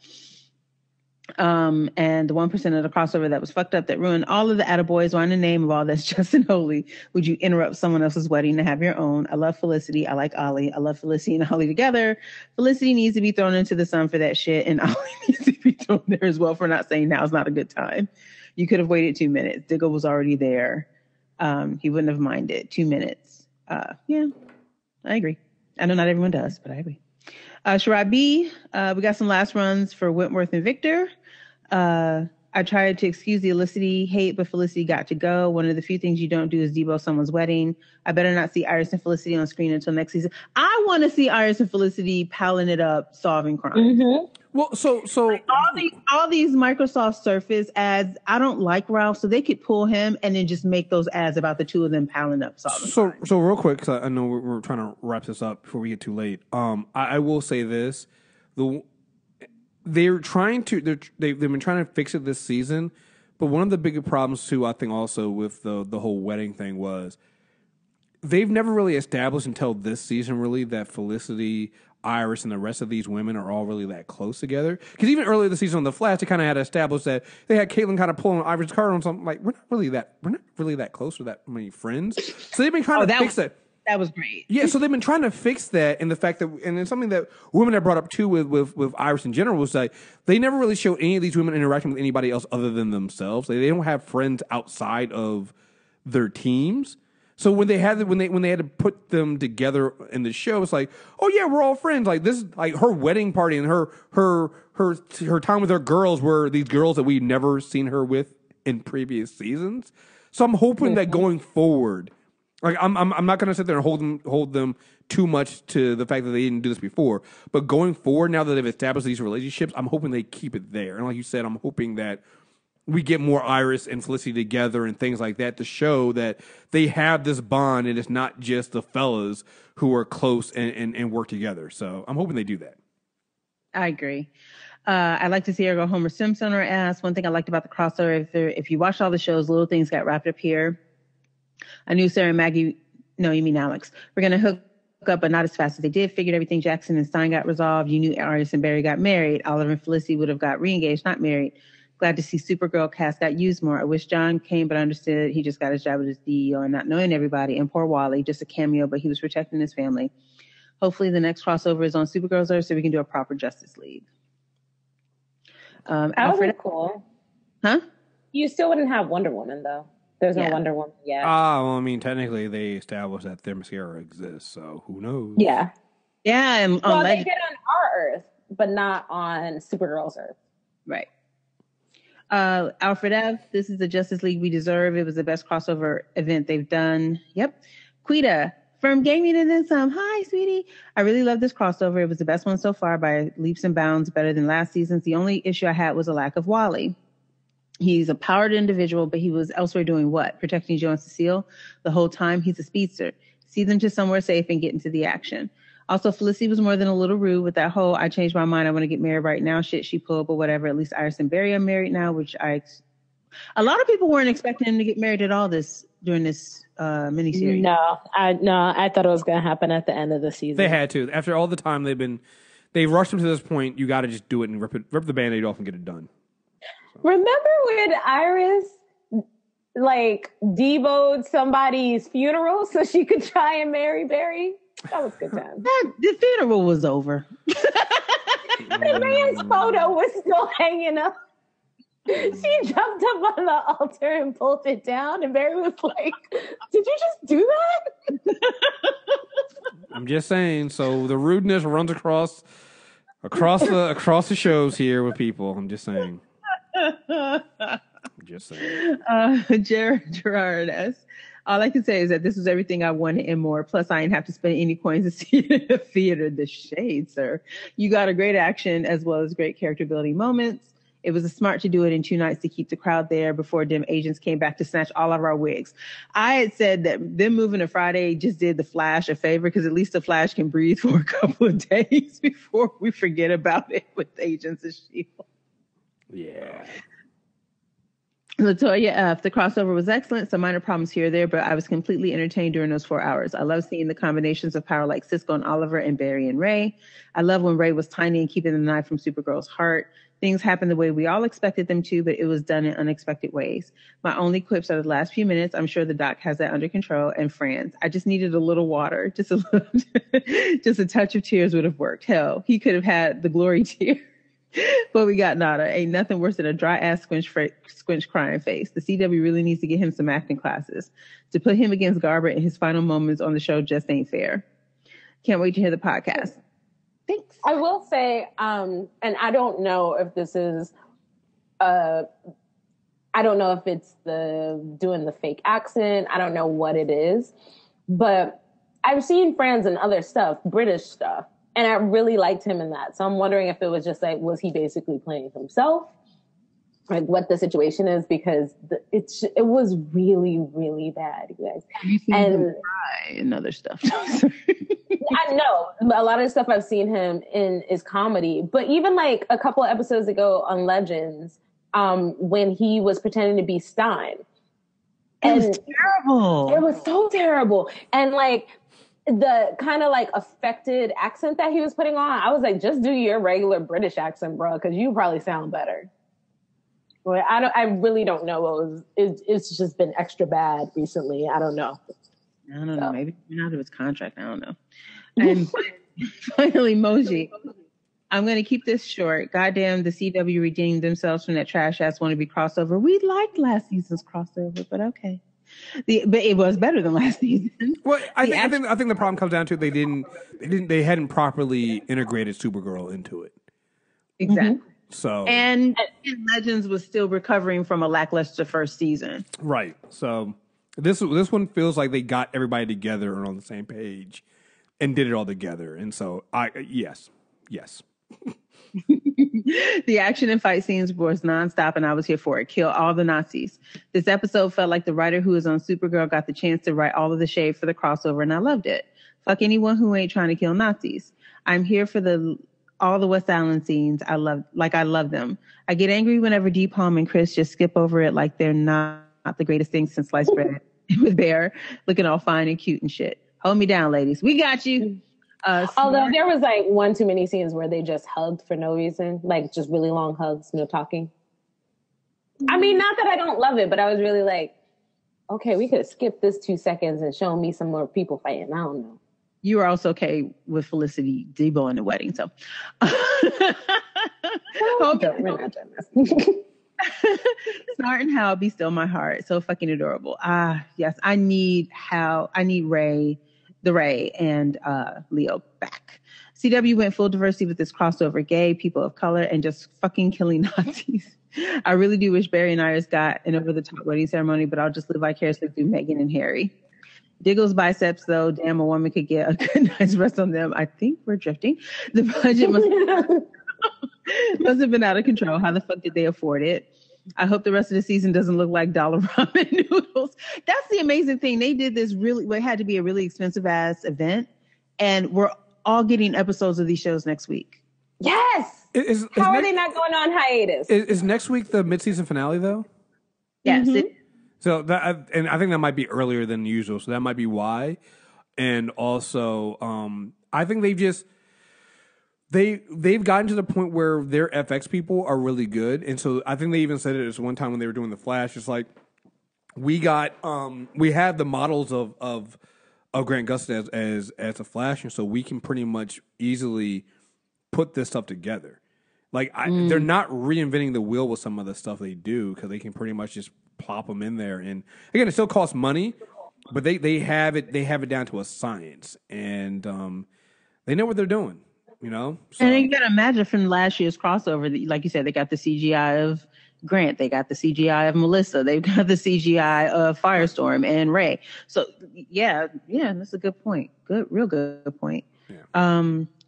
And the 1% of the crossover that was fucked up that ruined all of the attaboys were in the name of all that's just and holy. Would you interrupt someone else's wedding to have your own? I love Felicity. I like Ollie. I love Felicity and Ollie together. Felicity needs to be thrown into the sun for that shit. And Ollie needs to be thrown there as well for not saying now's not a good time. You could have waited 2 minutes. Diggle was already there. He wouldn't have minded 2 minutes. Yeah, I agree. I know not everyone does, but I agree. Sharad B, we got some last runs for Wentworth and Victor. I tried to excuse the Felicity hate, but Felicity got to go. One of the few things you don't do is debo someone's wedding. I better not see Iris and Felicity on screen until next season. I want to see Iris and Felicity palling it up, solving crimes. Mm-hmm. Well, so all these Microsoft Surface ads, I don't like Ralph, so they could pull him and then just make those ads about the two of them palling up solving crimes. So real quick, because I know we're trying to wrap this up before we get too late. I will say this: they've been trying to fix it this season, but one of the bigger problems too, I think, also with the whole wedding thing was they've never really established until this season really that Felicity, Iris, and the rest of these women are all really that close together. Because even earlier this season on The Flash, they kind of had established that they had Caitlin kind of pulling Iris' card on something like we're not really that close with that many friends. So they've been trying to fix that. That was great. Yeah, so they've been trying to fix that, and the fact that, and it's something that women have brought up too with Iris in general was like they never really show any of these women interacting with anybody else other than themselves. They don't have friends outside of their teams. So when they had to put them together in the show, it's like, oh yeah, we're all friends. Like this, like her wedding party and her time with her girls were these girls that we've never seen her with in previous seasons. So I'm hoping that going forward. Like I'm not going to sit there and hold them too much to the fact that they didn't do this before. But going forward, now that they've established these relationships, I'm hoping they keep it there. And like you said, I'm hoping that we get more Iris and Felicity together and things like that to show that they have this bond and it's not just the fellas who are close and work together. So I'm hoping they do that. I agree. I'd like to see her go Homer Simpson or ass. One thing I liked about the crossover, if you watch all the shows, little things got wrapped up here. I knew Sarah and Maggie, no, you mean Alex, we're going to hook up, but not as fast as they did. Figured everything Jackson and Stein got resolved. You knew Iris and Barry got married. Oliver and Felicity would have got re-engaged, not married. Glad to see Supergirl cast got used more. I wish John came, but I understood he just got his job as DEO and not knowing everybody. And poor Wally, just a cameo, but he was protecting his family. Hopefully the next crossover is on Supergirl's Earth so we can do a proper Justice League. That would be cool. Huh? You still wouldn't have Wonder Woman, though. There's no Wonder Woman yet. Well, I mean, technically they established that Themyscira exists, so who knows? Yeah. Yeah. And they did on our Earth, but not on Supergirl's Earth. Right. Alfred F., this is the Justice League we deserve. It was the best crossover event they've done. Yep. Quita, From gaming and then some. Hi, sweetie. I really love this crossover. It was the best one so far by leaps and bounds, better than last season's. The only issue I had was a lack of Wally. He's a powered individual, but he was elsewhere doing what? Protecting Joe and Cecile the whole time. He's a speedster. See them to somewhere safe and get into the action. Also, Felicity was more than a little rude with that whole I changed my mind, I want to get married right now shit she pulled, but whatever. At least Iris and Barry are married now, which a lot of people weren't expecting him to get married at all during this miniseries. No, I thought it was going to happen at the end of the season. They had to. After all the time they've rushed him to this point, you got to just do it and rip the Band-Aid off and get it done. So. Remember when Iris devoed somebody's funeral so she could try and marry Barry? That was a good time. The funeral was over. The man's photo was still hanging up. She jumped up on the altar and pulled it down, and Barry was like, "Did you just do that?" I'm just saying. So the rudeness runs across the shows here with people. I'm just saying. Gerard S. All I can say is that this was everything I wanted and more. Plus, I didn't have to spend any coins to see it in the theater. The shade, sir. You got a great action as well as great character building moments. It was smart to do it in 2 nights to keep the crowd there before dim agents came back to snatch all of our wigs. I had said that them moving to Friday just did the Flash a favor because at least the Flash can breathe for a couple of days before we forget about it with Agents of S.H.I.E.L.D. Yeah. Latoya F. The crossover was excellent. Some minor problems here or there, but I was completely entertained during those 4 hours. I love seeing the combinations of power like Cisco and Oliver and Barry and Ray. I love when Ray was tiny and keeping the knife from Supergirl's heart. Things happened the way we all expected them to, but it was done in unexpected ways. My only quips are the last few minutes. I'm sure the doc has that under control. And friends, I just needed a little water. Just a touch of tears would have worked. Hell, he could have had the glory tear. But we got nada. Ain't nothing worse than a dry ass squinch crying face. The CW really needs to get him some acting classes. To put him against Garber in his final moments on the show just ain't fair. Can't wait to hear the podcast. Thanks. I will say, and I don't know if this is, I don't know if it's doing the fake accent. I don't know what it is, but I've seen Franz and other stuff, British stuff. And I really liked him in that. So I'm wondering if it was just was he basically playing himself? Like what the situation is, because it was really, really bad, you guys. Have you seen him cry and other stuff? I know. A lot of stuff I've seen him in is comedy. But even a couple of episodes ago on Legends, when he was pretending to be Stein. It was terrible. It was so terrible. And the kind of affected accent that he was putting on, I was like, just do your regular British accent, bro, because you probably sound better. But I really don't know. It's just been extra bad recently. I don't know. I don't know. Maybe out of his contract. I don't know. And finally, Moji. I'm going to keep this short. Goddamn, the CW redeemed themselves from that trash ass wannabe crossover. We liked last season's crossover, but okay. But it was better than last season. Well, I think the problem comes down to they hadn't properly integrated Supergirl into it. Exactly. Mm-hmm. So and Legends was still recovering from a lackluster first season. Right. So this one feels like they got everybody together and on the same page and did it all together. And so yes. The action and fight scenes was nonstop, and I was here for it. Kill all the Nazis. This episode felt like the writer who is on Supergirl got the chance to write all of the shade for the crossover, and I loved it. Fuck anyone who ain't trying to kill Nazis. I'm here for all the West Island scenes. I love them. I get angry whenever Deep Palm and Chris just skip over it like they're not the greatest thing since sliced bread with Bear looking all fine and cute and shit. Hold me down, ladies. We got you. Although there was one too many scenes where they just hugged for no reason, just really long hugs, no talking. I mean, not that I don't love it, but I was really okay, we could have skipped this 2 seconds and shown me some more people fighting. I don't know. You were also okay with Felicity Debo in the wedding, so. Snart and Hal, be still my heart. So fucking adorable. Yes, I need Ray and Leo back. CW went full diversity with this crossover, gay, people of color, and just fucking killing Nazis. I really do wish Barry and Iris got an over-the-top wedding ceremony, but I'll just live vicariously through Meghan and Harry. Diggle's biceps, though, damn, a woman could get a good night's rest on them. I think we're drifting. The budget must have been out of control. How the fuck did they afford it? I hope the rest of the season doesn't look like dollar ramen noodles. That's the amazing thing. They did this really, it had to be a really expensive ass event. And we're all getting episodes of these shows next week. Yes. How are they not going on hiatus? Is next week the mid-season finale, though? Yes. Mm-hmm. So that, and I think that might be earlier than usual, so that might be why. And also, I think they've gotten to the point where their FX people are really good, and so I think they even said it as one time when they were doing the Flash. It's like we have the models of Grant Gustin as a Flash, and so we can pretty much easily put this stuff together. Like they're not reinventing the wheel with some of the stuff they do because they can pretty much just plop them in there. And again, it still costs money, but they have it down to a science, and they know what they're doing. You know, so. And you got to imagine from last year's crossover, like you said, they got the CGI of Grant, they got the CGI of Melissa, they've got the CGI of Firestorm and Ray. So yeah, that's a good point. Real good point. Yeah.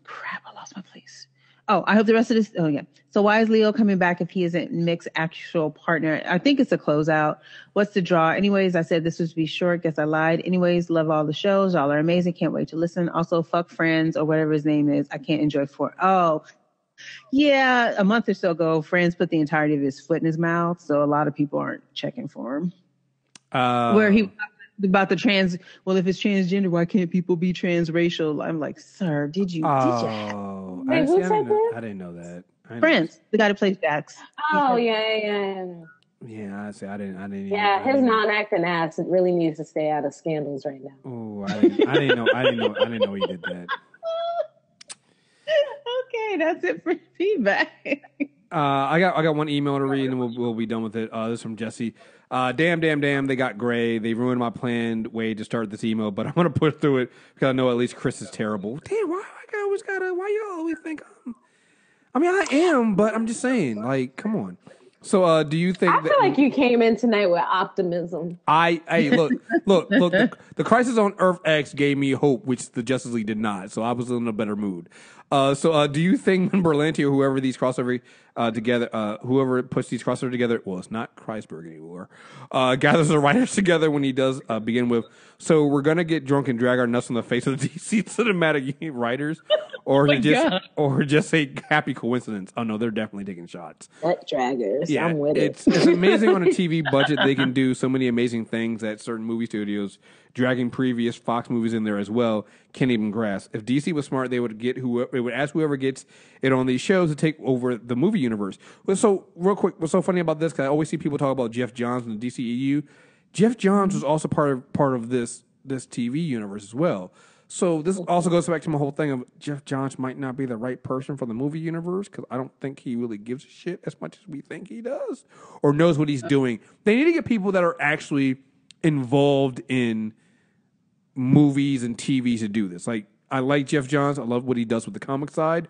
Crap, I lost my place. Oh, I hope the rest of this. Oh, yeah. So why is Leo coming back if he isn't Mick's actual partner? I think it's a closeout. What's the draw? Anyways, I said this was to be short. Guess I lied. Anyways, love all the shows. Y'all are amazing. Can't wait to listen. Also, fuck Friends or whatever his name is. I can't enjoy Oh, yeah. A month or so ago, Friends put the entirety of his foot in his mouth. So a lot of people aren't checking for him. Where he about the trans. Well, if it's transgender, why can't people be transracial? I'm like, sir, did you? Wait, who said that? I didn't know that. Friends, the guy who plays Jax. Oh yeah. Yeah, I didn't. Yeah, his non-acting ass really needs to stay out of scandals right now. Oh, I didn't know he did that. Okay, that's it for feedback. I got one email to read and we'll be done with it. This is from Jesse. Damn, they got Gray. They ruined my planned way to start this email, but I'm gonna put through it because I know at least Chris is terrible. Damn, why you always think I mean, I am, but I'm just saying, like, come on. So, do you think? I feel like you came in tonight with optimism. Look. The Crisis on Earth X gave me hope, which the Justice League did not. So I was in a better mood. Do you think when Berlanti or whoever these crossover together, whoever puts these crossover together, well, it's not Kreisberg anymore, gathers the writers together when he does begin with, so we're gonna get drunk and drag our nuts in the face of the DC cinematic writers, or just a happy coincidence? Oh no, they're definitely taking shots. Nut draggers, yeah, I'm with it. It's amazing on a TV budget they can do so many amazing things at certain movie studios. Dragging previous Fox movies in there as well, can't even grasp. If DC was smart, they would ask whoever gets it on these shows to take over the movie universe. So real quick, what's so funny about this? Because I always see people talk about Jeff Johns and the DCEU. Jeff Johns was also part of this TV universe as well. So this also goes back to my whole thing of Jeff Johns might not be the right person for the movie universe because I don't think he really gives a shit as much as we think he does or knows what he's doing. They need to get people that are actually involved in movies and TVs to do this. Like, I like Jeff Johns. I love what he does with the comic side.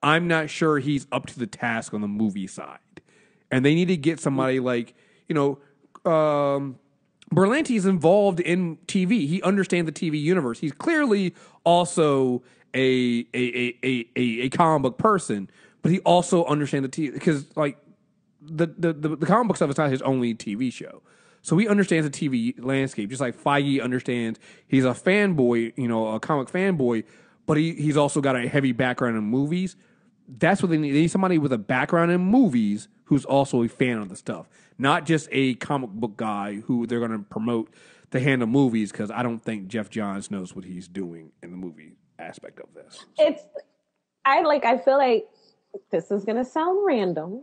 I'm not sure he's up to the task on the movie side. And they need to get somebody like, Berlanti is involved in TV. He understands the TV universe. He's clearly also a comic book person, but he also understands the TV because like the comic book stuff is not his only TV show. So he understands the TV landscape, just like Feige understands. He's a fanboy, a comic fanboy, but he's also got a heavy background in movies. That's what they need. They need somebody with a background in movies who's also a fan of the stuff, not just a comic book guy who they're going to promote to handle movies, because I don't think Jeff Johns knows what he's doing in the movie aspect of this. So. I feel like this is going to sound random,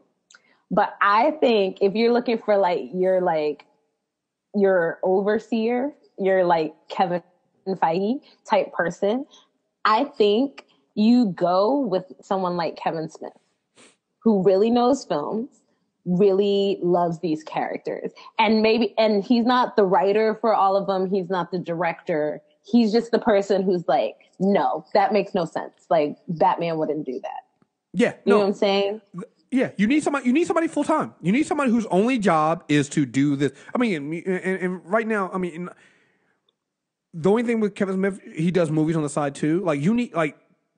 but I think if you're looking for your overseer, your like Kevin Feige type person, I think you go with someone like Kevin Smith, who really knows films, really loves these characters. And he's not the writer for all of them. He's not the director. He's just the person who's like, no, that makes no sense. Like, Batman wouldn't do that. Yeah. You know what I'm saying? Yeah, you need somebody full time. You need somebody whose only job is to do this. I mean, and right now, I mean, the only thing with Kevin Smith, he does movies on the side too. Like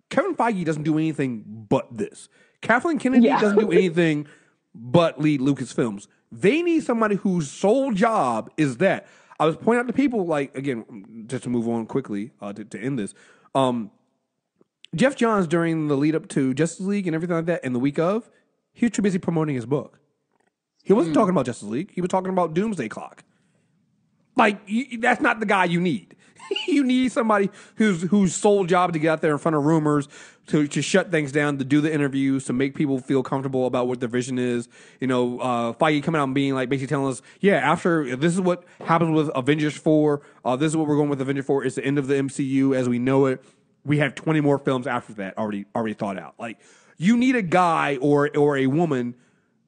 Kevin Feige doesn't do anything but this. Kathleen Kennedy doesn't do anything but lead Lucasfilms. They need somebody whose sole job is that. I was pointing out to people, like, again, just to move on quickly to end this. Jeff Johns, during the lead up to Justice League and everything like that, and the week of, he was too busy promoting his book. He wasn't talking about Justice League. He was talking about Doomsday Clock. Like, that's not the guy you need. You need somebody whose sole job is to get out there in front of rumors, to shut things down, to do the interviews, to make people feel comfortable about what their vision is. You know, Feige coming out and being like, basically telling us, yeah, after this is what happens with Avengers 4. This is what we're going with Avengers 4. It's the end of the MCU as we know it. We have 20 more films after that already thought out. Like, you need a guy or a woman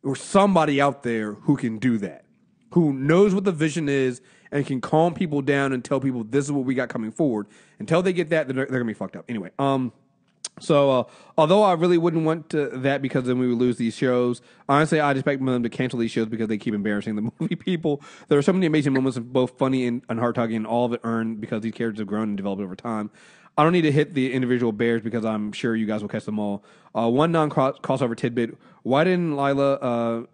or somebody out there who can do that, who knows what the vision is and can calm people down and tell people this is what we got coming forward. Until they get that, they're gonna be fucked up. Anyway, so although I really wouldn't want that because then we would lose these shows, honestly, I'd expect them to cancel these shows because they keep embarrassing the movie people. There are so many amazing moments of both funny and heart-tugging, and all of it earned because these characters have grown and developed over time. I don't need to hit the individual bears because I'm sure you guys will catch them all. One non-crossover tidbit. Why didn't Lila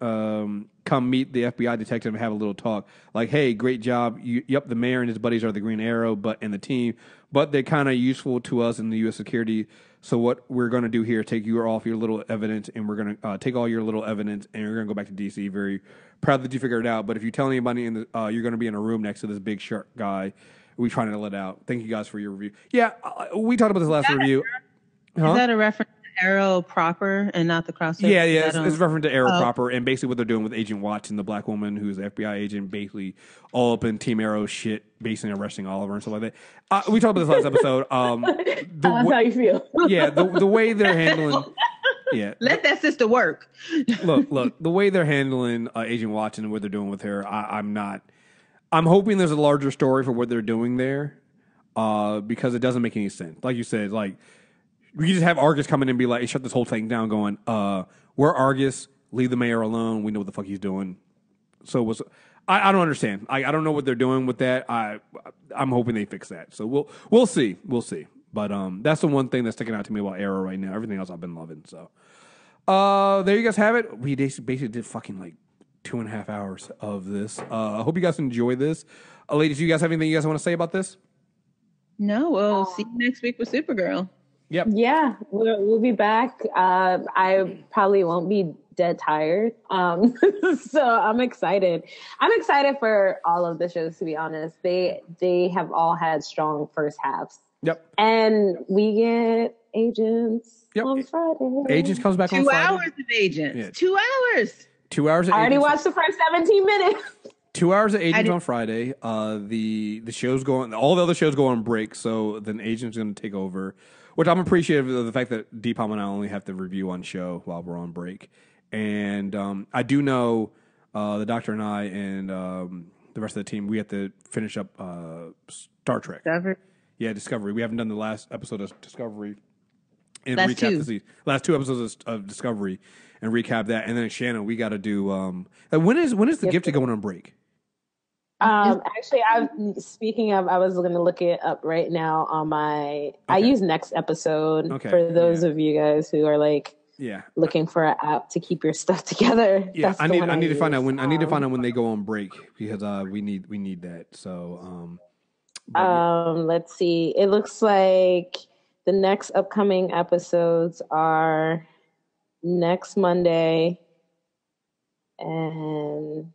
come meet the FBI detective and have a little talk? Like, hey, great job. Yep, the mayor and his buddies are the Green Arrow and the team, but they're kind of useful to us in the U.S. security. So what we're going to do here, take you off your little evidence, and we're going to take all your little evidence, and we're going to go back to D.C. Very proud that you figured it out. But if you tell anybody, you're going to be in a room next to this big shark guy. We trying to let out. Thank you guys for your review. Yeah, we talked about this last review. Is that a reference to Arrow proper and not the crossover? Yeah, it's reference to Arrow proper, and basically what they're doing with Agent Watson, the black woman who's an FBI agent, basically all up in Team Arrow shit, basically arresting Oliver and stuff like that. We talked about this last episode. That's how you feel. Yeah, the way they're handling. Yeah, let that sister work. Look, the way they're handling Agent Watson and what they're doing with her, I'm not. I'm hoping there's a larger story for what they're doing there, because it doesn't make any sense. Like you said, like we just have Argus come in and be like, shut this whole thing down. Going, we're Argus. Leave the mayor alone. We know what the fuck he's doing. So I don't understand. I don't know what they're doing with that. I'm hoping they fix that. So we'll see. We'll see. But that's the one thing that's sticking out to me about Arrow right now. Everything else I've been loving. So there you guys have it. We basically did fucking like 2.5 hours of this. I hope you guys enjoy this. Ladies, do you guys have anything you guys want to say about this? No, we'll see you next week with Supergirl. Yep. Yeah, we'll be back. I probably won't be dead tired. So I'm excited. I'm excited for all of the shows, to be honest. They have all had strong first halves. Yep. And we get Agents on Friday. Agents comes back on Friday. 2 hours of Agents. Yeah. 2 hours. 2 hours of I already Agents. watched the first 17 minutes. 2 hours of Agents on Friday. The shows go on. All the other shows go on break, so then Agents going to take over. Which I'm appreciative of the fact that Deepam and I only have to review on show while we're on break. And I do know the Doctor and I and the rest of the team, we have to finish up Star Trek. Discovery. Yeah, Discovery. We haven't done the last episode of Discovery. And last recap two. Last 2 episodes of Discovery and recap that. And then Shannon, we got to do. When is the Gifted going on break? Actually, speaking of, I was going to look it up right now on my. Okay. I use Next Episode for those of you guys who are like, looking for an app to keep your stuff together. Yeah, I need to find out when. I need to find out when they go on break because we need that. So, let's see. It looks like the next upcoming episodes are next Monday, and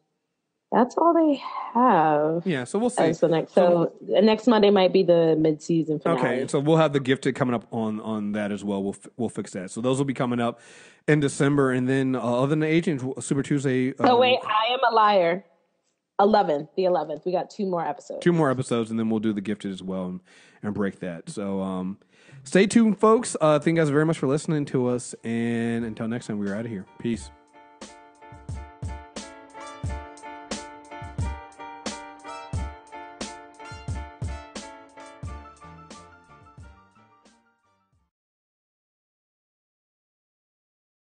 that's all they have. Yeah, so we'll see. So next Monday might be the mid-season finale. Okay, so we'll have the Gifted coming up on that as well. We'll fix that. So those will be coming up in December, and then other than the Agents, Super Tuesday. Oh wait, I am a liar. The 11th. We got 2 more episodes. 2 more episodes, and then we'll do the Gifted as well and break that. So stay tuned, folks. Thank you guys very much for listening to us, and until next time, we're out of here. Peace.